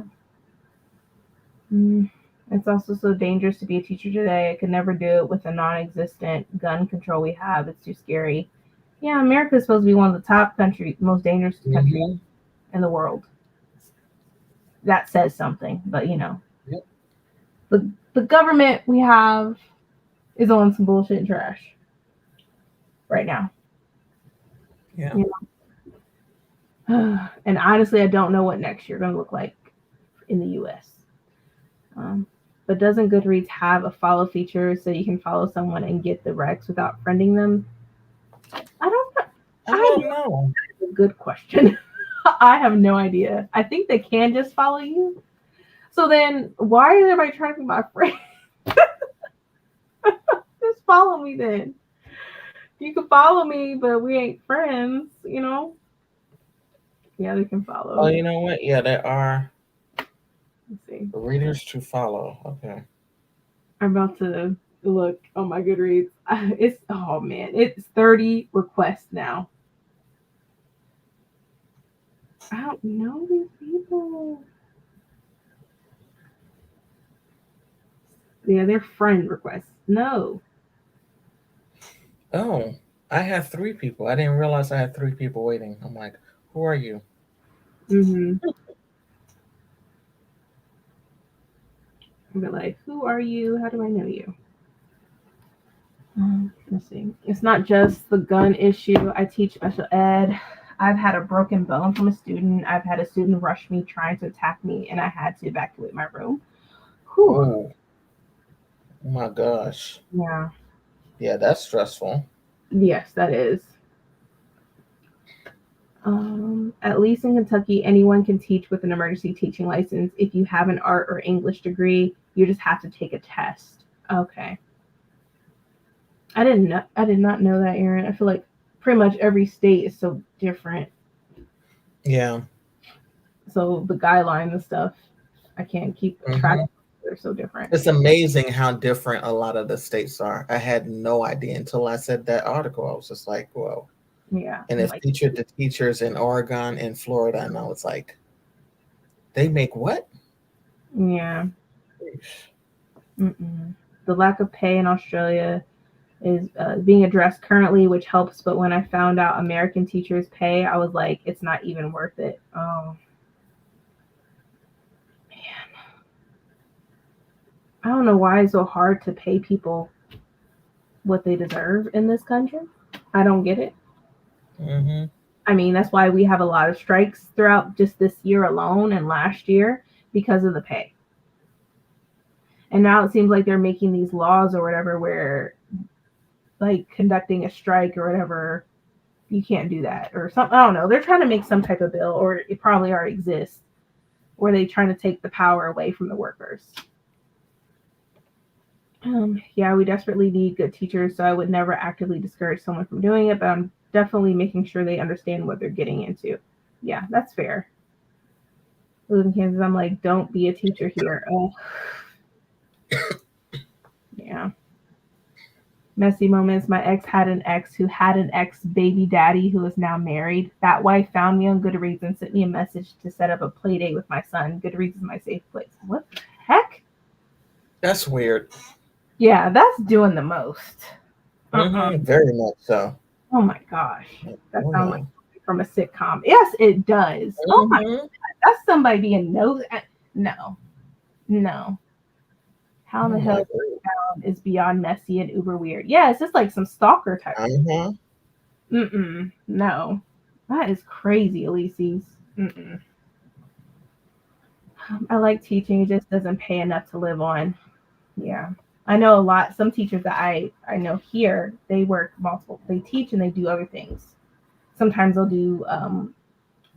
Mm. It's also so dangerous to be a teacher today. I could never do it with the non-existent gun control we have. It's too scary. Yeah, America is supposed to be one of the top countries, most dangerous countries Hmm. in the world. That says something, but Yep. the government we have is on some bullshit and trash right now. Yeah. You and honestly, I don't know what next year going to look like in the U.S. But doesn't Goodreads have a follow feature so you can follow someone and get the Rex without friending them? I don't know. I I don't know. That's a good question. I have no idea. I think they can just follow you. So then, why is everybody trying to be my friend? Just follow me then. You can follow me, but we ain't friends. Yeah, they can Oh, follow. you know what? Yeah, there are Let's see. readers to follow. Okay. I'm about to look on my Goodreads. It's oh man, it's 30 requests now. I don't know these people. Yeah, they're friend requests. No. Oh, I have 3 people. I didn't realize I had 3 people waiting. I'm like, who are you? Mm-hmm. But like, who are you? How do I know you? Let's see. It's not just the gun issue. I teach special ed. I've had a broken bone from a student. I've had a student rush me trying to attack me, and I had to evacuate my room. Whew. Oh, my gosh. Yeah. Yeah, that's stressful. Yes, that is. At least in Kentucky, anyone can teach with an emergency teaching license. If you have an art or English degree, you just have to take a test. Okay. I didn't know. I did not know that, Aaron. I feel like pretty much every state is so different. Yeah. So the guidelines and stuff, I can't keep track. Hmm. They're so different. It's amazing how different a lot of the states are. I had no idea until I said that article. I was just like, whoa. Yeah. And it's Like, featured the teachers in Oregon and Florida, and I was like, they make what? yeah. Mm-mm. The lack of pay in Australia is being addressed currently, which helps. But when I found out American teachers pay, I was like, it's not even worth it. Oh, man. I don't know why it's so hard to pay people what they deserve in this country. I don't get it. Hmm. I mean, that's why we have a lot of strikes throughout just this year alone and last year because of the pay. And now it seems like they're making these laws or whatever where, like, conducting a strike or whatever, you can't do that or something. I don't know. They're trying to make some type of bill, or it probably already exists, where they're trying to take the power away from the workers. Yeah, we desperately need good teachers, so I would never actively discourage someone from doing it, but I'm definitely making sure they understand what they're getting into. Yeah, that's fair. Live in Kansas, I'm like, don't be a teacher here. Oh, yeah. Messy moments. My ex had an ex who had an ex baby daddy who is now married. That wife found me on Goodreads and sent me a message to set up a play date with my son. Goodreads is my safe place. What the heck? That's weird. Yeah, that's doing the most. Very much so. Oh my gosh. That Oh, sounds like no. from a sitcom. Yes, it does. Oh my Hmm. God. That's somebody being nosy. No. No. How in the I'm hell like, is beyond messy and uber weird. Yeah, it's just like some stalker type. uh-huh. No, that is crazy, Elises. I like teaching. It just doesn't pay enough to live on. Yeah. I know a lot. Some teachers that I know here, they work multiple. They teach and they do other things. Sometimes they'll do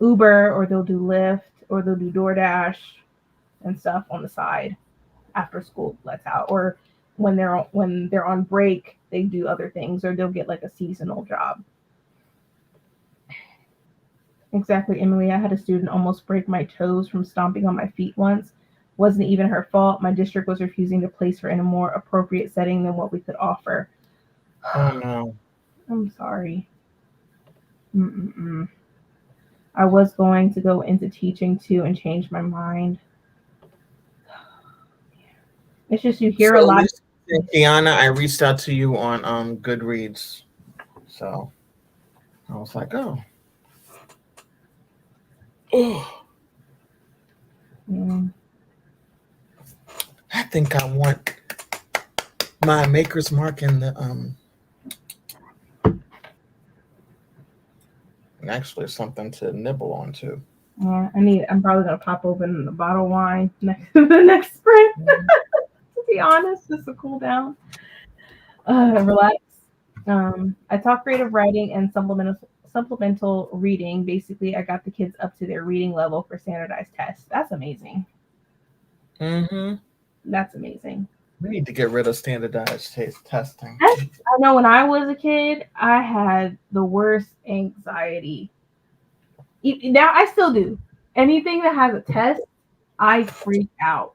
Uber or they'll do Lyft or they'll do DoorDash and stuff on the side after school lets out, or when they're on break, they do other things, or they'll get like a seasonal job. Exactly, Emily. I had a student almost break my toes from stomping on my feet once. Wasn't even her fault. My district was refusing to place her in a more appropriate setting than what we could offer. Oh no. I'm sorry. Mm-mm-mm. I was going to go into teaching too and change my mind. It's just you hear a So, lot. Kiana, I reached out to you on Goodreads. So I was like, oh. Yeah. I think I want my maker's mark in the actually something to nibble on too. Yeah, I'm probably gonna pop open a bottle of wine next to the next sprint. To be honest, just to cool down, relax. I taught creative writing and supplemental reading. Basically, I got the kids up to their reading level for standardized tests. That's amazing. Mm-hmm. That's amazing. We need to get rid of standardized testing. I know when I was a kid, I had the worst anxiety. Now I still do. Anything that has a test, I freak out.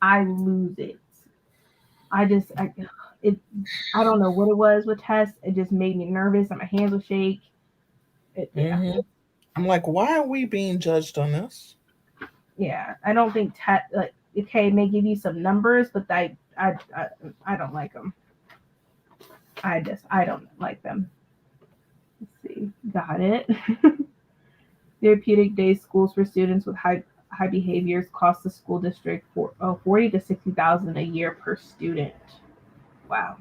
I lose it. I just, I, it, I don't know what it was with tests. It just made me nervous, and my hands would shake. Mm-hmm. I'm like, why are we being judged on this? Yeah, I don't think like okay, it may give you some numbers, but I don't like them. I don't like them. Let's see, got it. Therapeutic day schools for students with high behaviors cost the school district for 40 to 60,000 a year per student. Wow.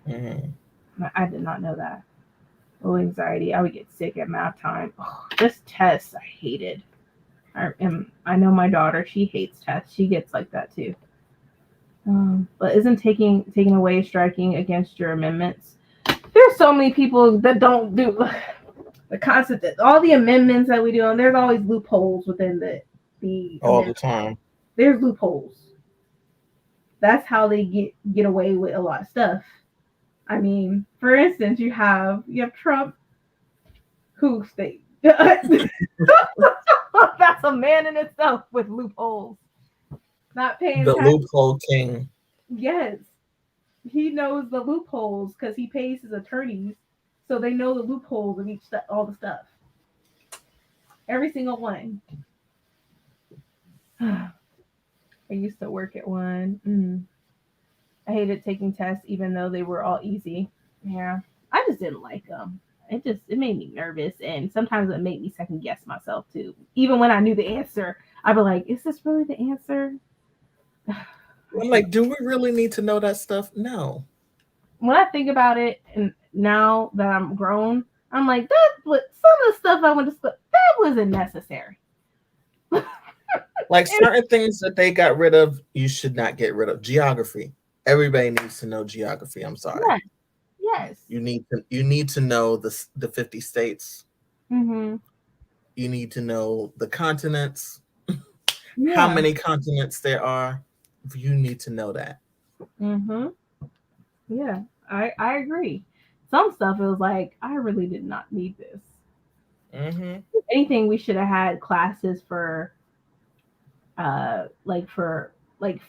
I did not know that. Oh, anxiety. I would get sick at math time. Oh, this test I hated. I know my daughter, she hates tests. She gets like that too. But isn't taking away striking against your amendments? There's so many people that don't do the concept that all the amendments that we do, and there's always loopholes within the all the time. There's loopholes. That's how they get away with a lot of stuff. I mean, for instance, you have Trump, who state that's a man in itself with loopholes. Not paying the taxes. Loophole king. Yes, he knows the loopholes because he pays his attorneys, so they know the loopholes of all the stuff. Every single one. I used to work at one. I hated taking tests, even though they were all easy. Yeah, I just didn't like them. It made me nervous, and sometimes it made me second guess myself too. Even when I knew the answer, I'd be like, "Is this really the answer?" I'm like, do we really need to know that stuff? No. When I think about it, and now that I'm grown, I'm like, some of the stuff I went to school, that wasn't necessary. Like certain things that they got rid of, you should not get rid of. Geography. Everybody needs to know geography. I'm sorry. Yes. You need to know the 50 states. Mm-hmm. You need to know the continents. Yeah. How many continents there are. You need to know that. Mm-hmm. Yeah, I agree. Some stuff it was like I really did not need this. Mm-hmm. If anything, we should have had classes for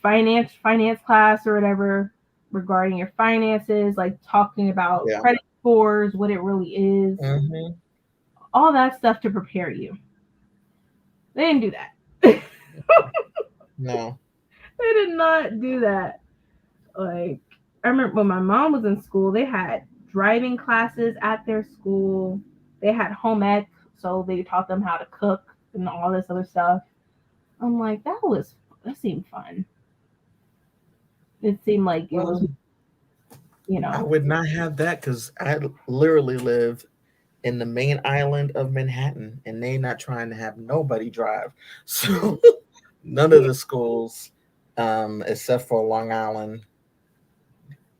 finance class or whatever regarding your finances, like talking about credit scores, what it really is, all that stuff to prepare you. They didn't do that. No, they did not do that. Like I remember when my mom was in school, they had driving classes at their school. They had home ec, so they taught them how to cook and all this other stuff. I'm like, that seemed fun. It seemed like it was. you I know. would not have that because I literally live in the main island of Manhattan, and they not trying to have nobody drive. Mm. So none of the schools, except for Long Island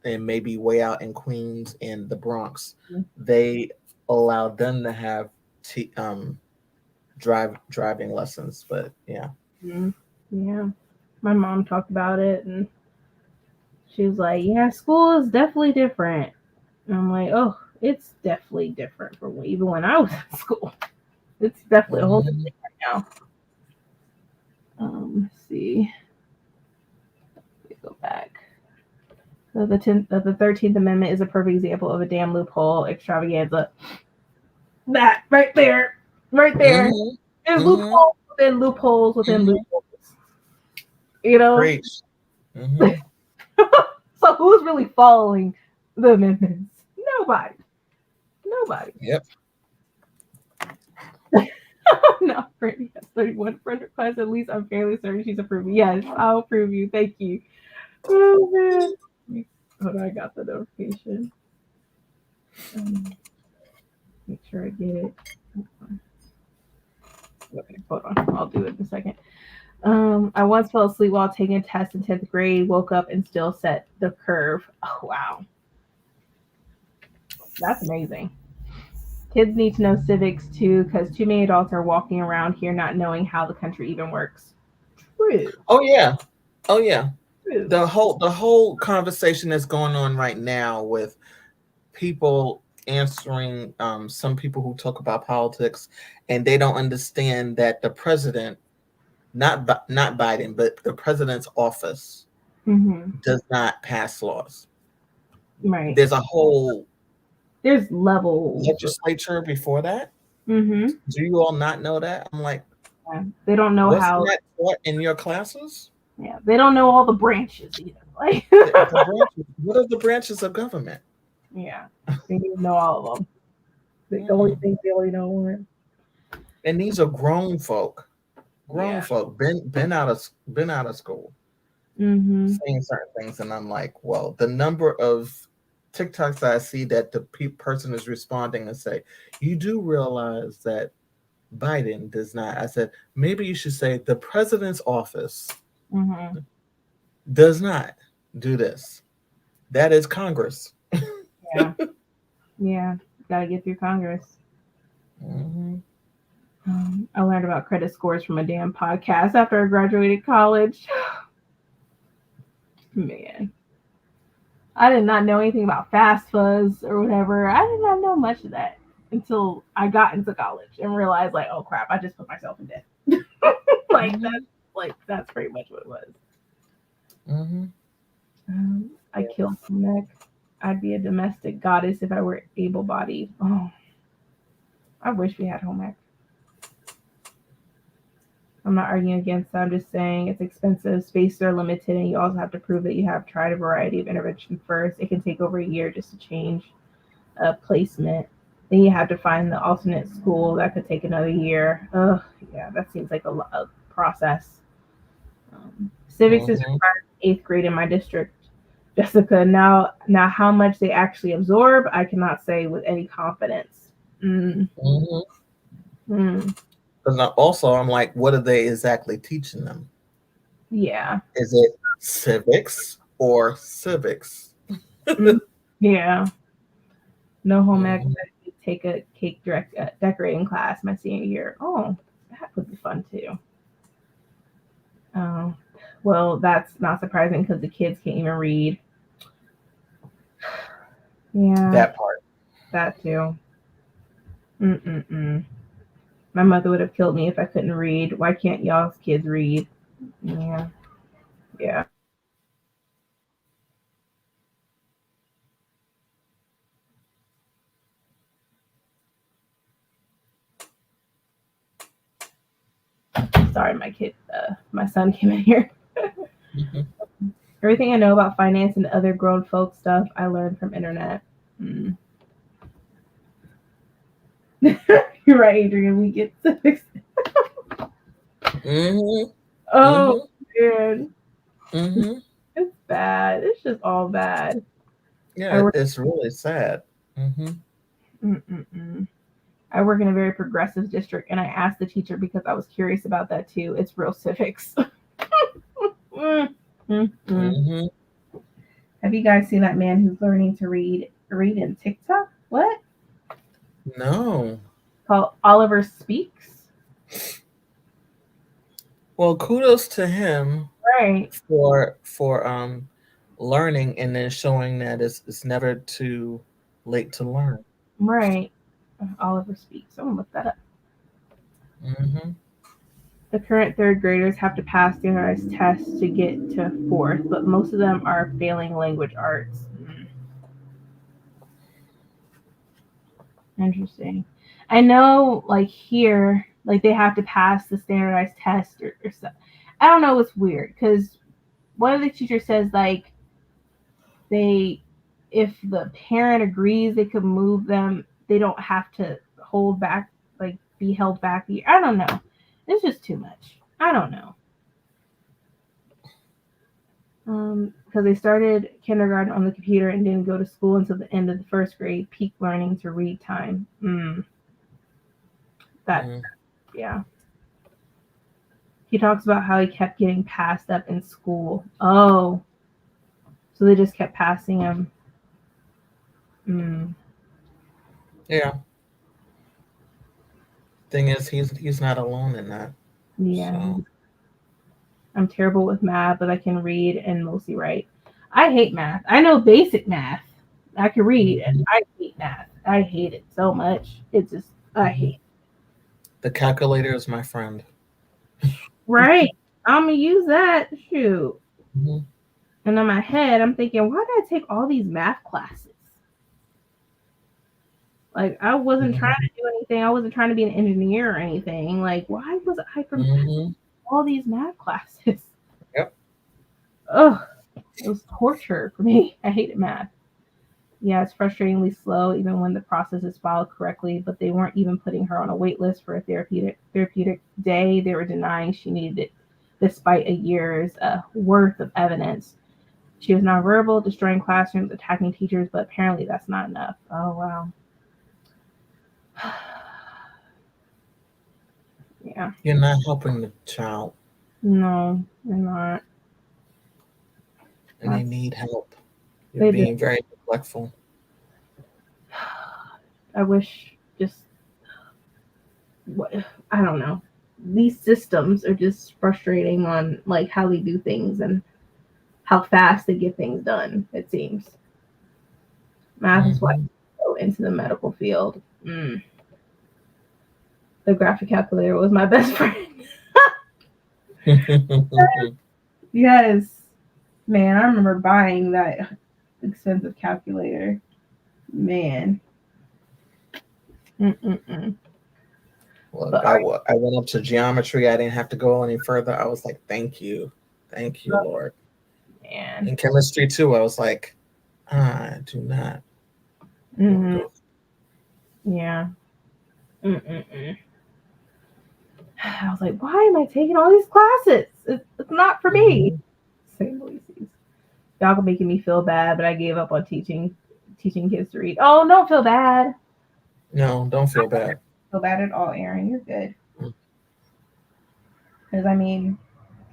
and maybe way out in Queens and the Bronx, they allow them to have driving lessons. But yeah. Mm. Yeah. My mom talked about it, and she was like, "Yeah, school is definitely different." And I'm like, "Oh, it's definitely different from even when I was in school. It's definitely a whole different Mhm. thing right now." Let's see. Let me go back. So the 13th Amendment is a perfect example of a damn loophole extravaganza. That right there, right there. Mhm. There's Mhm. loopholes within loopholes within Mhm. loopholes. You know. Preach. Mhm. So who's really following the amendments? Nobody. Nobody. Yep. No, Brittany has 31 friend requests. At least I'm fairly certain she's approving. Yes, I'll approve you. Thank you. Oh man. Hold on, I got the notification. Make sure I get it. Okay, hold on. I'll do it in a second. I once fell asleep while taking a test in 10th grade, woke up and still set the curve. Oh wow. That's amazing. Kids need to know civics too, because too many adults are walking around here not knowing how the country even works. True. Oh yeah. Oh yeah. True. The whole conversation that's going on right now with people answering some people who talk about politics, and they don't understand that the president, not Biden, but the president's office Mm-hmm. does not pass laws. Right. There's a whole There's levels. legislature before that. Mm-hmm. Do you all not know that? I'm like, Yeah. They don't know wasn't how. that taught in your classes? Yeah. They don't know all the branches either. Like. The branches. What are the branches of government? Yeah. They need to know all of them. The only Mm. thing they only know one. And these are grown folk. Grown Yeah. folk, been out of school, Mm-hmm. saying certain things, and I'm like, well, the number of TikToks I see that the person is responding and say, you do realize that Biden does not. I said, maybe you should say the president's office Mm-hmm. does not do this. That is Congress. Yeah. Yeah. Gotta get through Congress. Mm-hmm. I learned about credit scores from a damn podcast after I graduated college. Man, I did not know anything about FAFSAs or whatever. I did not know much of that until I got into college and realized, like, oh crap, I just put myself in debt. Mm-hmm. That's pretty much what it was. Mm-hmm. I killed Meg. I'd be a domestic goddess if I were able-bodied. Oh, I wish we had home ec. I'm not arguing against that. I'm just saying it's expensive, spaces are limited, and you also have to prove that you have tried a variety of intervention first. It can take over a year just to change a placement. Then you have to find the alternate school. That could take another year. Ugh, yeah, that seems like a process. Civics is Mm-hmm. required in 8th grade in my district. Jessica, now how much they actually absorb, I cannot say with any confidence. Mm, Mm-hmm. mm, Because also, I'm like, what are they exactly teaching them? yeah. Is it civics or civics? Mm, yeah. No home ec. Mhm. Take a cake decorating class my senior year. Oh, that would be fun too. Oh, well, that's not surprising because the kids can't even read. Yeah, That part. that too. Mm-mm-mm. My mother would have killed me if I couldn't read. Why can't y'all's kids read? Yeah, yeah. Sorry, my son came in here. Mhm. Everything I know about finance and other grown folk stuff I learned from internet. Mm. You're right, Adrian. We get to fix it. Mhm. Oh Mhm. man, Mhm. it's bad. It's just all bad. Yeah, it's really sad. I work in a very progressive district, and I asked the teacher because I was curious about that too. It's real civics. Have you guys seen that man who's learning to read in TikTok? What? No. Called Oliver Speaks. Well, kudos to him, Right. for learning and then showing that it's never too late to learn. Right. Oliver Speaks. I'm gonna look that up. Mm-hmm. The current third graders have to pass standardized tests to get to fourth, but most of them are failing language arts. Interesting. I know, like here, like they have to pass the standardized test or stuff. I don't know. It's weird because one of the teachers says like if the parent agrees, they could move them. They don't have to hold back, like be held back. I don't know. It's just too much. I don't know. Because they started kindergarten on the computer and didn't go to school until the end of the first grade, peak learning to read time. Yeah. He talks about how he kept getting passed up in school. Oh, so they just kept passing him. Yeah. Thing is, he's not alone in that. Yeah. So. I'm terrible with math, but I can read and mostly write. I hate math. I know basic math. I can read, and I hate math. I hate it so much. It's just I hate it. The calculator is my friend. Right. I'm gonna use that. Shoot. Mm-hmm. And in my head, I'm thinking, why did I take all these math classes? Like I wasn't trying to do anything. I wasn't trying to be an engineer or anything. Like, why was I from all these math classes? Yep. Ugh. It was torture for me. I hated math. Yeah, it's frustratingly slow, even when the process is followed correctly. But they weren't even putting her on a wait list for a therapeutic day. They were denying she needed it, despite a year's worth of evidence. She was nonverbal, destroying classrooms, attacking teachers, but apparently that's not enough. Oh wow. Yeah. You're not helping the child. No, you're not. And they need help. You're being very neglectful. I wish I don't know. These systems are just frustrating on like how they do things and how fast they get things done, it seems. Math is why I go into the medical field. The graphic calculator was my best friend. Yes. Man, I remember buying that expensive calculator. Man. Look, I went up to geometry. I didn't have to go any further. I was like, thank you, Lord. Man. In chemistry too, I was like, I do not. Yeah. I was like, why am I taking all these classes? It's not for me. Y'all are making me feel bad, but I gave up on teaching kids to read. Oh, don't feel bad. No, don't feel bad. Feel bad at all, Aaron. You're good. Because I mean,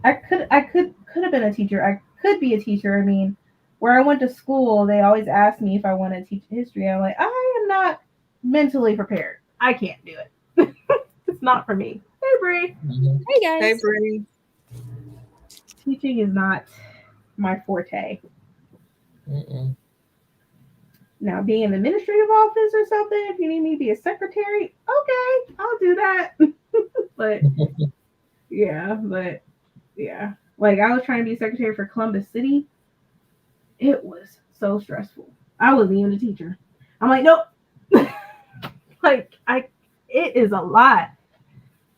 I could have been a teacher. I could be a teacher. I mean, where I went to school, they always asked me if I wanted to teach history. I'm like, I am not mentally prepared. I can't do it. It's not for me. Hey, Bree. Hey, guys. Hey, Bree. Teaching is not my forte. Now, being in the administrative office or something, if you need me to be a secretary, okay, I'll do that. but yeah. Like I was trying to be a secretary for Columbus City. It was so stressful. I wasn't even a teacher. I'm like, nope. It is a lot.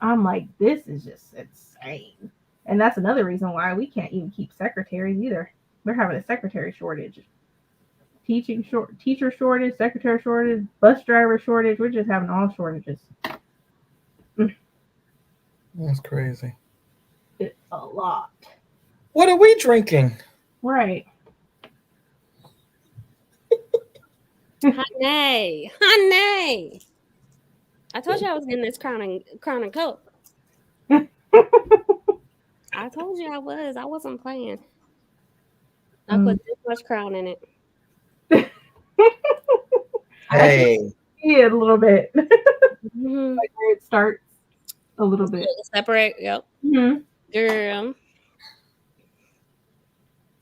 I'm like, this is just insane. And that's another reason why we can't even keep secretaries either. We're having a secretary shortage. Teacher shortage, secretary shortage, bus driver shortage. We're just having all shortages. That's crazy. It's a lot. What are we drinking? Right. Honey, honey. I told you I was getting this crown and coat. I told you I was. I wasn't playing. I put this much crown in it. Hey. Yeah, a little bit. Mm-hmm. Like where it starts a little bit. Separate. Yep. Mm-hmm. Girl.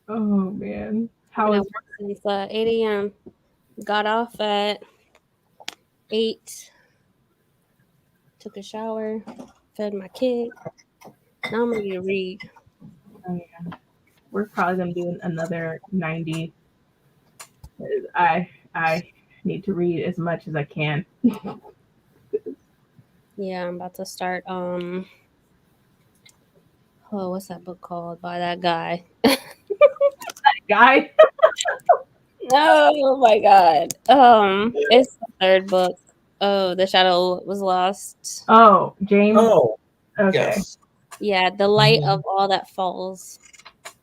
Oh man. How How been is at work since 8 a.m. Got off at 8. Took a shower. Fed my kid. Now I'm ready to read. oh, yeah. We're probably gonna do another 90. I need to read as much as I can. Yeah, I'm about to start. Oh, what's that book called by that guy? Guy. Oh my god. It's the third book. Oh, The Shadow Was Lost. Oh, James. Oh, Okay. yes. Yeah, The Light of All That Falls.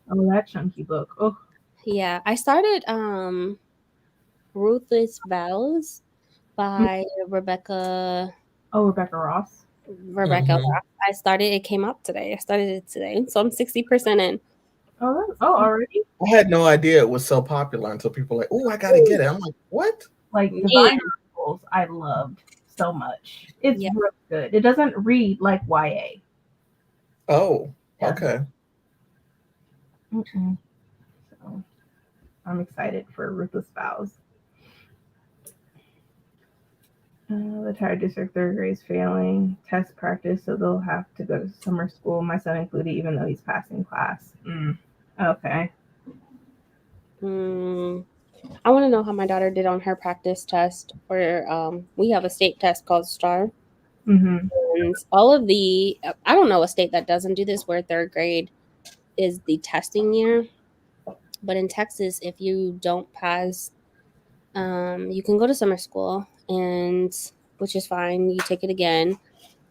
Oh, that chunky book. Oh. Yeah, I started Ruthless Vows by Rebecca Oh, Rebecca Ross. Ross. I started it came up today. I started it today. So I'm 60% in. Oh, already? I had no idea it was so popular until people were like, "Oh, I gotta get it." I'm like, "What?" Like Divine Miracles, I loved so much. It's really good. It doesn't read like YA. Oh, Yeah. okay. So I'm excited for Ruthless Vows. The Tired District third grade is failing test practice, so they'll have to go to summer school, my son included, even though he's passing class. Okay. I want to know how my daughter did on her practice test. Or we have a state test called STAR. Mm-hmm. And all of I don't know a state that doesn't do this, where third grade is the testing year. But in Texas, if you don't pass, you can go to summer school, and which is fine. You take it again.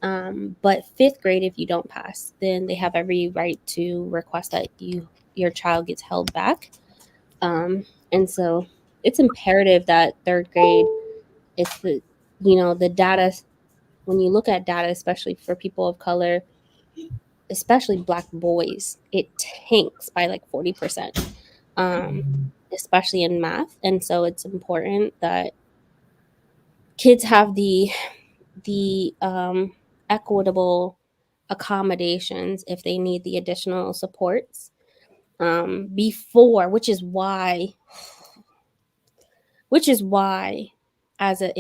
But fifth grade, if you don't pass, then they have every right to request that your child gets held back. And so it's imperative that third grade is the data. When you look at data, especially for people of color, especially Black boys, it tanks by like 40%, especially in math. And so it's important that kids have the equitable accommodations if they need the additional supports before, which is why as a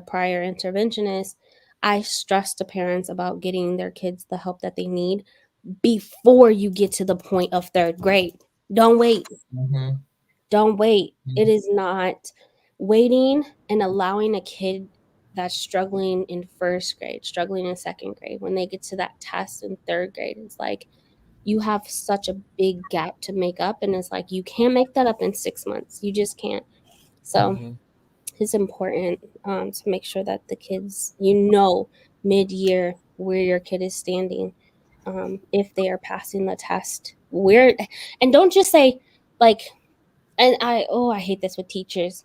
prior interventionist, I stress to parents about getting their kids the help that they need before you get to the point of third grade. Don't wait. Don't wait. It is not waiting and allowing a kid that's struggling in first grade, struggling in second grade, when they get to that test in third grade. It's like you have such a big gap to make up, and it's like you can't make that up in 6 months. You just can't. So it's important to make sure that the kids, mid-year where your kid is standing, if they are passing the test. And don't just say like, and I hate this with teachers.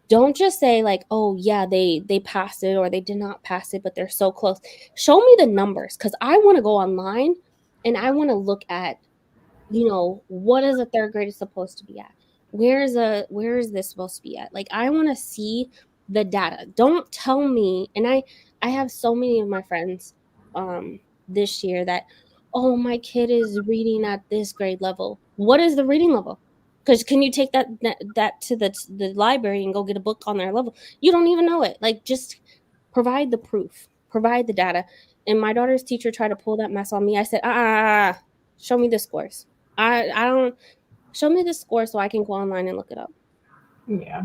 Don't just say like, oh yeah, they passed it or they did not pass it, but they're so close. Show me the numbers, because I want to go online and I want to look at, what is a third grader supposed to be at? Where is this supposed to be at? Like, I want to see the data. Don't tell me. And I have so many of my friends this year that, oh, my kid is reading at this grade level. What is the reading level? Because can you take that to the library and go get a book on their level? You don't even know it. Like, just provide the proof, provide the data. And my daughter's teacher tried to pull that mess on me. I said, show me the scores. I don't show me the score so I can go online and look it up. Yeah.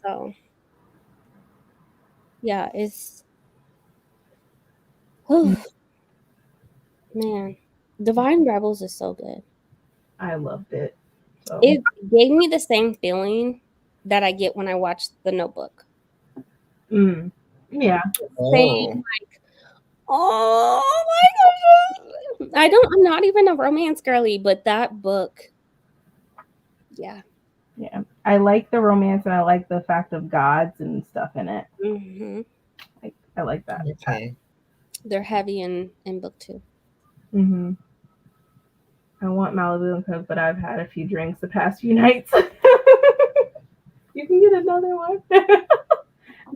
So yeah, it's man, Divine Rebels is so good. I loved it. So. It gave me the same feeling that I get when I watch The Notebook. Yeah. Same, like, oh my gosh. I'm not even a romance girly, but that book, yeah. Yeah. I like the romance and I like the fact of gods and stuff in it. Mm-hmm. I like that. Okay. They're heavy in book 2. Mm-hmm. I want Malibu and Coke, but I've had a few drinks the past few nights. You can get another one.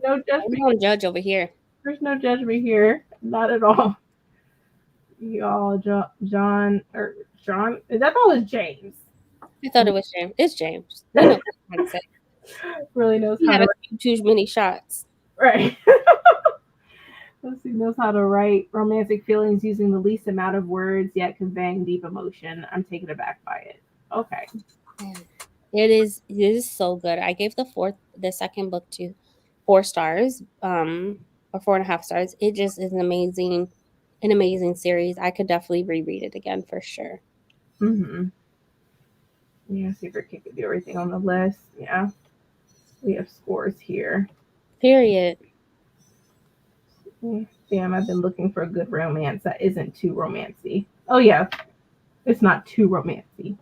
No I judgment. don't judge over here. There's no judgment here. Not at all. Y'all, John, or Sean, I thought it was James. I thought it was James. It's James. You know what I'm trying to say. Really knows He how had to a few too many shots. right. Let's see, knows how to write romantic feelings using the least amount of words, yet conveying deep emotion. I'm taken aback by it. Okay. It is so good. I gave the second book to 4 stars, or 4.5 stars. It just is an amazing series. I could definitely reread it again for sure. Mm-hmm. Yeah, Secret Kid could do everything on the list. Yeah. We have scores here. Period. Damn, I've been looking for a good romance that isn't too romancy. Oh yeah. It's not too romancy.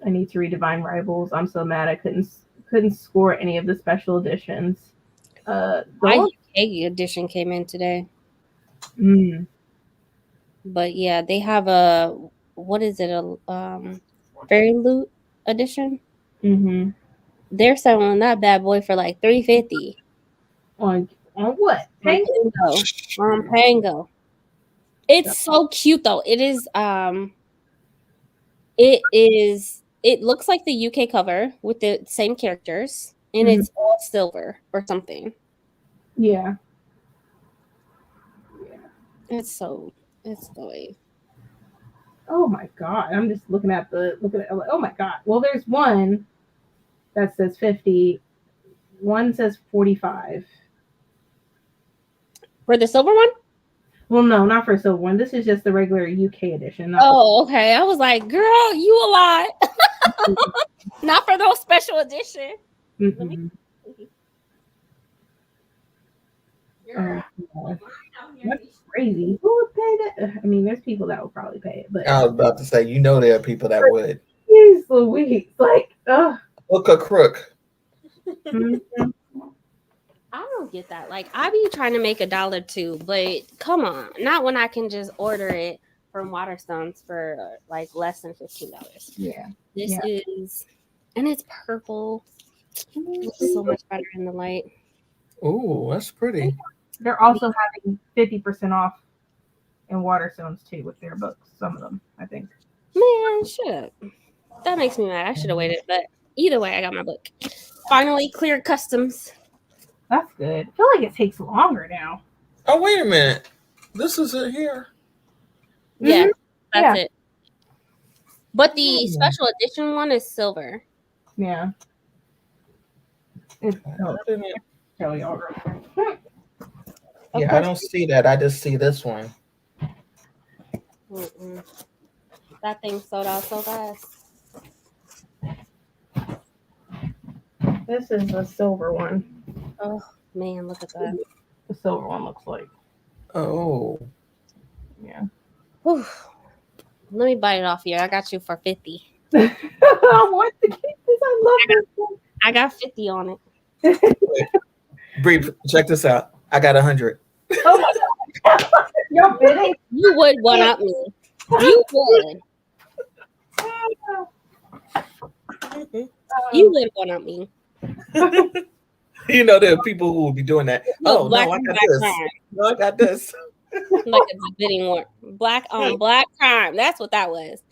I need to read Divine Rivals. I'm so mad I couldn't score any of the special editions. My UK edition came in today. But yeah, they have a what is it? A Fairy Loot edition. Mm-hmm. They're selling that bad boy for like $350 On what? on Pango. It's so cute though. It looks like the UK cover with the same characters, and it's all silver or something. Yeah. It's going. Oh my god. I'm just looking at oh my god. Well, there's one that says 50. One says 45. For the silver one? Well, no, not for silver one. This is just the regular UK edition. Oh, okay. I was like, girl, you a lot. Not for those special edition. Mm-hmm. That's crazy. Who would pay that? I mean, there's people that would probably pay it, but I was about to say, there are people that would. Jeez Louise, like, Look a crook. Mm-hmm. I don't get that. Like, I be trying to make $1 too, but come on, not when I can just order it from Waterstones for like less than $15. Yeah, this is, and it's purple. It's so much better in the light. Ooh, that's pretty. They're also having 50% off in Waterstones too with their books. Some of them, I think. Man, shut up. That makes me mad. I should have waited, but either way, I got my book. Finally cleared customs. That's good. I feel like it takes longer now. Oh, wait a minute. This isn't here. Yeah, that's it. But the special edition one is silver. Yeah. Tell y'all real quick. Yeah, I don't see that. I just see this one. That thing sold out so fast. This is the silver one. Oh man, look at that. The silver one looks like. Oh. Yeah. Whew. Let me buy it off you. I got you for $50. I want to keep this. I love this one. I got 50 on it. Bree, check this out. I got 100. Oh my god. You're bidding. You would one up me. You would. You would one up me. There are people who will be doing that. No, Oh, no, I got this. Crime. No, I got this. Like a bidding war. Black on black crime. That's what that was.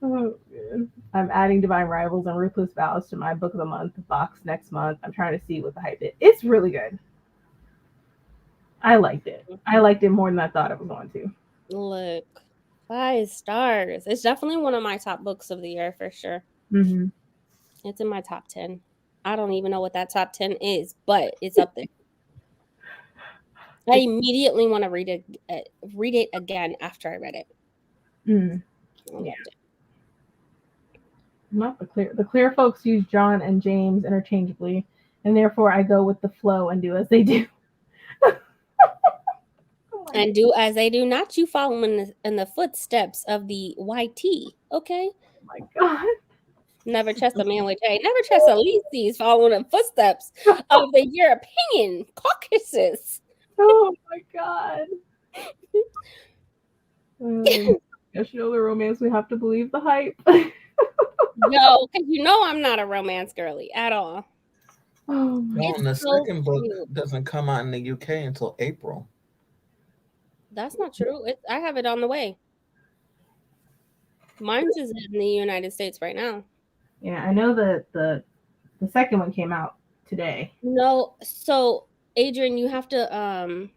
Oh, I'm adding Divine Rivals and Ruthless Vows to my book of the month box next month. I'm trying to see what the hype is. It's really good. I liked it. I liked it more than I thought I was going to. Look, 5 stars. It's definitely one of my top books of the year for sure. Mm-hmm. It's in my top 10. I don't even know what that top 10 is, but it's up there. I immediately want to read it again after I read it. Yeah. Not the clear. The clear folks use John and James interchangeably, and therefore I go with the flow and do as they do. And do as they do, not you following in the footsteps of the YT. Okay. Oh my God. Never trust a man with J. Never trust a Lisi's following the footsteps of the European Caucasus. Oh my God. Yes, you know the romance. We have to believe the hype. No, because you know I'm not a romance girly at all. Oh my. No, and the It's so second book cute. doesn't come out in the UK until April. That's not true. I have it on the way. Mine's is in the United States right now. Yeah, I know that the second one came out today. No, so Adrian, you have to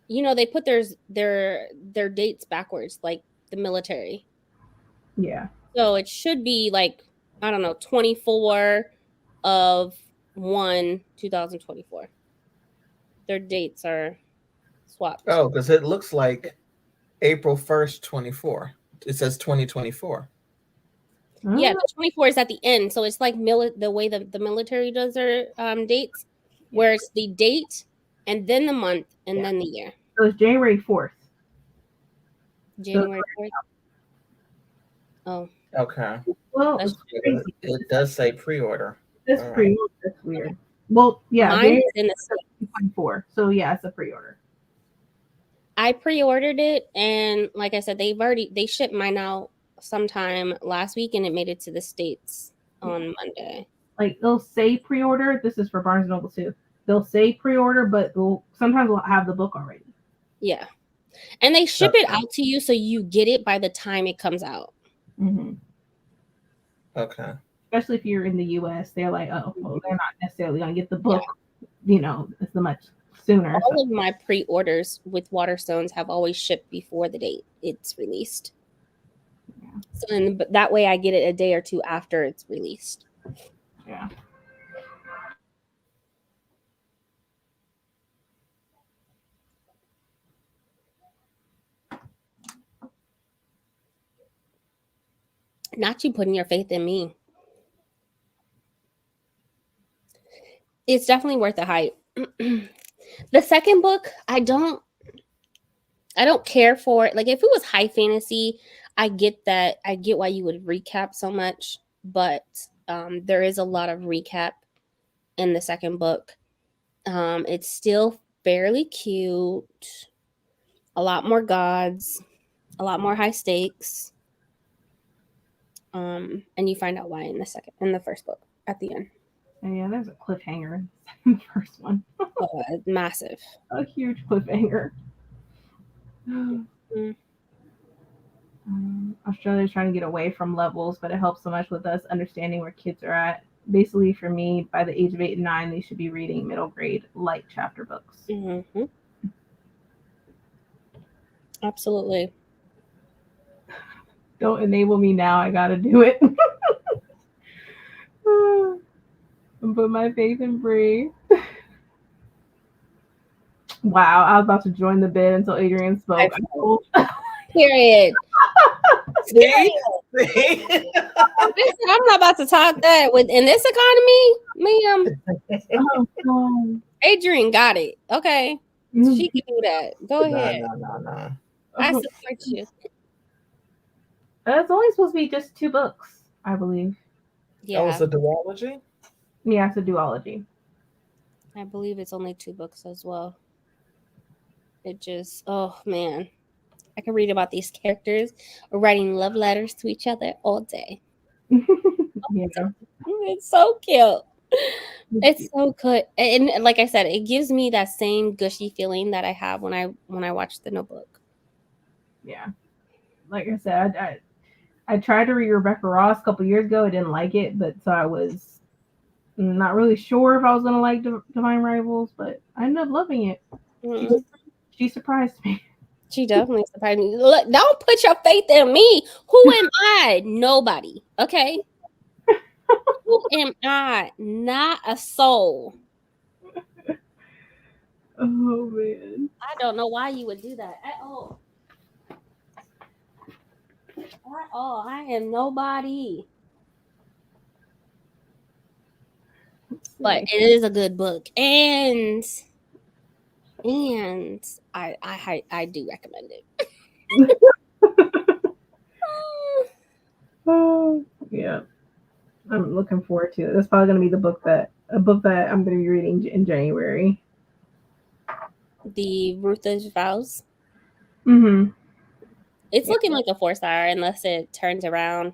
they put their dates backwards, like the military. Yeah. So it should be like, I don't know, 24 of 2024. Their dates are swapped. Oh, because it looks like April 1st, 24. It says 2024. Yeah, the 24 is at the end. So it's like the way the military does their dates, where it's the date and then the month and then the year. So it's January 4th. January 4th. Oh. Okay. Well, it does say pre-order. It's pre-order. That's weird. Well, yeah, Mine's in the 24. So yeah, it's a pre-order. I pre-ordered it, and like I said, they shipped mine out sometime last week, and it made it to the States on Monday. Like they'll say pre-order. This is for Barnes & Noble too. They'll say pre-order, but sometimes they'll have the book already. Yeah, and they ship it out to you, so you get it by the time it comes out. Mm-hmm. Okay. Especially if you're in the U.S., they're like, oh, well, they're not necessarily gonna get the book. Yeah. It's much sooner. All of my pre-orders with Waterstones have always shipped before the date it's released. Yeah. So that way I get it a day or two after it's released. Yeah. Not you putting your faith in me. It's definitely worth the hype. The second book, I don't care for it. Like if it was high fantasy, I get that. I get why you would recap so much, but there is a lot of recap in the second book. It's still fairly cute. A lot more gods, a lot more high stakes. And you find out why in the first book at the end. And yeah, there's a cliffhanger in the first one. Massive. A huge cliffhanger. Mm-hmm. Australia's trying to get away from levels, but it helps so much with us understanding where kids are at. Basically, for me, by the age of 8 and 9, they should be reading middle grade light chapter books. Mm-hmm. Absolutely. Don't enable me now. I gotta do it. Put my faith in Bree. Wow, I was about to join the bid until Adrian spoke. Period. Period. I'm not about to talk that in this economy, ma'am. Adrian got it. Okay, she can do that. Go ahead. No. I support you. It's only supposed to be just 2 books, I believe. Yeah. Oh, it's a duology? Yeah, it's a duology. I believe it's only 2 books as well. It just, oh man. I can read about these characters writing love letters to each other all day. Yeah. It's so cute. It's so good. And like I said, it gives me that same gushy feeling that I have when I watch The Notebook. Yeah. Like I said, I tried to read Rebecca Ross a couple years ago. I didn't like it, but so I was not really sure if I was going to like Divine Rivals, but I ended up loving it. Mm-hmm. She surprised me. She definitely surprised me. Look, don't put your faith in me. Who am I? Nobody. Okay? Who am I? Not a soul. Oh, man. I don't know why you would do that at all. At all. I am nobody. But it is a good book. And And I do recommend it. Oh, yeah. I'm looking forward to it. That's probably going to be a book that I'm going to be reading in January. The Ruthless Vows. Mm-hmm. It's Yeah. looking like a 4-star unless it turns around.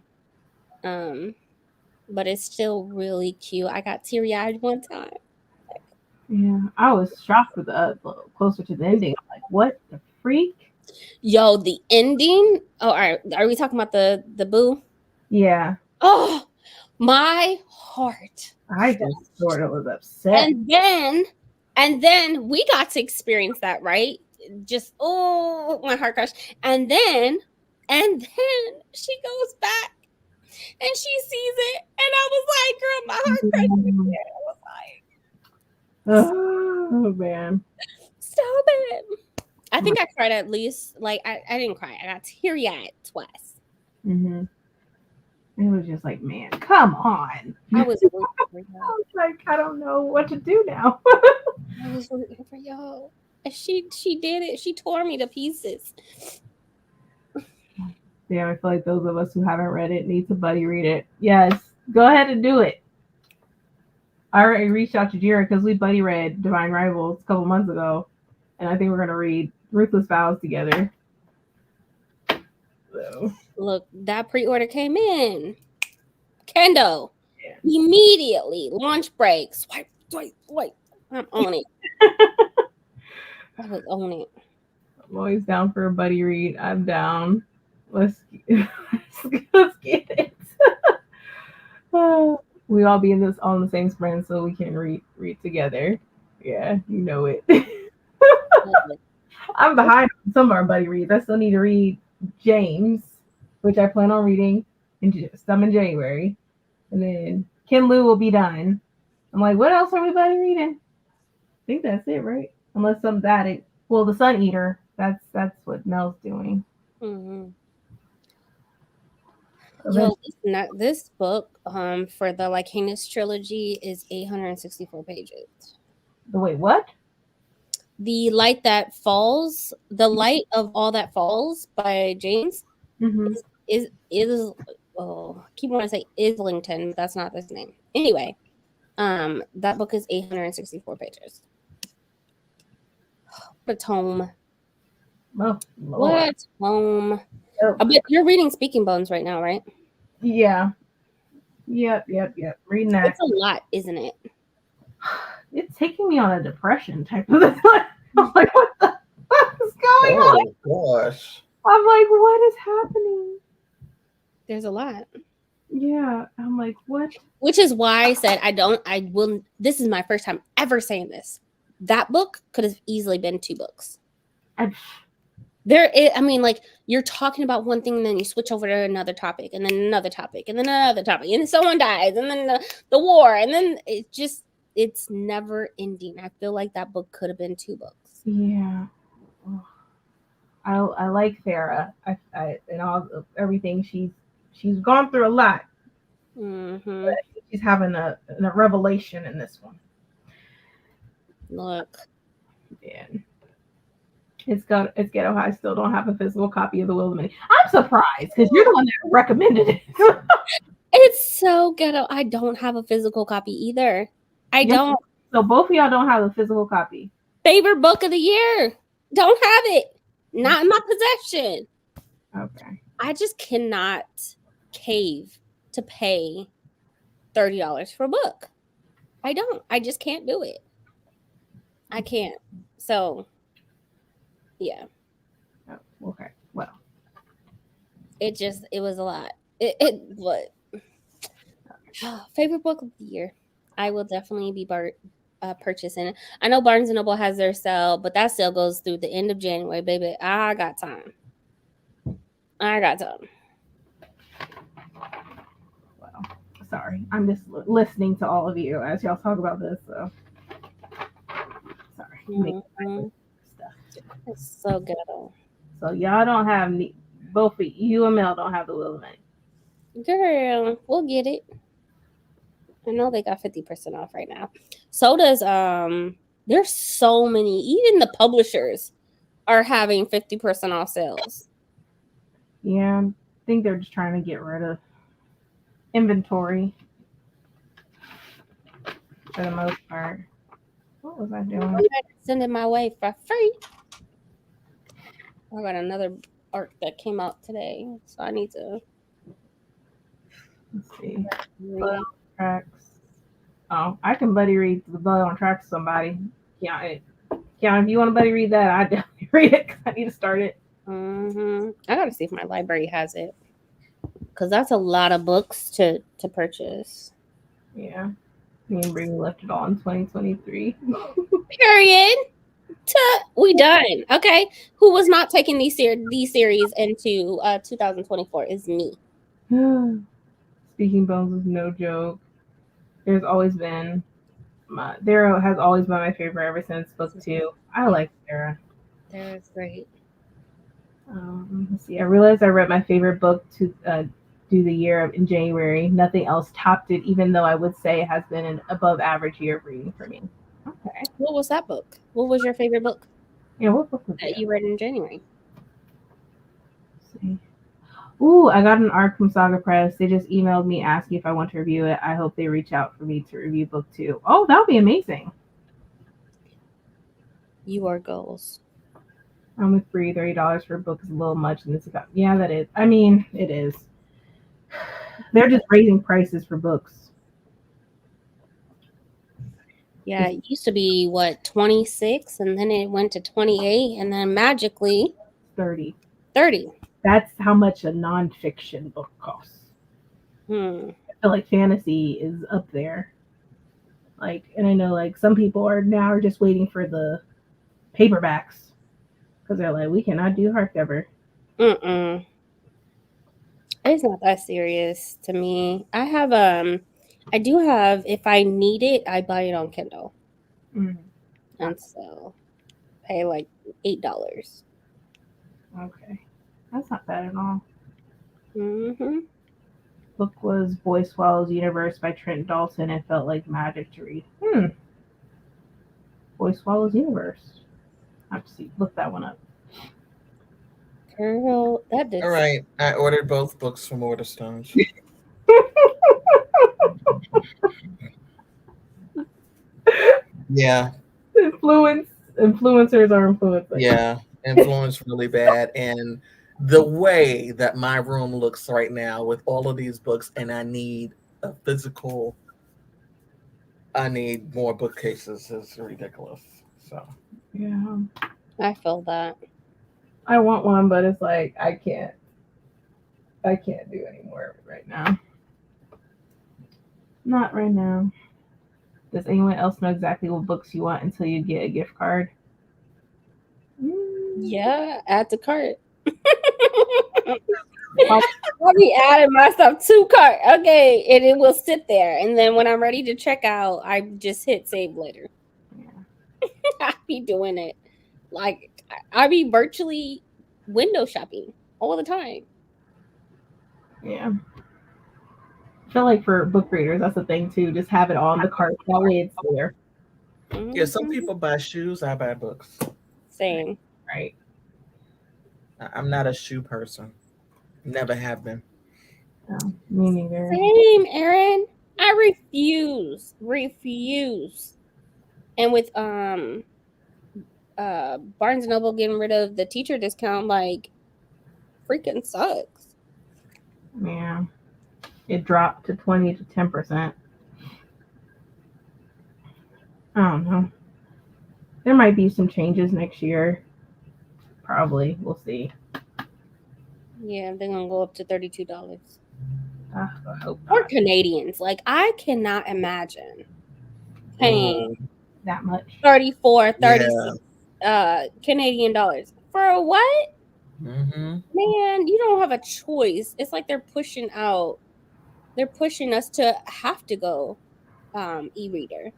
But it's still really cute. I got teary-eyed one time. Yeah. I was shocked with the closer to the ending. I'm like, what the freak? Yo, the ending. Oh, all right. Are we talking about the boo? Yeah. Oh, my heart. I just sort of was upset. And then we got to experience that, right? Just my heart crushed. And then she goes back and she sees it, and I was like, girl, my heart crushed. I was like, Oh man. stop it. I think I cried at least, like, I didn't cry. I got teary-eyed twice. Mm-hmm. It was just like, man, come on. I was rooting for I y'all. was like, I don't know what to do now. I was rooting for y'all. And she did it. She tore me to pieces. Yeah, I feel like those of us who haven't read it need to buddy read it. Yes, go ahead and do it. I already reached out to Jira because we buddy read Divine Rivals a couple months ago, and I think we're gonna read Ruthless Vows together. So Look, that pre-order came in. Kendo. Yeah. Immediately. Lunch break. Swipe. I'm on it. I was on it. I'm always down for a buddy read. I'm down. Let's get it. We all be in this on the same sprint so we can read together. Yeah, you know it. I'm behind on some of our buddy reads. I still need to read James, which I plan on reading some in January, and then Ken Liu will be done. I'm like, what else are we buddy reading? I think that's it, right? Unless something's added. Well, the Sun Eater. That's what Mel's doing. Mm-hmm. Yo, this book for the Lycanus trilogy is 864 pages. Wait, what? The Light That Falls, The Light of All That Falls by James is I keep wanting to say Islington, but that's not his name. Anyway, that book is 864 pages. What a tome. Oh, What a tome. Oh. But you're reading Speaking Bones right now, right? Yeah. Yep. Reading that. It's a lot, isn't it? It's taking me on a depression type of thing. I'm like, what the fuck is going on? Oh gosh. I'm like, what is happening? There's a lot. Yeah. I'm like, what? Which is why I said this is my first time ever saying this. That book could have easily been 2 books. You're talking about one thing and then you switch over to another topic and then another topic and then another topic and someone dies and then the war and then it's never ending. I feel like that book could have been 2 books. Yeah. I like Farah. I and all everything she's gone through a lot. Mm-hmm. But she's having a revelation in this one. Look. Yeah. It's ghetto. I still don't have a physical copy of The Will of the Many. I'm surprised because you're the one that recommended it. It's so ghetto. I don't have a physical copy either. I don't. So both of y'all don't have a physical copy. Favorite book of the year. Don't have it. Not in my possession. Okay. I just cannot cave to pay $30 for a book. I don't. I just can't do it. I can't. So, yeah. Oh, okay. Well. It was a lot. What? Favorite book of the year. I will definitely be purchasing it. I know Barnes & Noble has their sale, but that sale goes through the end of January, baby. I got time. Well, sorry. I'm just listening to all of you as y'all talk about this, so. Sorry. Mm-hmm. It's so ghetto. So y'all don't have both of you and Mel don't have The Will of the Many. Girl, we'll get it. I know they got 50% off right now. So does There's so many. Even the publishers are having 50% off sales. Yeah, I think they're just trying to get rid of inventory for the most part. What was I doing? Send it my way for free. I got another arc that came out today, so I need to Let's see. read Blood it. on Tracks. Oh, I can buddy read the Blood on Tracks to somebody. Yeah, if you want to buddy read that, I definitely read it because I need to start it. I gotta see if my library has it, because that's a lot of books to purchase. Yeah. Me and Bree left it all in 2023. Period. We done. Okay. Who was not taking these series into 2024 is me. Speaking Bones is no joke. There's always been Darrow has always been my favorite ever since book 2. I like Sarah. That's great. Let's see. I realized I read my favorite book to do the year in January. Nothing else topped it, even though I would say it has been an above average year of reading for me. Okay. What was that book? What was your favorite book Yeah, what book was that it? you read in January? Let's see. Ooh, I got an arc from Saga Press. They just emailed me asking if I want to review it. I hope they reach out for me to review book 2. Oh, that would be amazing. Your goals. I'm with Bree. $30 for a book is a little much, and it's about that is. I mean, it is. They're just raising prices for books. Yeah, it used to be 26, and then it went to 28, and then magically 30. 30. That's how much a nonfiction book costs. I feel like fantasy is up there. Like, and I know like some people are just waiting for the paperbacks because they're like, we cannot do hardcover. It's not that serious to me. I do have, if I need it, I buy it on Kindle. And so pay like $8. Okay. That's not bad at all. Mm-hmm. Book was Boy Swallows Universe by Trent Dalton. It felt like magic to read. Boy Swallows Universe. I have to look that one up. Girl, that did. All right. I ordered both books from Waterstones. Yeah. Influencers are influencing. Yeah. Influence really bad. And the way that my room looks right now with all of these books, and I need a physical, I need more bookcases, is ridiculous. So Yeah. I feel that. I want one, but it's like I can't do any more right now. Not right now. Does anyone else know exactly what books you want until you get a gift card? Yeah, add to cart. I'll be adding my stuff to cart. Okay, and it will sit there. And then when I'm ready to check out, I just hit save later. Yeah. I be doing it. Like, I be virtually window shopping all the time. Yeah. I feel like for book readers, that's the thing too. Just have it on the cart. That way it's there. yeah, some people buy shoes, I buy books. Same. Right. I'm not a shoe person. Never have been. No, me neither. Same, Aaron. I refuse. And with Barnes and Noble getting rid of the teacher discount, like, freaking sucks. Yeah. It dropped to 20 to 10%. I don't know. There might be some changes next year. Probably. We'll see. Yeah, they're gonna go up to $32. I hope Or not. Canadians. Like, I cannot imagine paying That much. 34, 36 Canadian dollars. For what? Mm-hmm. Man, you don't have a choice. It's like they're pushing us to have to go e-reader.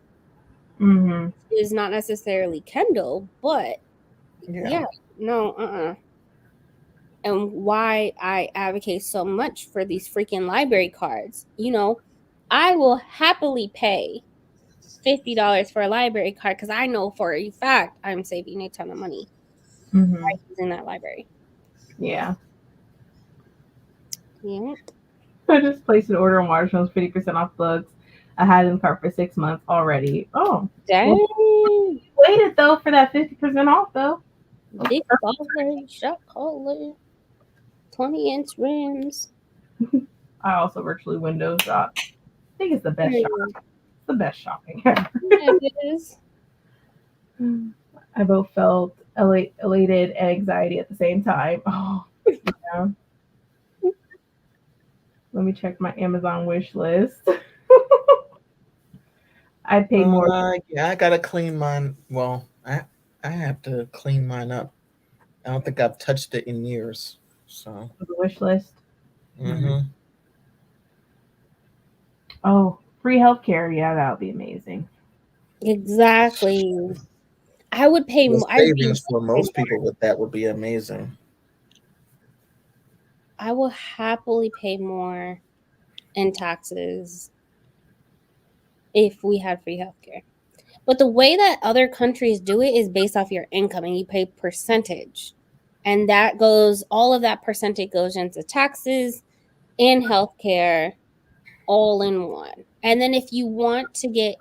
Mm-hmm. It's not necessarily Kindle, but yeah no. And why I advocate so much for these freaking library cards. I will happily pay $50 for a library card because I know for a fact I'm saving a ton of money Mm-hmm. using that library. Yeah. Yep. I just placed an order on Waterstone's 50% off books. I had it in the cart for 6 months already. Oh. Dang. Waited though for that 50% off though. Big baller, shot caller, 20-inch rims. I also virtually window shop. I think it's the best shop. Mm, It's the best shopping ever. yeah, it is. I both felt elated and anxiety at the same time. Oh, yeah. Let me check my Amazon wish list. I paid more Yeah, I gotta clean mine. Well, I have to clean mine up. I don't think I've touched it in years. So, for the wish list. hmm Oh, free healthcare. Yeah, that would be amazing. Exactly. I would pay the more. savings for most people with that would be amazing. I will happily pay more in taxes if we had free healthcare. But the way that other countries do it is based off your income and you pay percentage. And that goes, all of that percentage goes into taxes and healthcare all in one. And then if you want to get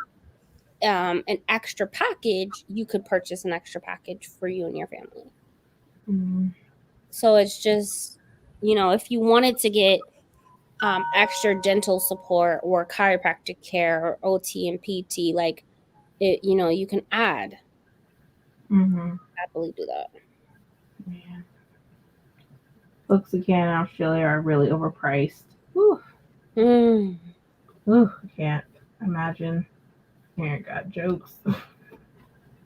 an extra package, you could purchase an extra package for you and your family. Mm. So it's just, if you wanted to get extra dental support or chiropractic care or OT and PT, like it, you can add. Mm-hmm. Happily do that. Yeah. Books again in Australia are really overpriced. Whew. Mm. Ooh, I can't imagine. Here, got jokes.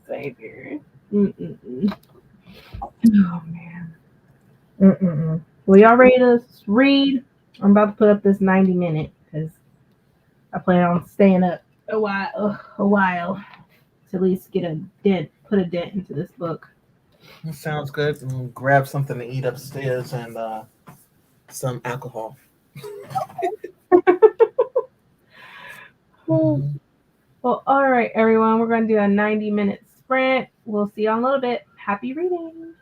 Savior. Mm-mm-mm. Oh, man. Mm-mm-mm. Well, y'all ready to read? I'm about to put up this 90-minute because I plan on staying up a while to at least get a dent, put a dent into this book. That sounds good. Grab something to eat upstairs and some alcohol. Mhm. Well, all right, everyone. We're going to do a 90-minute sprint. We'll see you in a little bit. Happy reading.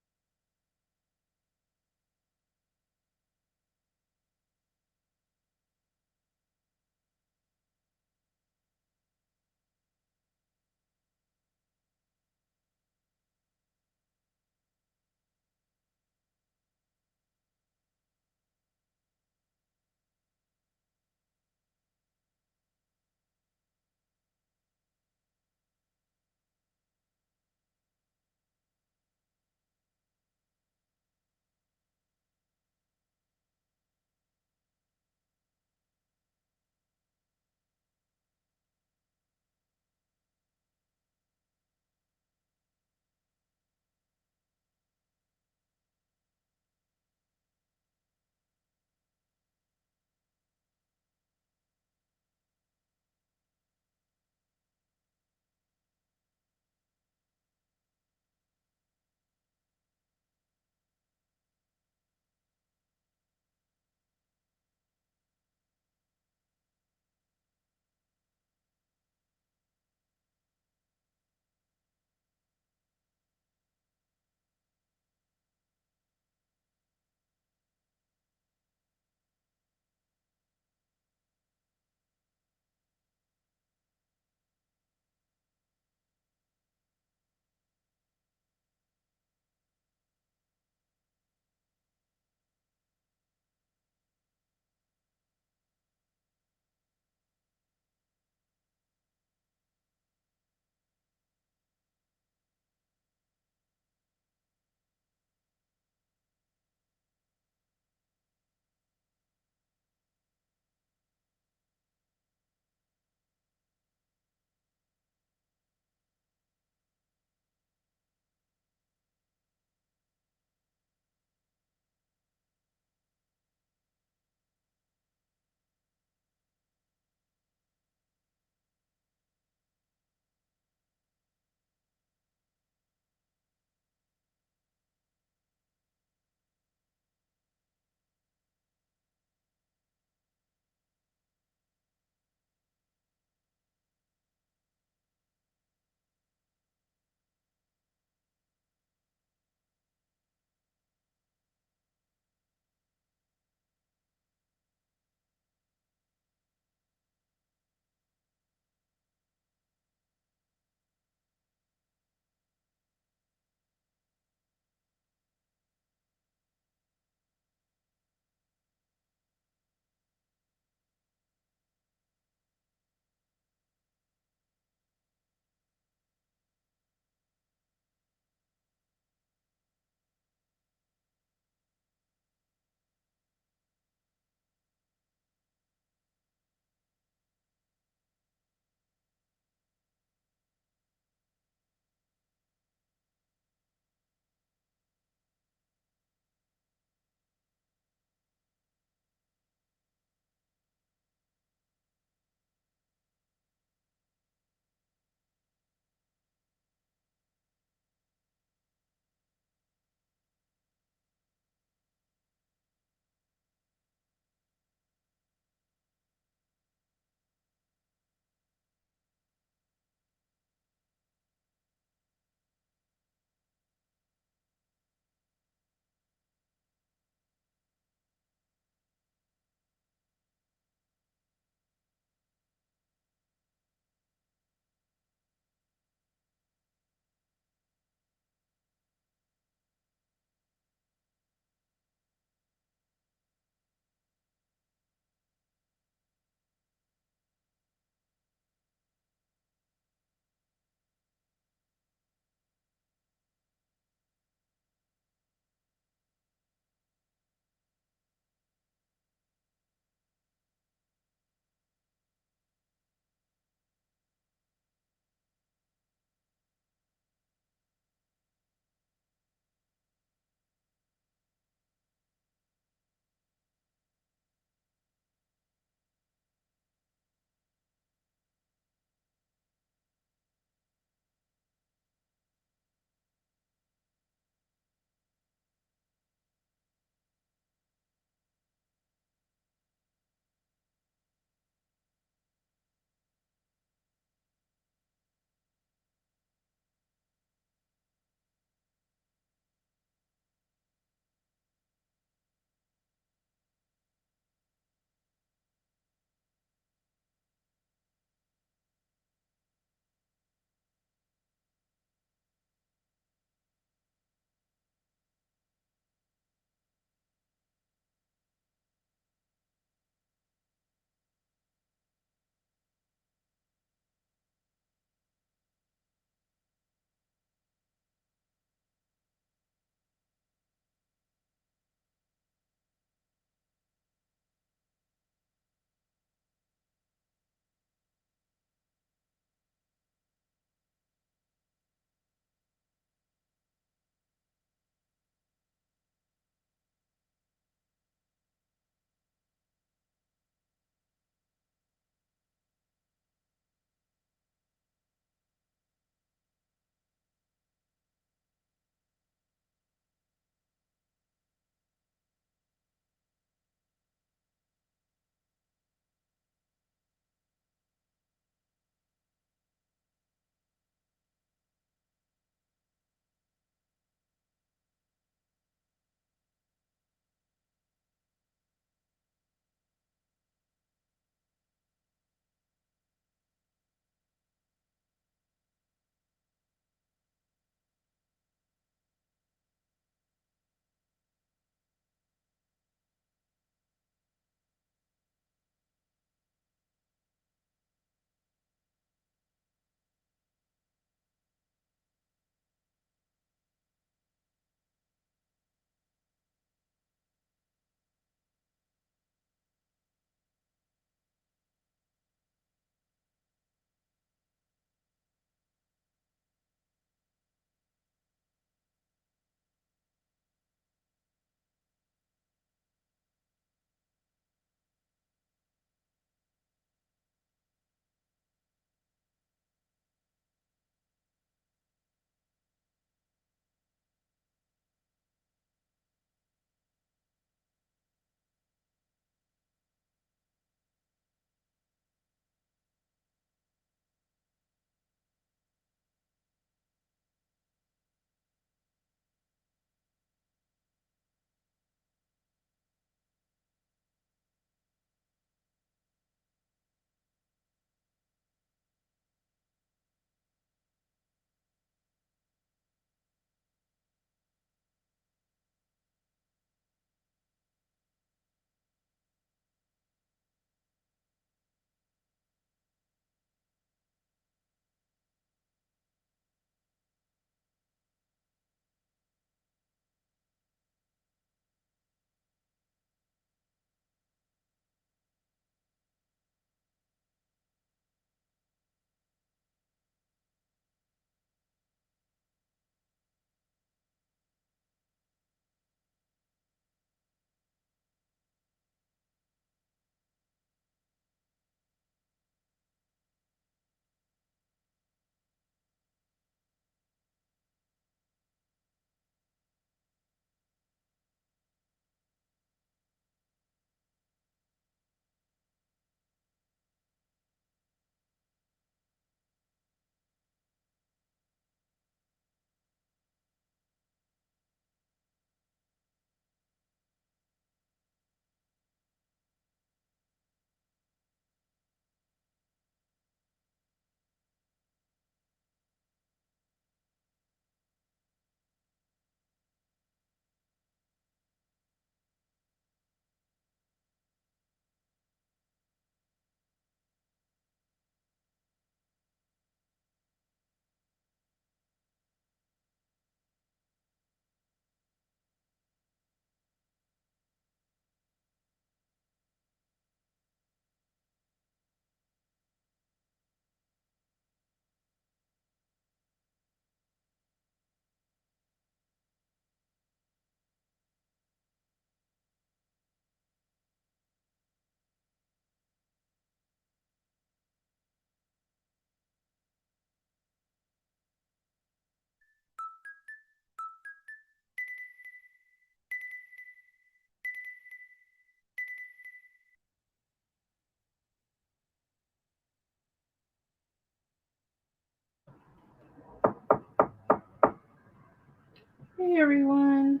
Hey everyone.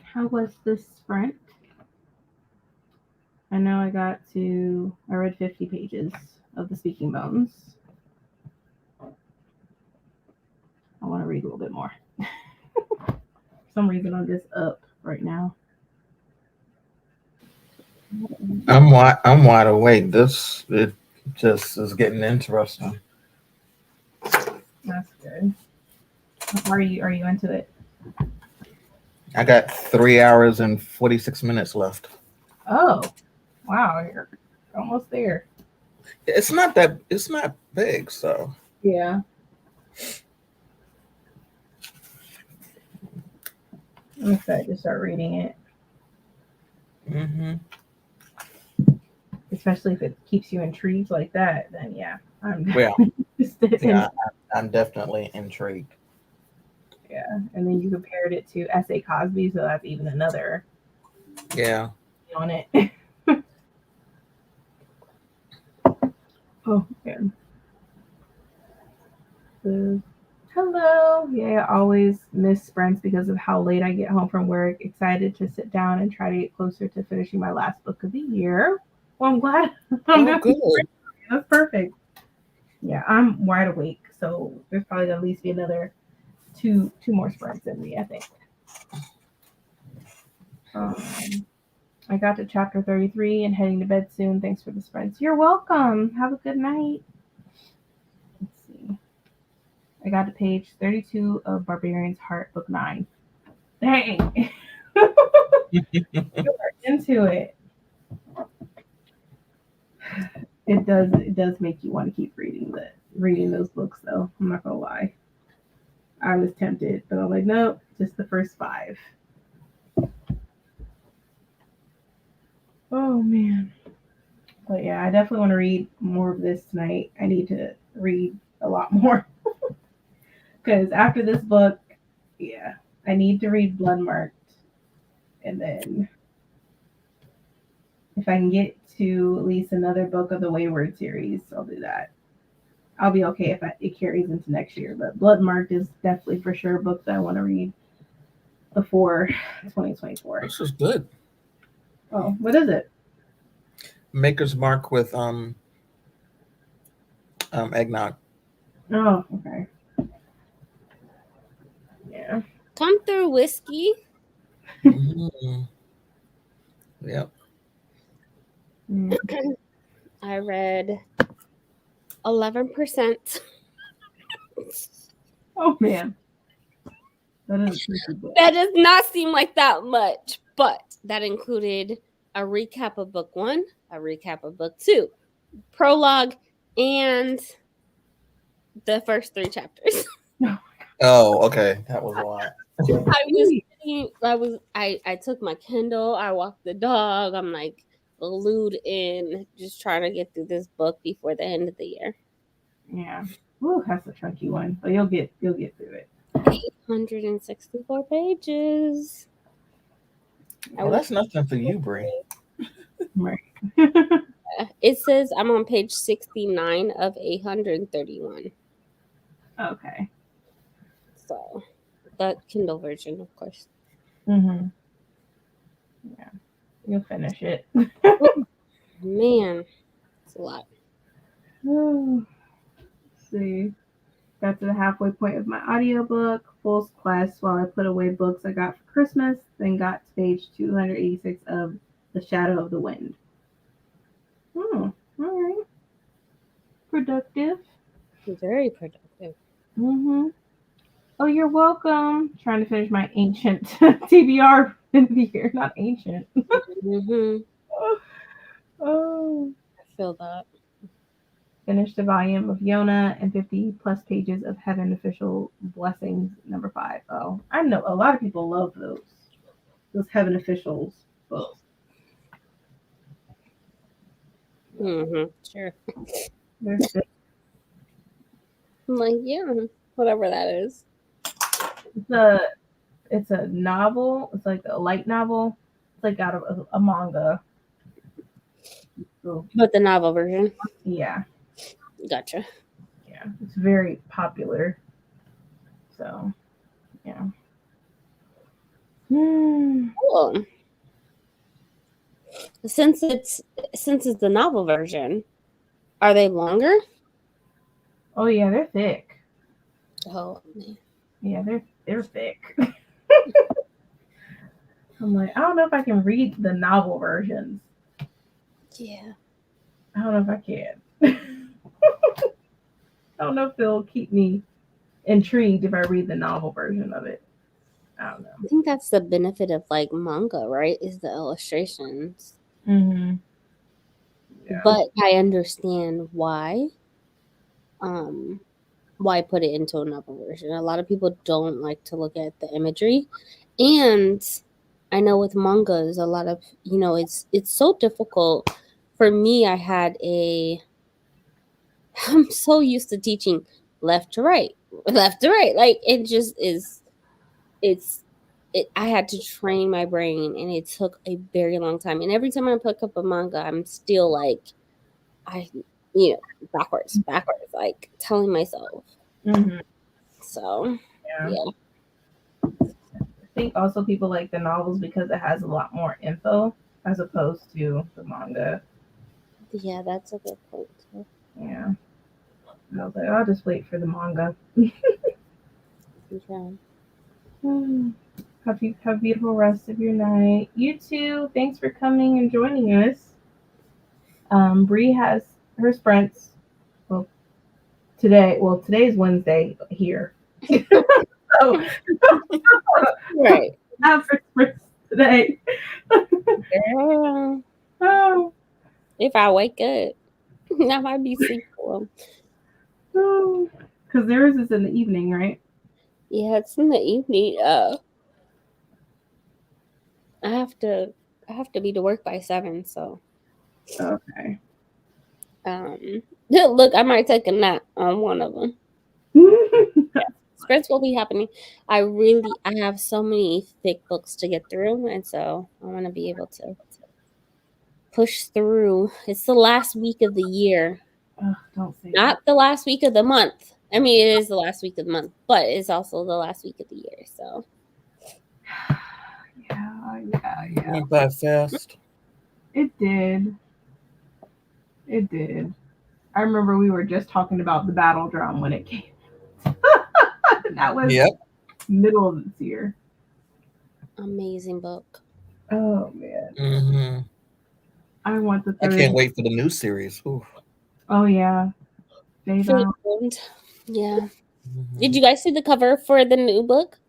How was this sprint? I know I read 50 pages of the Speaking Bones. I want to read a little bit more. For some reason, I'm just up right now. I'm wide awake. It just is getting interesting. That's good. Are you into it? I got 3 hours and 46 minutes left. Oh, wow, you're almost there. It's not big, so Yeah. I'm excited to start reading it, especially if it keeps you intrigued like that. Then yeah, I'm well, interested in yeah, I'm definitely intrigued. Yeah, and then you compared it to S.A. Cosby, so that's even another Yeah. on it. Oh, man. Hello. Yeah, I always miss sprints because of how late I get home from work. Excited to sit down and try to get closer to finishing my last book of the year. Well, I'm glad I'm doing Good. That's perfect. Yeah, I'm wide awake, so there's probably gonna at least be another two more sprints in me, I think. I got to chapter 33 and heading to bed soon. Thanks for the sprints. You're welcome. Have a good night. Let's see. I got to page 32 of Barbarian's Heart, book 9. Dang. You are into it. It does make you want to keep reading those books though. I'm not gonna lie. I was tempted, but I'm like, nope, just the first 5. Oh man. But yeah, I definitely want to read more of this tonight. I need to read a lot more. Because after this book, yeah, I need to read Bloodmarked. And then if I can get to at least another book of the Wayward series, I'll do that. I'll be okay if it carries into next year. But Bloodmarked is definitely for sure a book that I want to read before 2024. This is good. Oh, what is it? Maker's Mark with eggnog. Oh, okay. Yeah. Come through whiskey. Yep. I read 11%. Oh man. That is a tricky book. That does not seem like that much, but that included a recap of book 1, a recap of book 2, prologue, and the first 3 chapters. Oh, okay. That was a lot. I took my Kindle, I walked the dog, I'm like glued in, just trying to get through this book before the end of the year. Yeah. Ooh, that's a chunky one. But you'll get through it. 864 pages. Well, that's nothing for you, Brie. Right. It says I'm on page 69 of 831. Okay. So, the Kindle version, of course. Mm-hmm. Yeah. You'll finish it. Man, it's a lot. Let's see. Got to the halfway point of my audiobook. Full quest while I put away books I got for Christmas. Then got to page 286 of The Shadow of the Wind. All right. Productive. Very productive. Mm-hmm. Oh, you're welcome. Trying to finish my ancient TBR in the year. Not ancient. Mm-hmm. Oh. I feel that. Finished a volume of Yona and 50 plus pages of Heaven Official Blessings, number 5. Oh, I know a lot of people love those Heaven Officials books. Mm-hmm. Sure. They're sick. I'm like, yeah, whatever that is. It's a novel. It's like a light novel. It's like out of a manga. So, But the novel version. yeah. Gotcha. Yeah. It's very popular. So, yeah. Cool. Since it's the novel version, are they longer? Oh yeah, they're thick. Oh man. Yeah, they're thick. I'm like, I don't know if I can read the novel versions. Yeah. I don't know if I can. I don't know if it'll keep me intrigued if I read the novel version of it. I don't know. I think that's the benefit of like manga, right? Is the illustrations. Mm-hmm. Yeah. But I understand um why put it into a novel version. A lot of people don't like to look at the imagery. And I know with mangas a lot of it's so difficult. For me, I'm so used to teaching left to right, left to right. Like it just is it's I had to train my brain and it took a very long time. And every time I pick up a manga, I'm still like I backwards, like telling myself. Mm-hmm. So Yeah. yeah. I think also people like the novels because it has a lot more info as opposed to the manga. Yeah, that's a good point too. Yeah. I was like, I'll just wait for the manga. Yeah. Have a beautiful rest of your night. You too. Thanks for coming and joining us. Bree has her sprints. Well, today's Wednesday here. So Right. have her sprints today. Girl, Oh, if I wake up, I might be sleeping. because theirs is in the evening, right? Yeah, it's in the evening. I have to be to work by 7, so Okay. look, I might take a nap on one of them. Sprints will be happening. I have so many thick books to get through, and so I want to be able to push through. It's the last week of the year, Ugh, don't say that. not the last week of the month. I mean, it is the last week of the month, but it's also the last week of the year. So Yeah. Went by fast. It did. It did. I remember we were just talking about the battle drum when it came. That was Yep. middle of this year. amazing book. Oh man. Hmm. I want the I third. can't wait for the new series. Ooh. Oh yeah. They don't. Yeah. Mhm. Did you guys see the cover for the new book?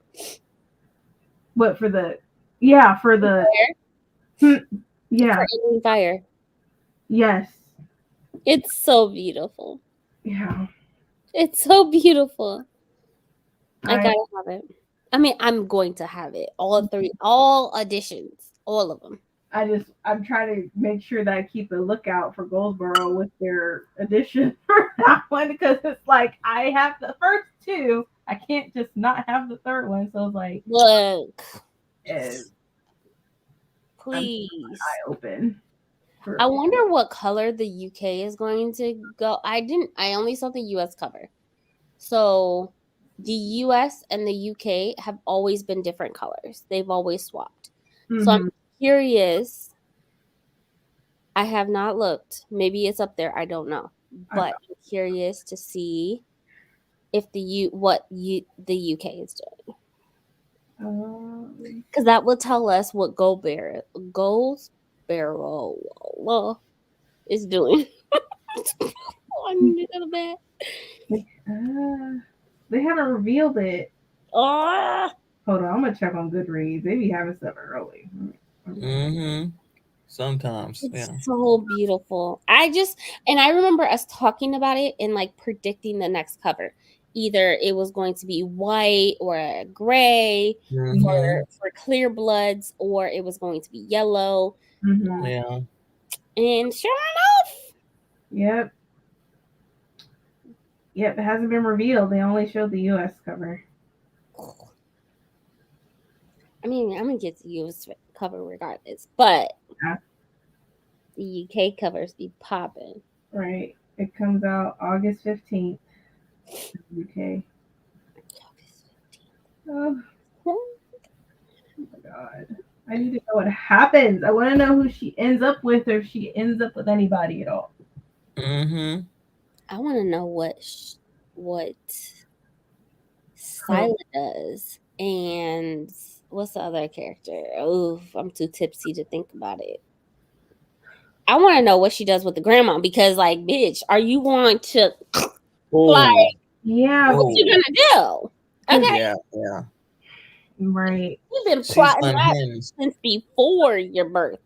What for the? Yeah, for the. Yeah. For Alien Fire. Yes. It's so beautiful. Yeah. It's so beautiful. I I gotta have it. I mean, I'm going to have it. All editions, all of them. I'm trying to make sure that I keep a lookout for Goldsboro with their edition for that one because it's like I have the first two. I can't just not have the third one. So it's like Look, I'm please. eye open. I wonder what color the UK is going to go. I only saw the US cover. So the US and the UK have always been different colors. They've always swapped. So I'm curious. I have not looked. Maybe it's up there. I don't know. But I'm curious to see if the UK is doing. Because that will tell us what Gold Barrel is doing. I need to go to bed. They haven't revealed it. Oh, Hold on, I'm gonna check on Goodreads. They be having stuff early. Hmm. Sometimes, it's yeah. so beautiful. I remember us talking about it and like predicting the next cover. Either it was going to be white or gray Hmm. for clear bloods, or it was going to be yellow. Mm-hmm. Yeah. And sure Yep. Yep. It hasn't been revealed. They only showed the U.S. cover. enough, I mean, I'm gonna get the US cover regardless, but Yeah. the UK covers be popping. Right. It comes out August 15th. UK. Oh, Oh my god. I need to know what happens. I want to know who she ends up with, or if she ends up with anybody at all. Mm-hmm. I want to know what Scylla does, and what's the other character? Oh, I'm too tipsy to think about it. I want to know what she does with the grandma because, like, bitch, are you going to like? Yeah, What you gonna do? Okay, Yeah, yeah. right. you've been She's plotting that unhinged. since before your birth.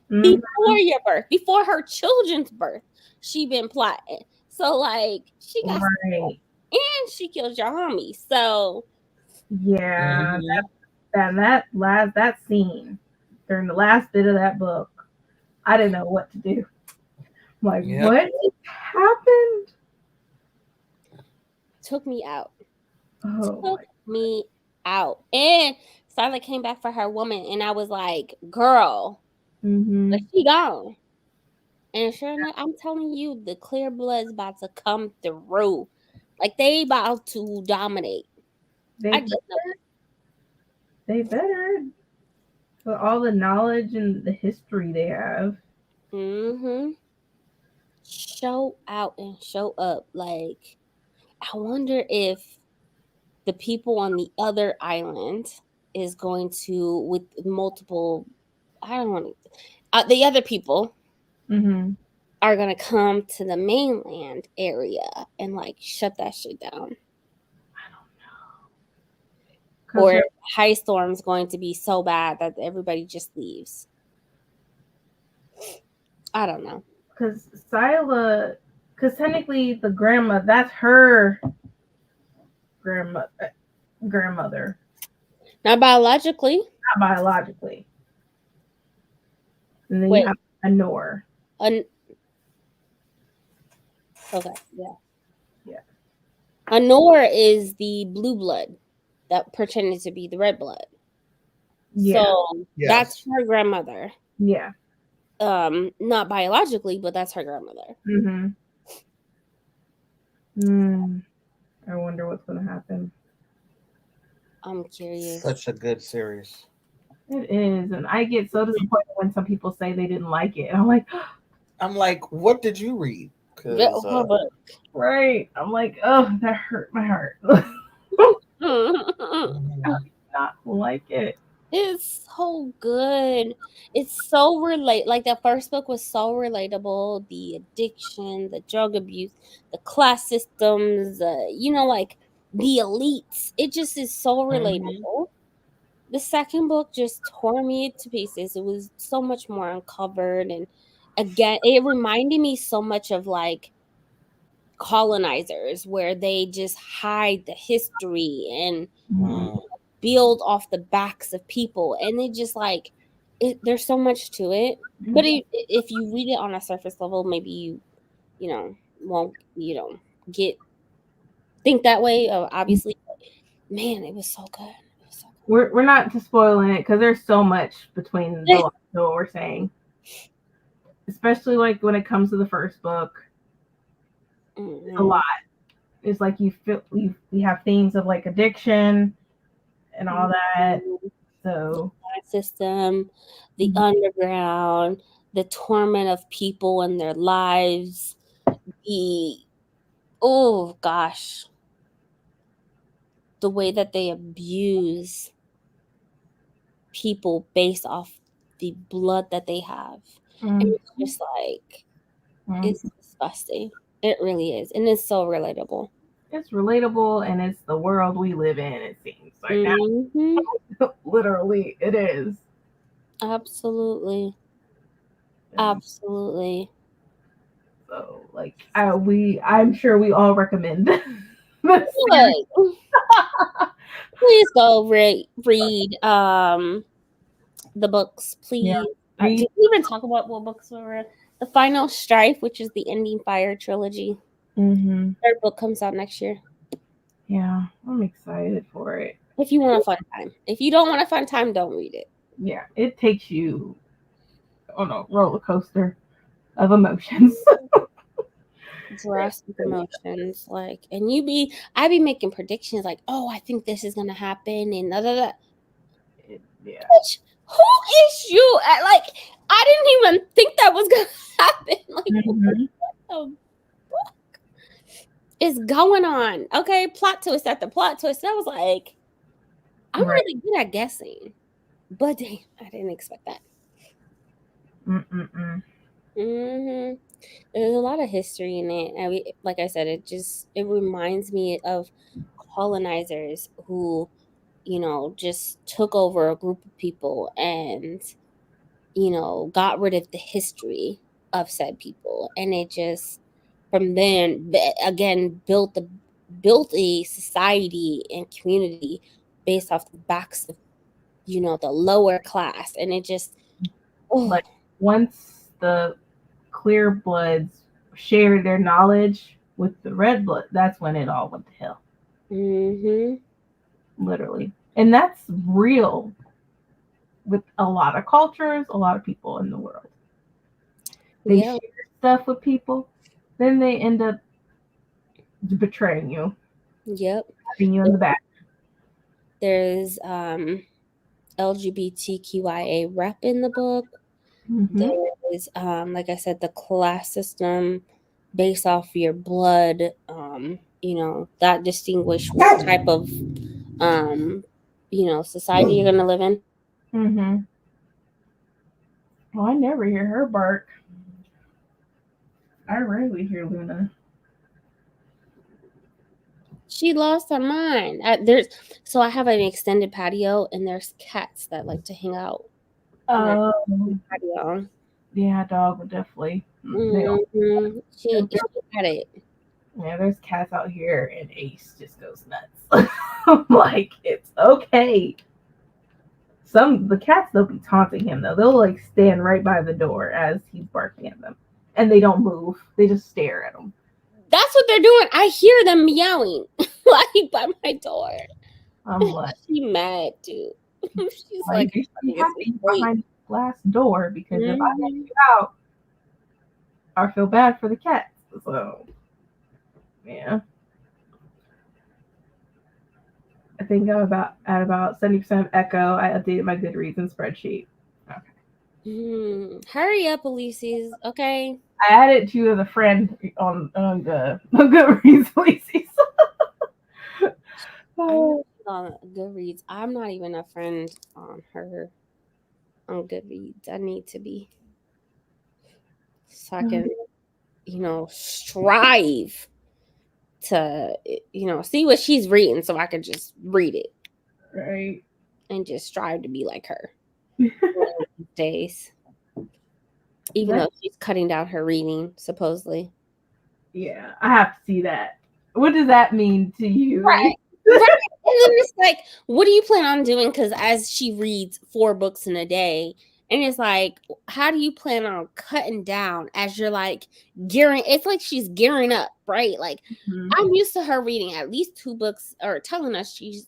Mhm. Before your birth, before her children's birth, she been plotting. So like she got Right. and she killed your homie. So Yeah. Mm-hmm. That scene during the last bit of that book, I didn't know what to do. I'm like, Yep. what happened? took me out. Oh Took my. me out. And Scarlett came back for her woman, and I was like, girl, but Mm-hmm. she gone. And sure enough, I'm telling you, the clear blood's about to come through. Like they about to dominate. They I just know. they better with all the knowledge and the history they have. Mm-hmm. Show out and show up. Like, I wonder if the people on the other island is going to, with multiple, I don't want to, the other people Mm-hmm. are going to come to the mainland area and like shut that shit down. Because Or High Storm's going to be so bad that everybody just leaves. I don't know. because Scylla, because technically the grandma, that's her grandmother, Not biologically. not biologically. And then you Wait, have Anor. okay, yeah. Yeah. Anor is the blue blood that pretended to be the red blood. Yeah. So that's Yes. her grandmother. Yeah. Not biologically, but that's her grandmother. Mm-hmm. Mm. I wonder what's gonna happen. I'm curious. Such a good series. It is, and I get so disappointed when some people say they didn't like it. I'm like, I'm like, what did you read? Yeah, Because but- right. I'm like, oh, that hurt my heart. Not like it. It's so good. It's so like that first book was so relatable. The addiction, the drug abuse, the class systems, like the elites. It just is so relatable. The second book just tore me to pieces. It was so much more uncovered, and again, it reminded me so much of like colonizers where they just hide the history and build off the backs of people, and they just like there's so much to it. But if you read it on a surface level, maybe won't get think that way, obviously. Man, it was so good. It was so good. We're not just spoiling it because there's so much between the lines of what we're saying, especially like when it comes to the first book. It's a lot. It's like you feel we have themes of like addiction and all that. So System, the underground, the torment of people and their lives, oh gosh, the way that they abuse people based off the blood that they have. And it's just like, it's disgusting. It really is. And it's so relatable. It's relatable, and it's the world we live in. It seems like Mm-hmm. literally, it is. Absolutely. Absolutely. So, like, I'm sure we all recommend this. Look, please go read the books, please. Yeah. Did we even talk about what books were in? The Final Strife, which is the Ending Fire trilogy. Mm-hmm. Third book comes out next year. Yeah, I'm excited for it. If you want a fun time. If you don't want a fun time, don't read it. Yeah, it takes you on a roller coaster of emotions. Drastic emotions, like, and I be making predictions like, oh, I think this is gonna happen, and Yeah. Bitch, who is you? Like, I didn't even think that was gonna happen. Like, Mhm. what the fuck is going on? Okay, plot twist after plot twist. And I was like, I'm Right. really good at guessing, but damn, I didn't expect that. Mm-mm-mm. hmm There's a lot of history in it. And like I said, it reminds me of colonizers who, just took over a group of people and, got rid of the history of said people. And it just, from then, again, built a society and community based off the backs of, the lower class. And it just, oh, Like once the clear bloods shared their knowledge with the red blood, that's when it all went to hell. hmm Literally. And that's real with a lot of cultures, a lot of people in the world. They yeah, share stuff with people, then they end up betraying you, yep. having you in the back. There's LGBTQIA rep in the book. Mm-hmm. There's like I said, the class system based off your blood, that distinguish what type of society you're gonna live in. Mm-hmm. Well, I never hear her bark. I rarely hear Luna. She lost her mind. So I have an extended patio and there's cats that like to hang out on that patio. Yeah, dog would definitely. She had it. Yeah, there's cats out here, and Ace just goes nuts. I'm like, it's okay. The cats, they'll be taunting him though. They'll like stand right by the door as he's barking at them, and they don't move. They just stare at him. That's what they're doing. I hear them meowing like by my door. I'm like, She mad too. She's like like, you should be "This is happy great." behind the glass door because if I let Mhm. you out, I feel bad for the cats. So, yeah. I think I'm at about 70% of Echo. I updated my Goodreads and spreadsheet. Hurry up, Ulysses. Okay. I added you as a friend on the Goodreads, Ulysses. I know she's on Goodreads. I'm not even a friend on her on Goodreads. I need to be so I can, strive to, see what she's reading so I can just read it Right. and just strive to be like her one of these days. Even though she's cutting down her reading, supposedly. Yeah, I have to see that. What does that mean to you? Right. Right. And then it's like, what do you plan on doing? Because as she reads 4 books in a day, and it's like, how do you plan on cutting down as you're like gearing? It's like she's gearing up, right? Like, I'm used to her reading at least 2 books or telling us she's,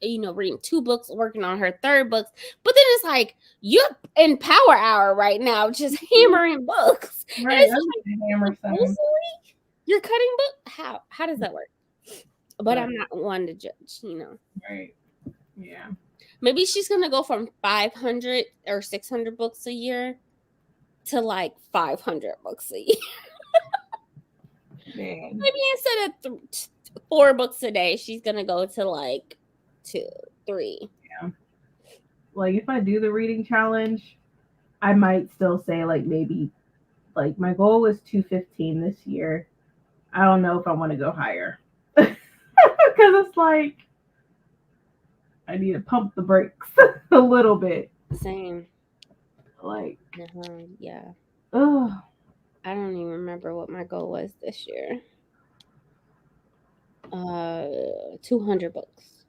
reading 2 books, working on her 3rd books. But then it's like, you're in power hour right now, just hammering books. Right. And it's like, hammer something. you're cutting book? How does that work? But Right. I'm not one to judge, Right. Yeah. Maybe she's gonna go from 500 or 600 books a year to like 500 books a year. Man. Maybe instead of 4 books a day, she's gonna go to like 2, 3. Yeah. Like if I do the reading challenge, I might still say like maybe like my goal was 215 this year. I don't know if I want to go higher. Because it's like I need to pump the brakes a little bit. Same. Like, yeah. ugh. I don't even remember what my goal was this year. 200 books.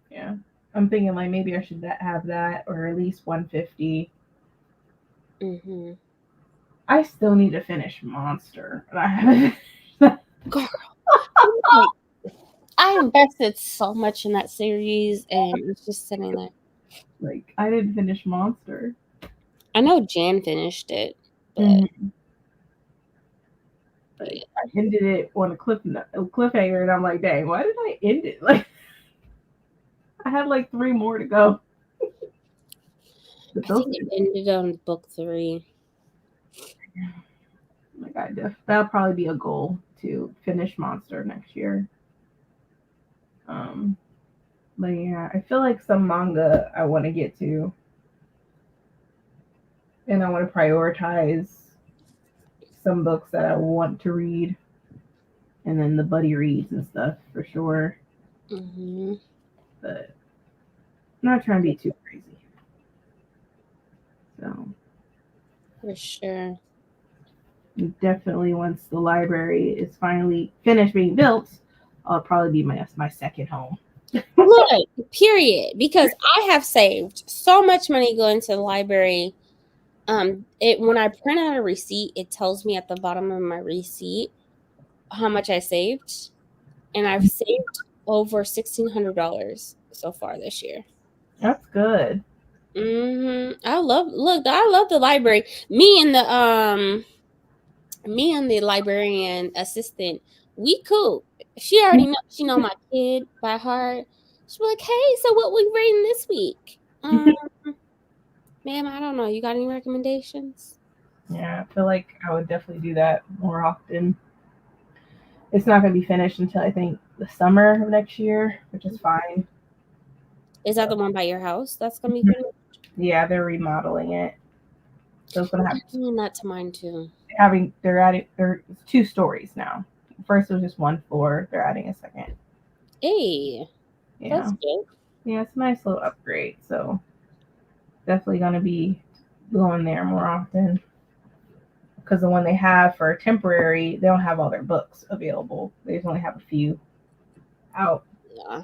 Yeah. I'm thinking like maybe I should have that or at least 150. I still need to finish Monster. And I haven't. Girl. I invested so much in that series and it's just sitting there. Like, I didn't finish Monster. I know Jan finished it, but I ended it on a cliffhanger, and I'm like, dang, why did I end it? Like, I had like 3 more to go. But I those, think it ended on book 3. that'll probably be a goal to finish Monster next year. But yeah, I feel like some manga I want to get to, and I want to prioritize some books that I want to read, and then the buddy reads and stuff for sure. Mm-hmm. But I'm not trying to be too crazy. So For sure. definitely, once the library is finally finished being built, I'll probably be my second home. Look, period. Because I have saved so much money going to the library. When I print out a receipt, it tells me at the bottom of my receipt how much I saved, and I've saved over $1,600 so far this year. That's good. I love the library. Me and the librarian assistant, we cool. She already know my kid by heart. She'll be like, "Hey, so what we reading this week?" Ma'am, I don't know. You got any recommendations? Yeah, I feel like I would definitely do that more often. It's not going to be finished until I think the summer of next year, which is fine. Is that the one by your house that's gonna be finished? Yeah, they're remodeling it, so it's going to have Doing that to mine too. they're adding there's 2 stories now. First it was just 1 floor. They're adding a second. Hey, Yeah, that's good. yeah, it's a nice little upgrade. So definitely going to be going there more often. Because the one they have for temporary, they don't have all their books available. They just only have a few out. Yeah.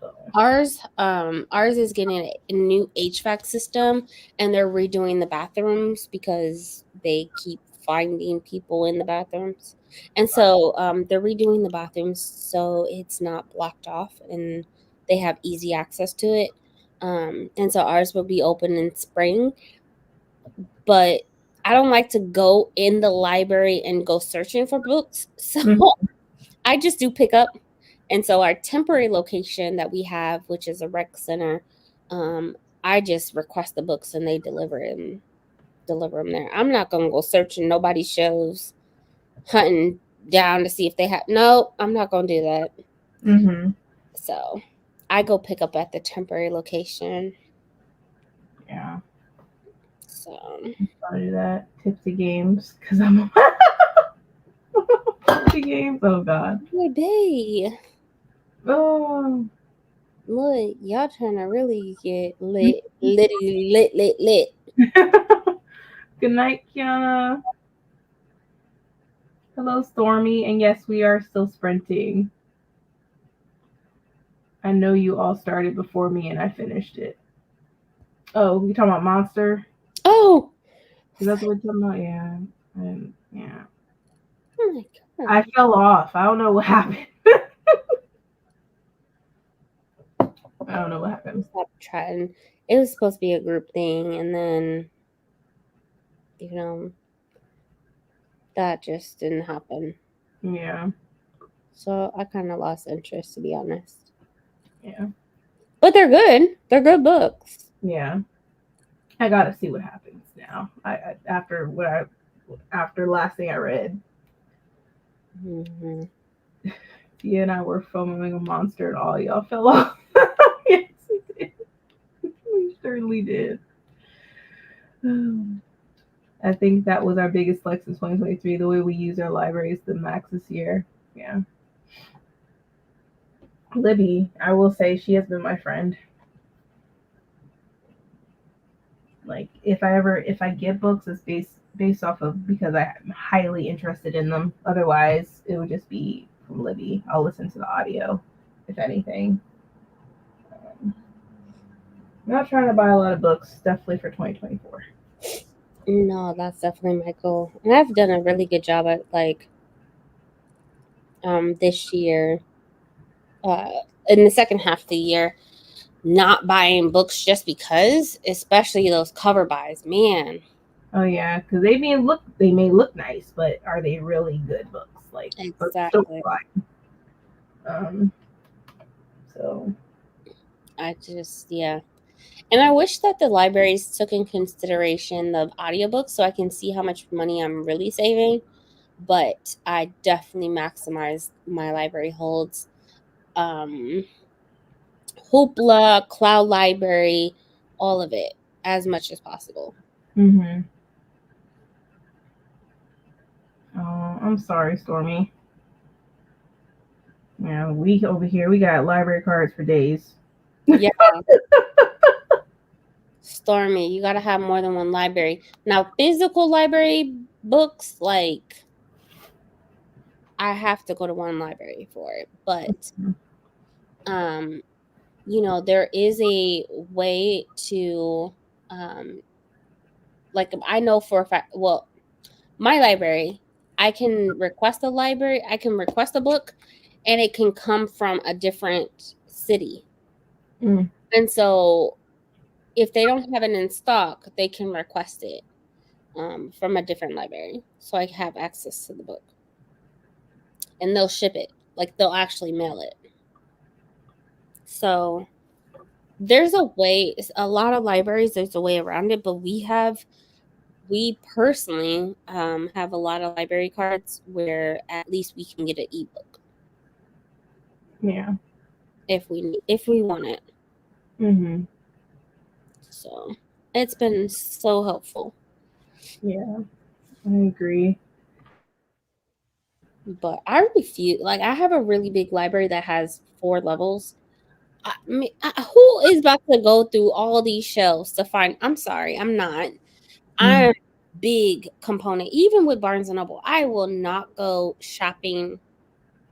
So. Ours is getting a new HVAC system, and they're redoing the bathrooms because they keep finding people in the bathrooms, and so they're redoing the bathrooms so it's not blocked off and they have easy access to it. And so ours will be open in spring, but I don't like to go in the library and go searching for books, so I just do pick up. And so our temporary location that we have, which is a rec center, I just request the books and they deliver them there. I'm not gonna go searching nobody's shelves, hunting down to see if they have. No, I'm not gonna do that. Mm-hmm. So I go pick up at the temporary location. Yeah. So I'll do that. Tipsy games, because I'm tipsy games. Oh God. hey, babe. Oh. Look, y'all trying to really get lit, lit. Good night, Kiana. Hello, Stormy. And yes, we are still sprinting. I know you all started before me and I finished it. Oh, you talking about Monster? Oh, Is that what we're talking about? Yeah. Yeah. oh my God. I fell off. I don't know what happened. I don't know what happened. Stop trying. It was supposed to be a group thing, and then that just didn't happen. Yeah. So I kind of lost interest, to be honest. Yeah. But they're good. They're good books. Yeah. I gotta see what happens now. After last thing I read, Mm-hmm. Tia and I were foaming a monster, and all y'all fell off. Yes, we did. We certainly did. I think that was our biggest flex in 2023. The way we use our libraries to max this year. Yeah. Libby, I will say she has been my friend. Like if I get books, it's based off of because I'm highly interested in them. Otherwise, it would just be from Libby. I'll listen to the audio, if anything. I'm not trying to buy a lot of books, definitely for 2024. No, that's definitely my goal. And I've done a really good job at this year, in the second half of the year, not buying books just because, especially those cover buys, man. Oh yeah, because they may look nice, but are they really good books? Like Exactly. So I just, yeah. And I wish that the libraries took in consideration the audiobooks so I can see how much money I'm really saving. But I definitely maximize my library holds. Hoopla, Cloud Library, all of it as much as possible. Mm-hmm. Oh, I'm sorry, Stormy. Yeah, we over here, we got library cards for days. Yeah. Stormy, you gotta have more than one library. Now, physical library books, like I have to go to one library for it. But there is a way to like I know for a fact, well, my library, I can request a book, and it can come from a different city. Mm. And so if they don't have it in stock, they can request it from a different library. So I have access to the book. And they'll ship it. Like they'll actually mail it. So there's a way, a lot of libraries, there's a way around it, but we personally have a lot of library cards where at least we can get an ebook. Yeah. If we want it. Mm-hmm. So it's been so helpful. Yeah, I agree. But I refuse. Like I have a really big library that has 4 levels. I mean, who is about to go through all these shelves to find? I'm sorry, I'm not. I'm a big component. Even with Barnes and Noble, I will not go shopping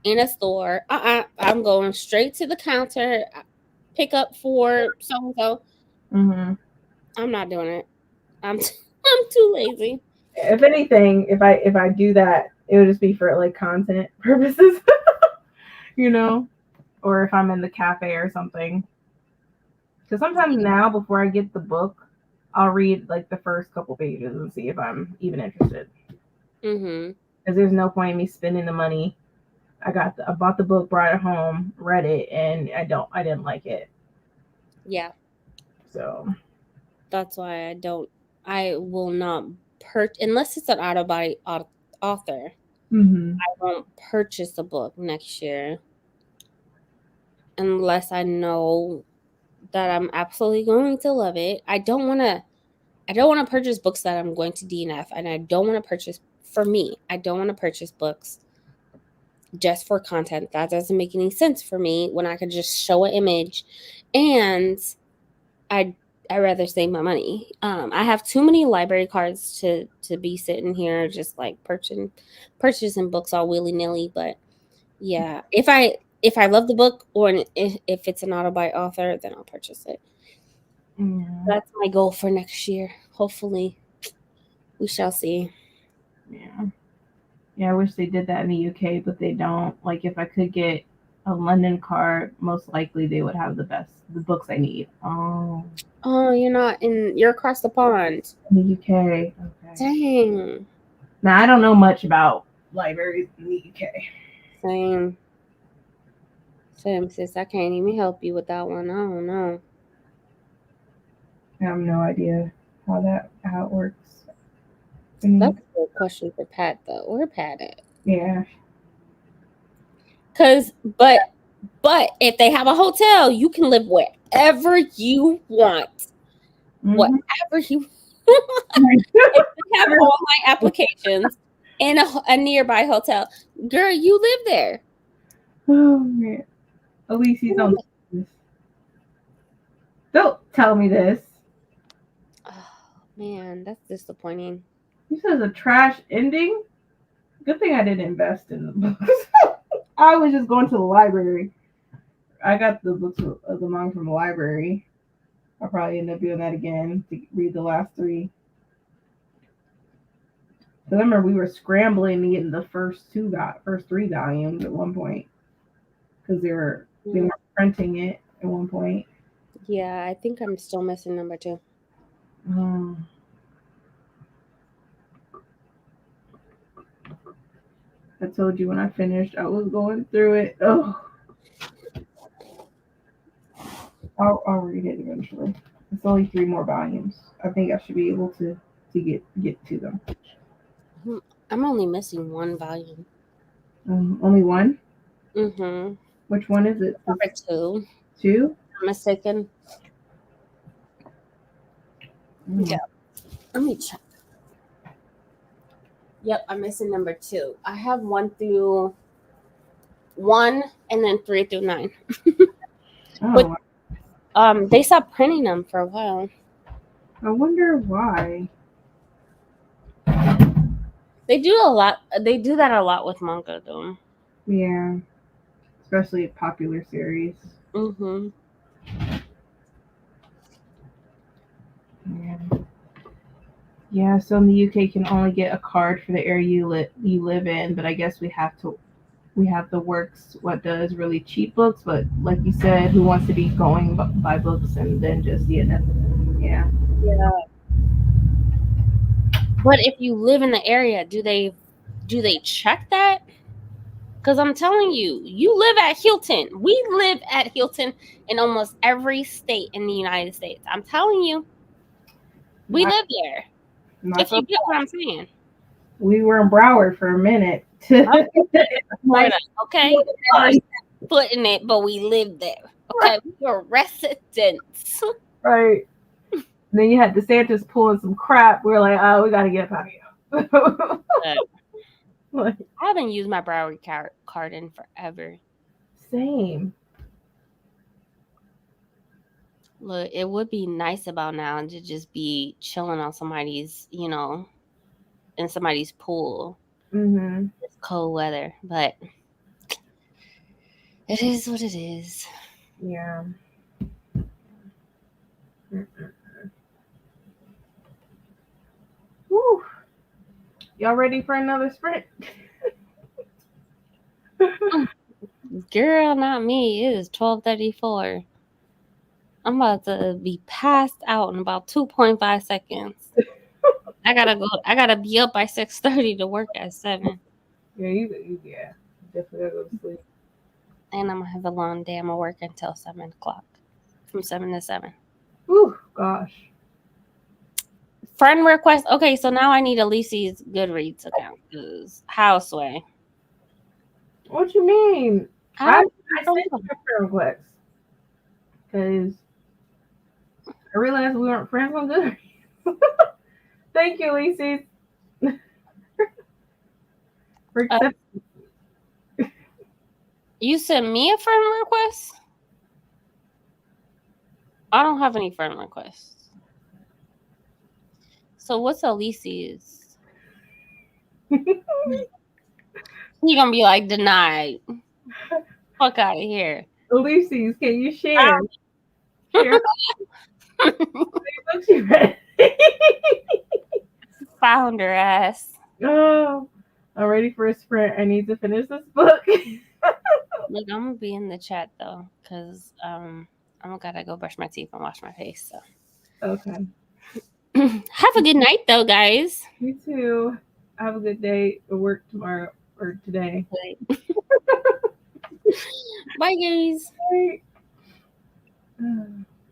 in a store. I'm going straight to the counter, pick up for so and so. Mm-hmm. I'm not doing it. I'm too lazy. If anything, if I do that, it would just be for like content purposes, or if I'm in the cafe or something. Because sometimes now, before I get the book, I'll read like the first couple pages and see if I'm even interested. Mm-hmm. Because there's no point in me spending the money. I bought the book, brought it home, read it, and I didn't like it. Yeah. So That's why I will not unless it's an out-of-body author. Mm-hmm. I won't purchase a book next year unless I know that I'm absolutely going to love it. I don't want to purchase books that I'm going to DNF, and I don't want to purchase books just for content. That doesn't make any sense for me when I could just show an image, and I rather save my money. I have too many library cards to be sitting here just like purchasing books all willy nilly. But yeah, if I love the book, or if it's an auto-buy author, then I'll purchase it. Yeah. That's my goal for next year. Hopefully, we shall see. Yeah. Yeah, I wish they did that in the UK, but they don't. Like, if I could get a London card, most likely they would have the books I need. Oh, You're across the pond. in the UK. Okay. Dang. Now, I don't know much about libraries in the UK. Same, sis. I can't even help you with that one. I don't know. I have no idea how it works. That's a good question for Pat, though. Where Pat at? Yeah. But if they have a hotel, you can live wherever you want. Mm-hmm. Whatever you want. If they have online applications in a nearby hotel, girl, you live there. Oh man. At least he's on this. Don't tell me this. Oh man, that's disappointing. This is a trash ending. Good thing I didn't invest in the books. I was just going to the library. I got the books of the manga from the library. I'll probably end up doing that again to read the last 3. Because I remember we were scrambling to get in the first 3 volumes at one point. Because they were printing it at one point. Yeah, I think I'm still missing number 2. I told you when I finished, I was going through it. Oh, I'll read it eventually. It's only 3 more volumes. I think I should be able to get to them. I'm only missing one volume. Only one. Mm-hmm. Which one is it? Number 2. Two. I'm mistaken. Yeah. Let me check. Yep, I'm missing number 2. I have 1 through 1 and then 3 through 9. Oh, But they stopped printing them for a while. I wonder why. They do a lot. They do that a lot with manga, though. Yeah, especially popular series. Mm-hmm. Yeah. Yeah. So in the UK, you can only get a card for the area you live in, but I guess we have the works what does really cheap books, but like you said, who wants to be going by books and then just yeah. Yeah. But if you live in the area, do they check that? Because I'm telling you, you live at Hilton. We live at Hilton in almost every state in the United States. I'm telling you, we Not, live there. not If so you get what I'm saying. we were in Broward for a minute. Florida, okay? Never Right. set foot in it, but we live there. Okay, we were residents. Right. Then you had DeSantis pulling some crap. We were like, oh, we got to get out of here. Like, I haven't used my Broward card in forever. same. Look, it would be nice about now to just be chilling on somebody's, in somebody's pool. Mm-hmm. It's cold weather, but it is what it is. Yeah. Woo. Y'all ready for another sprint? Girl, not me. It is 12:34. I'm about to be passed out in about 2.5 seconds. I gotta go. I gotta be up by 6:30 to work at 7. Yeah. Definitely gotta go to sleep. And I'm gonna have a long day. I'm gonna work until 7 o'clock. From 7 to 7. Whew, gosh. Friend request. Okay, so now I need Alici's Goodreads account. Cause Houseway. What you mean? I I sent you a friend request because I realized we weren't friends on Goodreads. Thank you, Lacey. For accepting. You sent me a friend request? I don't have any friend requests. So what's Alici's? He gonna be like denied. Fuck out of here. Ulysses, can you share? Share how many books you read. Found her ass. Oh, I'm ready for a sprint. I need to finish this book. Look, I'm gonna be in the chat though, cause I'm gotta go brush my teeth and wash my face. So Okay. have a good night though, guys. You too. Have a good day at work tomorrow or today. Bye, guys. Right.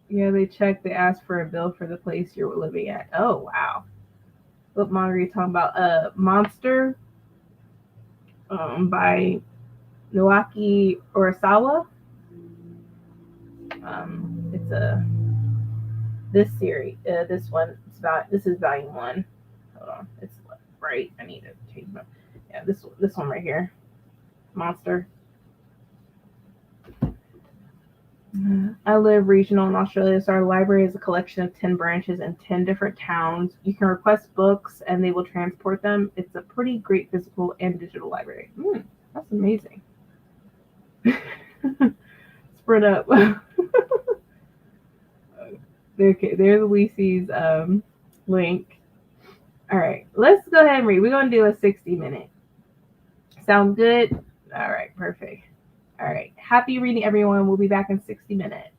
Yeah, they checked. They asked for a bill for the place you're living at. Oh wow. What manga are you talking about? Monster. By Naoki Urasawa. It's this series. This one. This is volume 1. Hold on. It's right. I need to change my. Yeah, this one right here. Monster. I live regional in Australia, so our library is a collection of 10 branches in 10 different towns. You can request books and they will transport them. It's a pretty great physical and digital library. That's amazing. Spread up. Okay, there's Lucy's link. All right, let's go ahead and read. We're going to do a 60-minute. Sound good? All right, perfect. All right, happy reading, everyone. We'll be back in 60 minutes.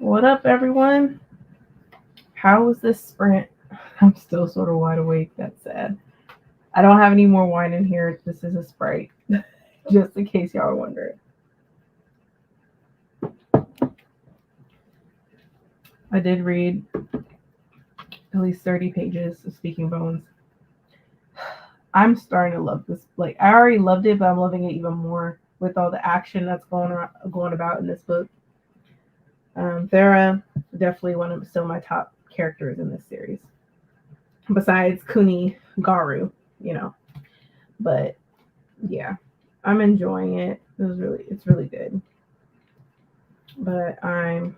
What up, everyone? How was this sprint? I'm still sort of wide awake. That's sad. I don't have any more wine in here. This is a Sprite, just in case y'all are wondering. I did read at least 30 pages of Speaking Bones. I'm starting to love this. Like, I already loved it, but I'm loving it even more with all the action that's going about in this book. Thera, definitely one of still my top characters in this series. Besides Kuni Garu, you know. But yeah, I'm enjoying it. It's really good. But I'm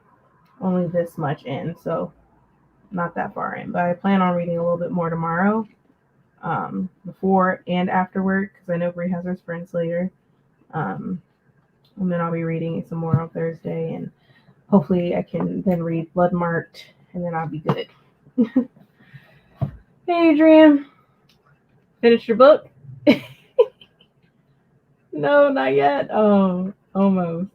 only this much in, so not that far in. But I plan on reading a little bit more tomorrow, before and after work, because I know Brie has her sprints later. And then I'll be reading some more on Thursday, and hopefully I can then read Blood Marked, and then I'll be good. Hey, Adrian, finished your book? No, not yet. Oh, almost.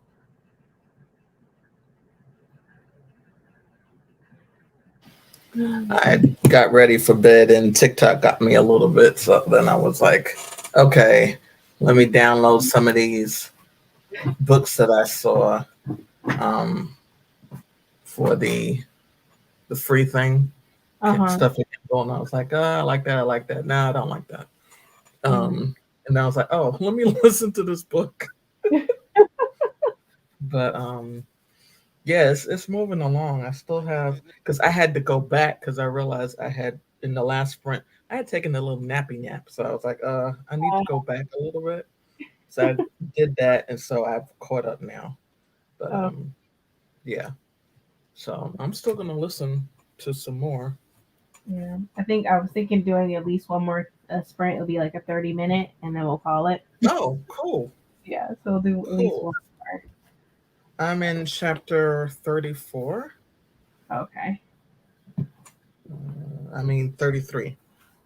I got ready for bed and TikTok got me a little bit. So then I was like, okay, let me download some of these books that I saw for the free thing. Stuff like that. And I was like, oh, I like that. I like that. No, I don't like that. And I was like, oh, let me listen to this book. But yeah, it's moving along. I still have, because I had to go back because I realized I had in the last sprint I had taken a little nappy nap. So I was like, I need to go back a little bit. So I did that, and so I've caught up now. But yeah. So I'm still gonna listen to some more. Yeah, I was thinking doing at least one more sprint. It'll be like a 30-minute, and then we'll call it. Oh, cool. Yeah, so we'll do at least one more. I'm in chapter 34. Okay. I mean 33.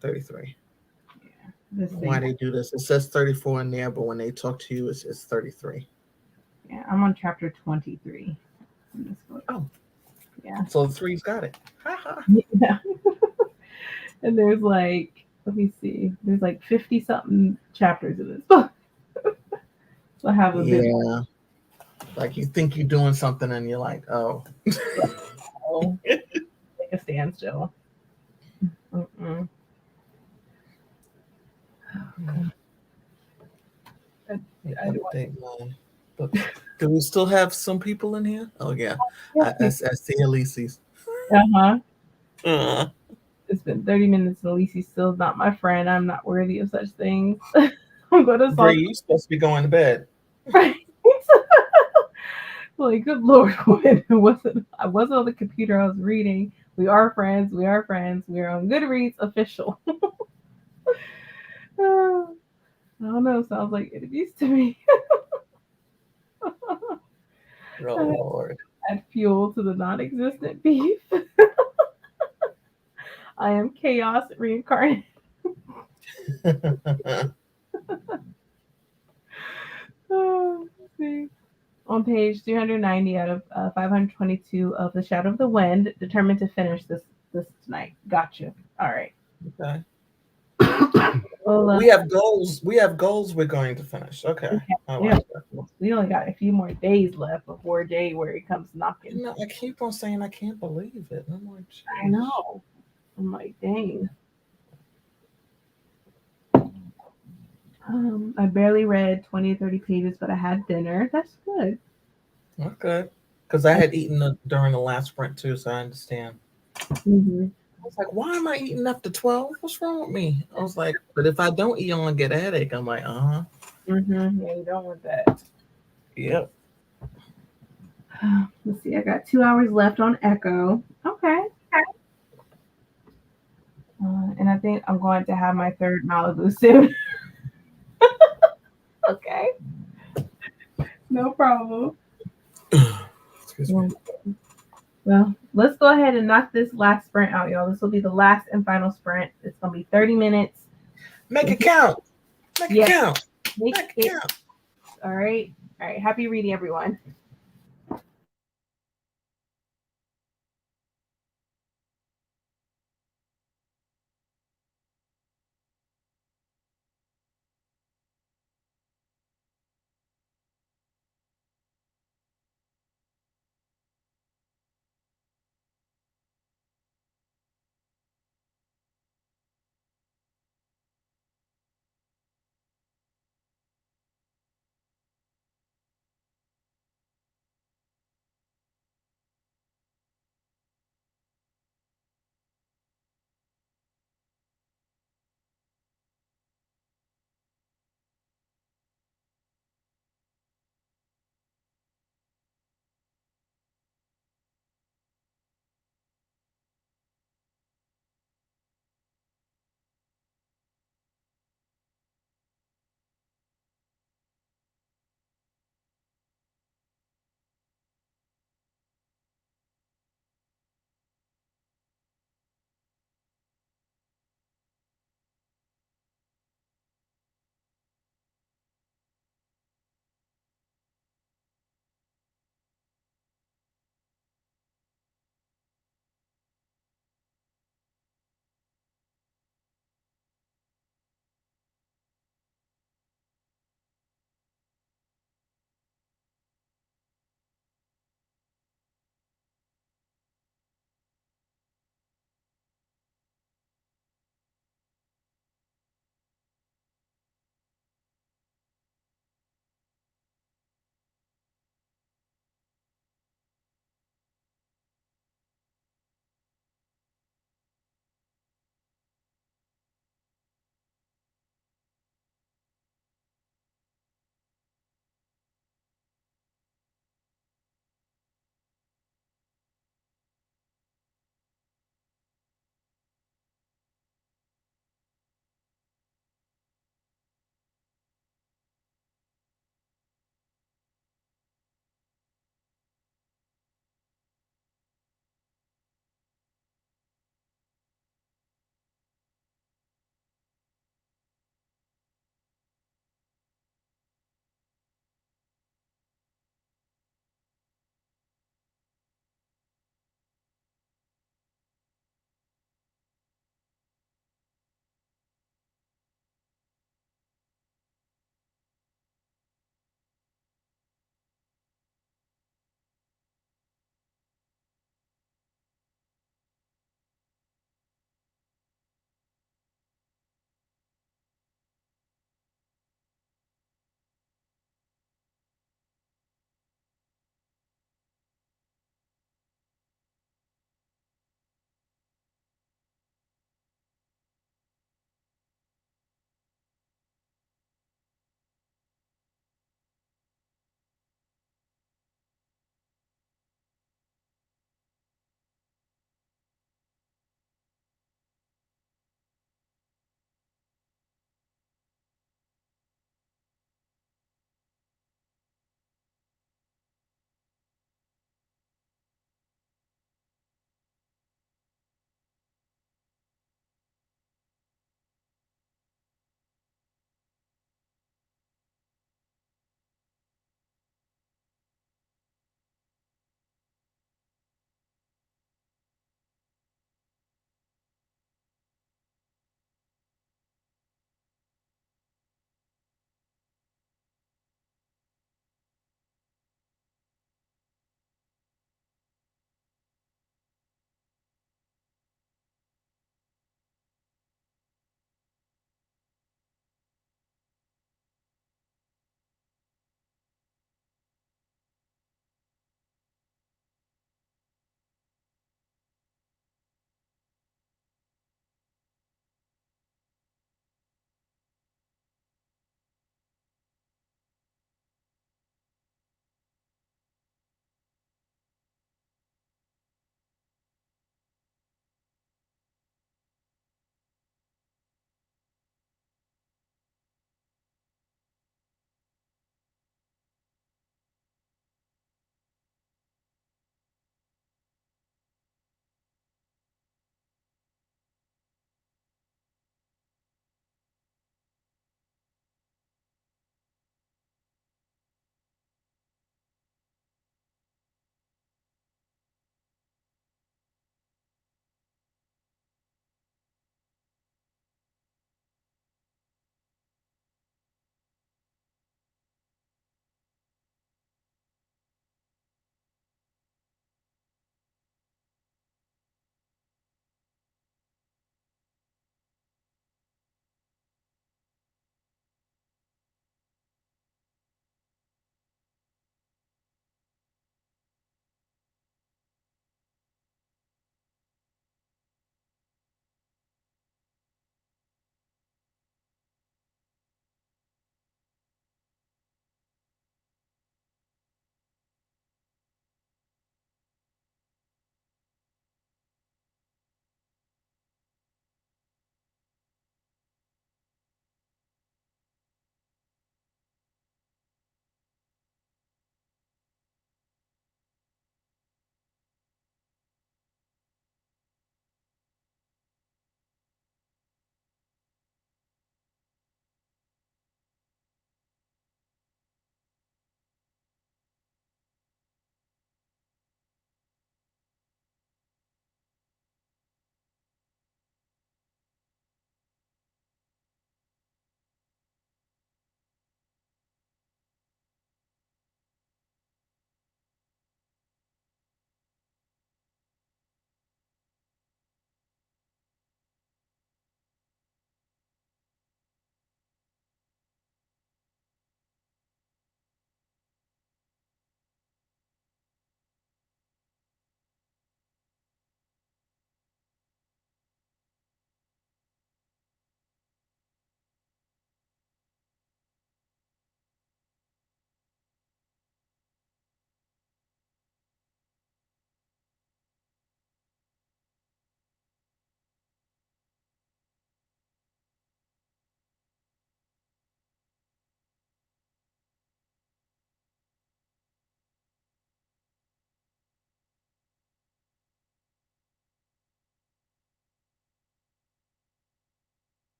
33. Yeah. Why they do this? It says 34 in there, but when they talk to you, it's 33. Yeah, I'm on chapter 23 in this book. Oh. Yeah. So the three's got it. Ha-ha. Yeah. And there's like, let me see, there's like 50 something chapters in this book. So I have a bit. Yeah. Like you think you're doing something and you're like, oh. Take a standstill. Mm-mm. Do we still have some people in here? Oh yeah. I see Elise's. It's been 30 minutes and Alici's still not my friend. I'm not worthy of such things. I'm gonna Bree, you're supposed to be going to bed. Right. Like, good Lord, when I wasn't on the computer, I was reading. We are friends. We are friends. We are on Goodreads official. I don't know. Sounds like enemies to me. Oh Lord. Add fuel to the non-existent beef. I am chaos reincarnated. See. On page 390 out of 522 of The Shadow of the Wind, determined to finish this tonight. Gotcha. All right. Okay. Well, we have goals. We have goals we're going to finish. Okay. We only got a few more days left before January comes knocking. No, I keep on saying I can't believe it. I'm like, geez. I know. I'm like, dang. I barely read 20 to 30 pages, but I had dinner. That's good. That's good. Because I had eaten during the last sprint too, so I understand. Mm-hmm. I was like, why am I eating after 12? What's wrong with me? I was like, but if I don't eat, I'm going to get a headache. I'm like, Mm-hmm. Yeah, you don't want that. Yep. Let's see. I got 2 hours left on Echo. Okay. And I think I'm going to have my third Malibu soon. Okay. No problem. Excuse me. Well, let's go ahead and knock this last sprint out, y'all. This will be the last and final sprint. It's going to be 30 minutes. Make it count. Make it count. Make it count. All right. All right. Happy reading, everyone.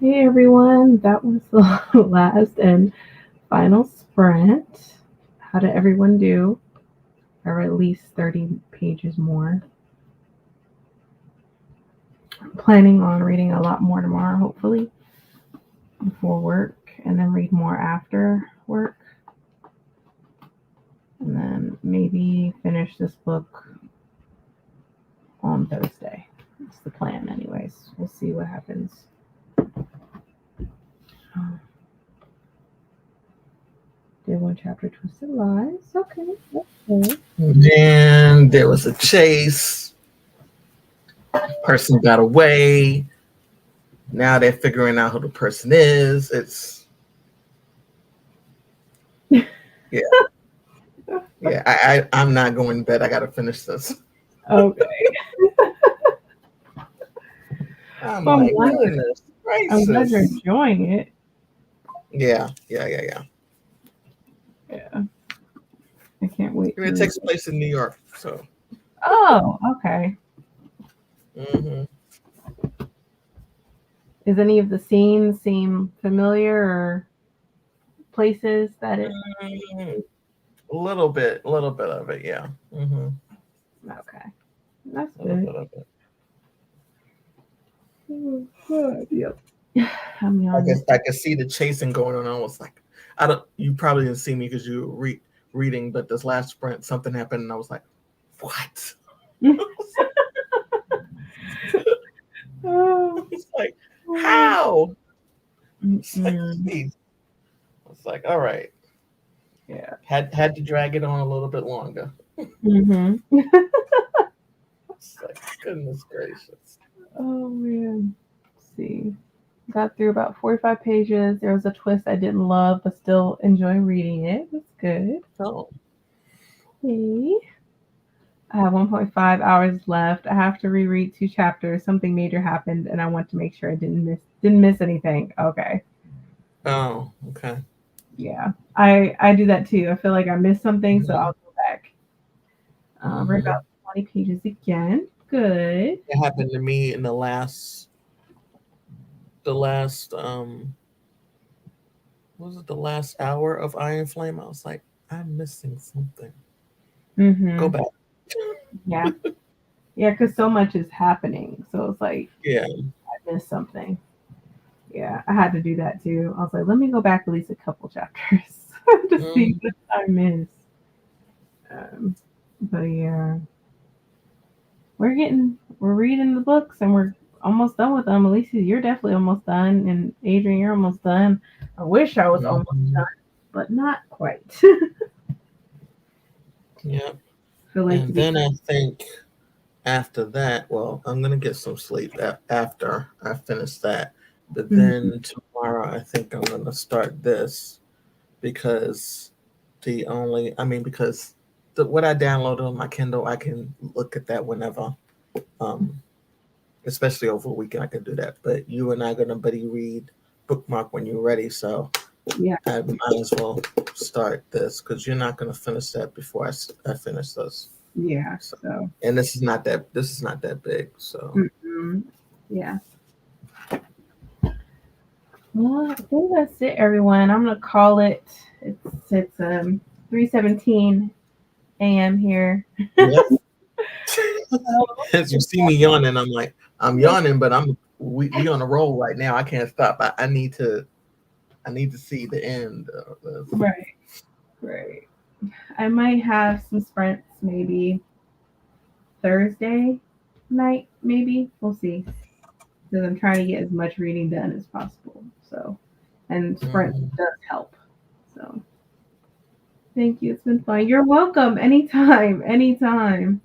Hey everyone, that was the last and final sprint. How did everyone do? Or at least 30 pages more. I'm planning on reading a lot more tomorrow, hopefully, before work, and then read more after work. And then maybe finish this book on Thursday. That's the plan, anyways. We'll see what happens. Did one chapter Twisted Lies. Okay. Then there was a chase. Person got away. Now they're figuring out who the person is. It's yeah. I'm not going to bed. I got to finish this. Okay. I'm Well, like, I'm goodness glad you're gracious. enjoying it. Yeah. Yeah. I can't wait. It takes place in New York, so. Oh, okay. Mm-hmm. Is any of the scenes seem familiar or places that it? A little bit of it, yeah. Mm-hmm. Okay, that's A little good. bit of it. Good. Yep. I'm yawning. I could see the chasing going on. I was like, I don't. You probably didn't see me because you were reading, but this last sprint, something happened, and I was like, what? Oh. It's like, how? It's like, Mm-mm. geez. It's like, all right. Yeah. Had to drag it on a little bit longer. Mm-hmm. It's like, goodness gracious. Oh man. Let's see. Got through about 45 pages. There was a twist I didn't love, but still enjoy reading it. That's good. Oh. Okay. I have 1.5 hours left. I have to reread 2 chapters. Something major happened, and I want to make sure I didn't miss anything. Okay. Oh, okay. Yeah. I do that too. I feel like I missed something, so Mhm. I'll go back. Read about 20 pages again. Good. It happened to me in the last was it the last hour of Iron Flame? I was like, I'm missing something. Go Mm-hmm. back. Yeah. Yeah, because so much is happening. So it's like Yeah. I missed something. Yeah, I had to do that too. I was like, let me go back at least a couple chapters to see what I missed. But yeah, we're reading the books and we're almost done with them. Alicia, you're definitely almost done, and Adrian, you're almost done. I wish I was almost done, but not quite. Yeah. Feel like to And be. then I think after that, well, I'm gonna get some sleep after I finish that. But then tomorrow, I think I'm gonna start this because because what I downloaded on my Kindle, I can look at that whenever. Especially over a weekend, I can do that. But you and I are gonna buddy read bookmark when you're ready, so Yeah. I might as well start this because you're not gonna finish that before I finish this. Yeah. So, So. and this is not that big, so. Yeah. Well, I think that's it, everyone. I'm gonna call it. It's 3:17 a.m. here. Yep. As you see me yawning, I'm yawning, but we on a roll right now. I can't stop. I need to see the end of this. Right. Right. I might have some sprints maybe Thursday night. Maybe we'll see. Because I'm trying to get as much reading done as possible. So, and sprint does help. So, thank you. It's been fun. You're welcome. Anytime. Anytime.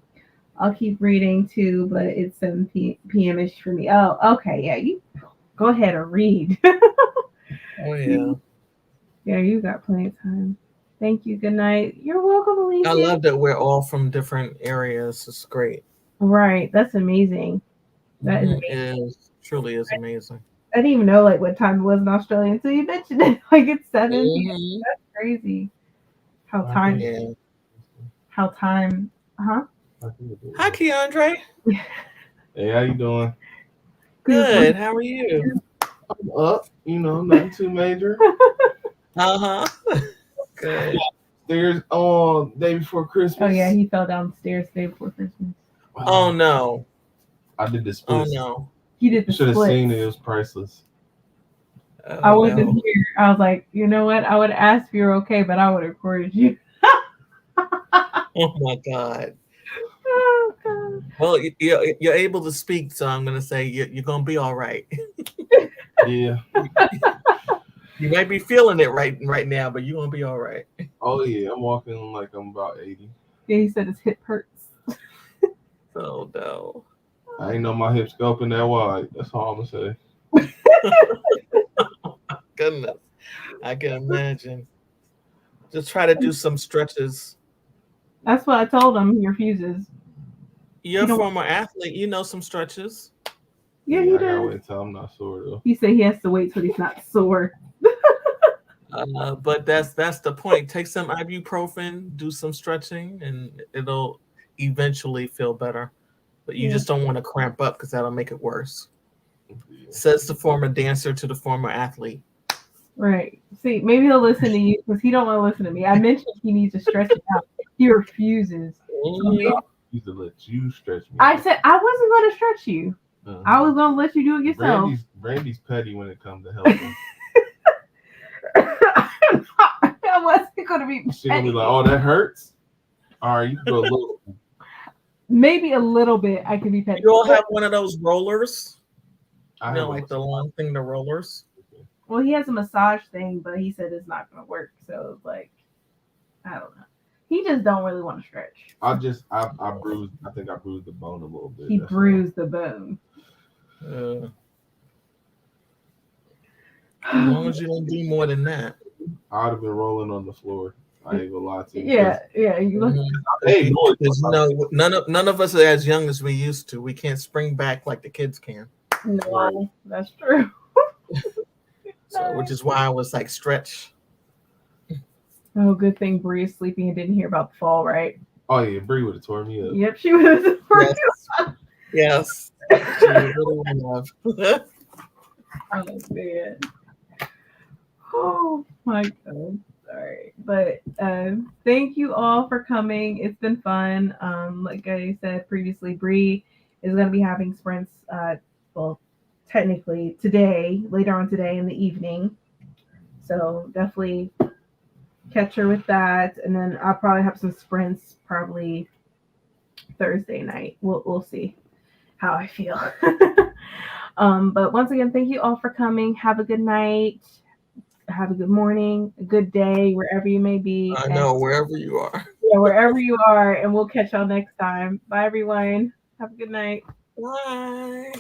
I'll keep reading too, but it's 7 p.m. ish for me. Oh, okay. Yeah, you go ahead and read. Oh yeah. Yeah, you got plenty of time. Thank you. Good night. You're welcome, Alicia. I love that we're all from different areas. It's great. Right. That's amazing. That is amazing. It truly is amazing. I didn't even know like what time it was in Australia until you mentioned it. Like it's 7 p.m. That's crazy. How time? Yeah. How time? Huh? Hi, Keandre. Hey, how you doing? Good. How are you? I'm up. Nothing too major. Uh-huh. Good. There's on day before Christmas. Oh yeah, he fell downstairs the day before Christmas. Oh no. I did the Oh split. no. He did the You should have splits. seen it. It was priceless. Oh, I wasn't no. here. I was like, you know what? I would have asked if you're okay, but I would have recorded you. Oh my God. Oh God. Well, you're able to speak, so I'm gonna say you're gonna be all right. Yeah. You might be feeling it right now, but you're gonna be all right. Oh yeah. I'm walking like I'm about 80. Yeah, he said his hip hurts. Oh no. I ain't know my hips go open that wide. That's all I'm gonna say. Goodness. I can imagine. Just try to do some stretches. That's what I told him. He refuses. You're a don't- former athlete, you know some stretches. Yeah, he I gotta does. wait until I'm not sore though. He said he has to wait till he's not sore. But that's the point. Take some ibuprofen, do some stretching, and it'll eventually feel better. But you Yeah. just don't want to cramp up because that'll make it worse. Yeah. Says the former dancer to the former athlete. Right. See, maybe he'll listen to you because he don't want to listen to me. I mentioned he needs to stretch it out. He refuses. Mhm. Used to let you stretch me. I said I wasn't going to stretch you. Uh-huh. I was going to let you do it yourself. Brandy's petty when it comes to helping. I wasn't going to be. She's gonna be like, "Oh, that hurts." All right, you can go a little. Maybe a little bit. I can be petty. You all have one of those rollers? I You know, have like the long thing, the rollers. Well, he has a massage thing, but he said it's not going to work. So, like, I don't know. He just don't really want to stretch. I bruised. I think I bruised the bone a little bit. He That's bruised the bone. As long as you don't do more than that. all. I'd have been rolling on the floor. I ain't gonna lie to you. Yeah. You look. Hey, boy, Because none of us are as young as we used to. We can't spring back like the kids can. No, that's true. So, which is why I was like, stretch. Oh, good thing Bree is sleeping and didn't hear about the fall, right? Oh yeah, Bree would have tore me up. Yep, she was. Yes. She really would have. Oh man. Oh my god. Sorry. But thank you all for coming. It's been fun. Like I said previously, Bree is gonna be having sprints well technically today, later on today in the evening. So definitely catch her with that. And then I'll probably have some sprints probably Thursday night. We'll see how I feel. But once again, thank you all for coming. Have a good night. Have a good morning, a good day, wherever you may be. I know, wherever you are. Yeah, wherever you are. And we'll catch y'all next time. Bye, everyone. Have a good night. Bye.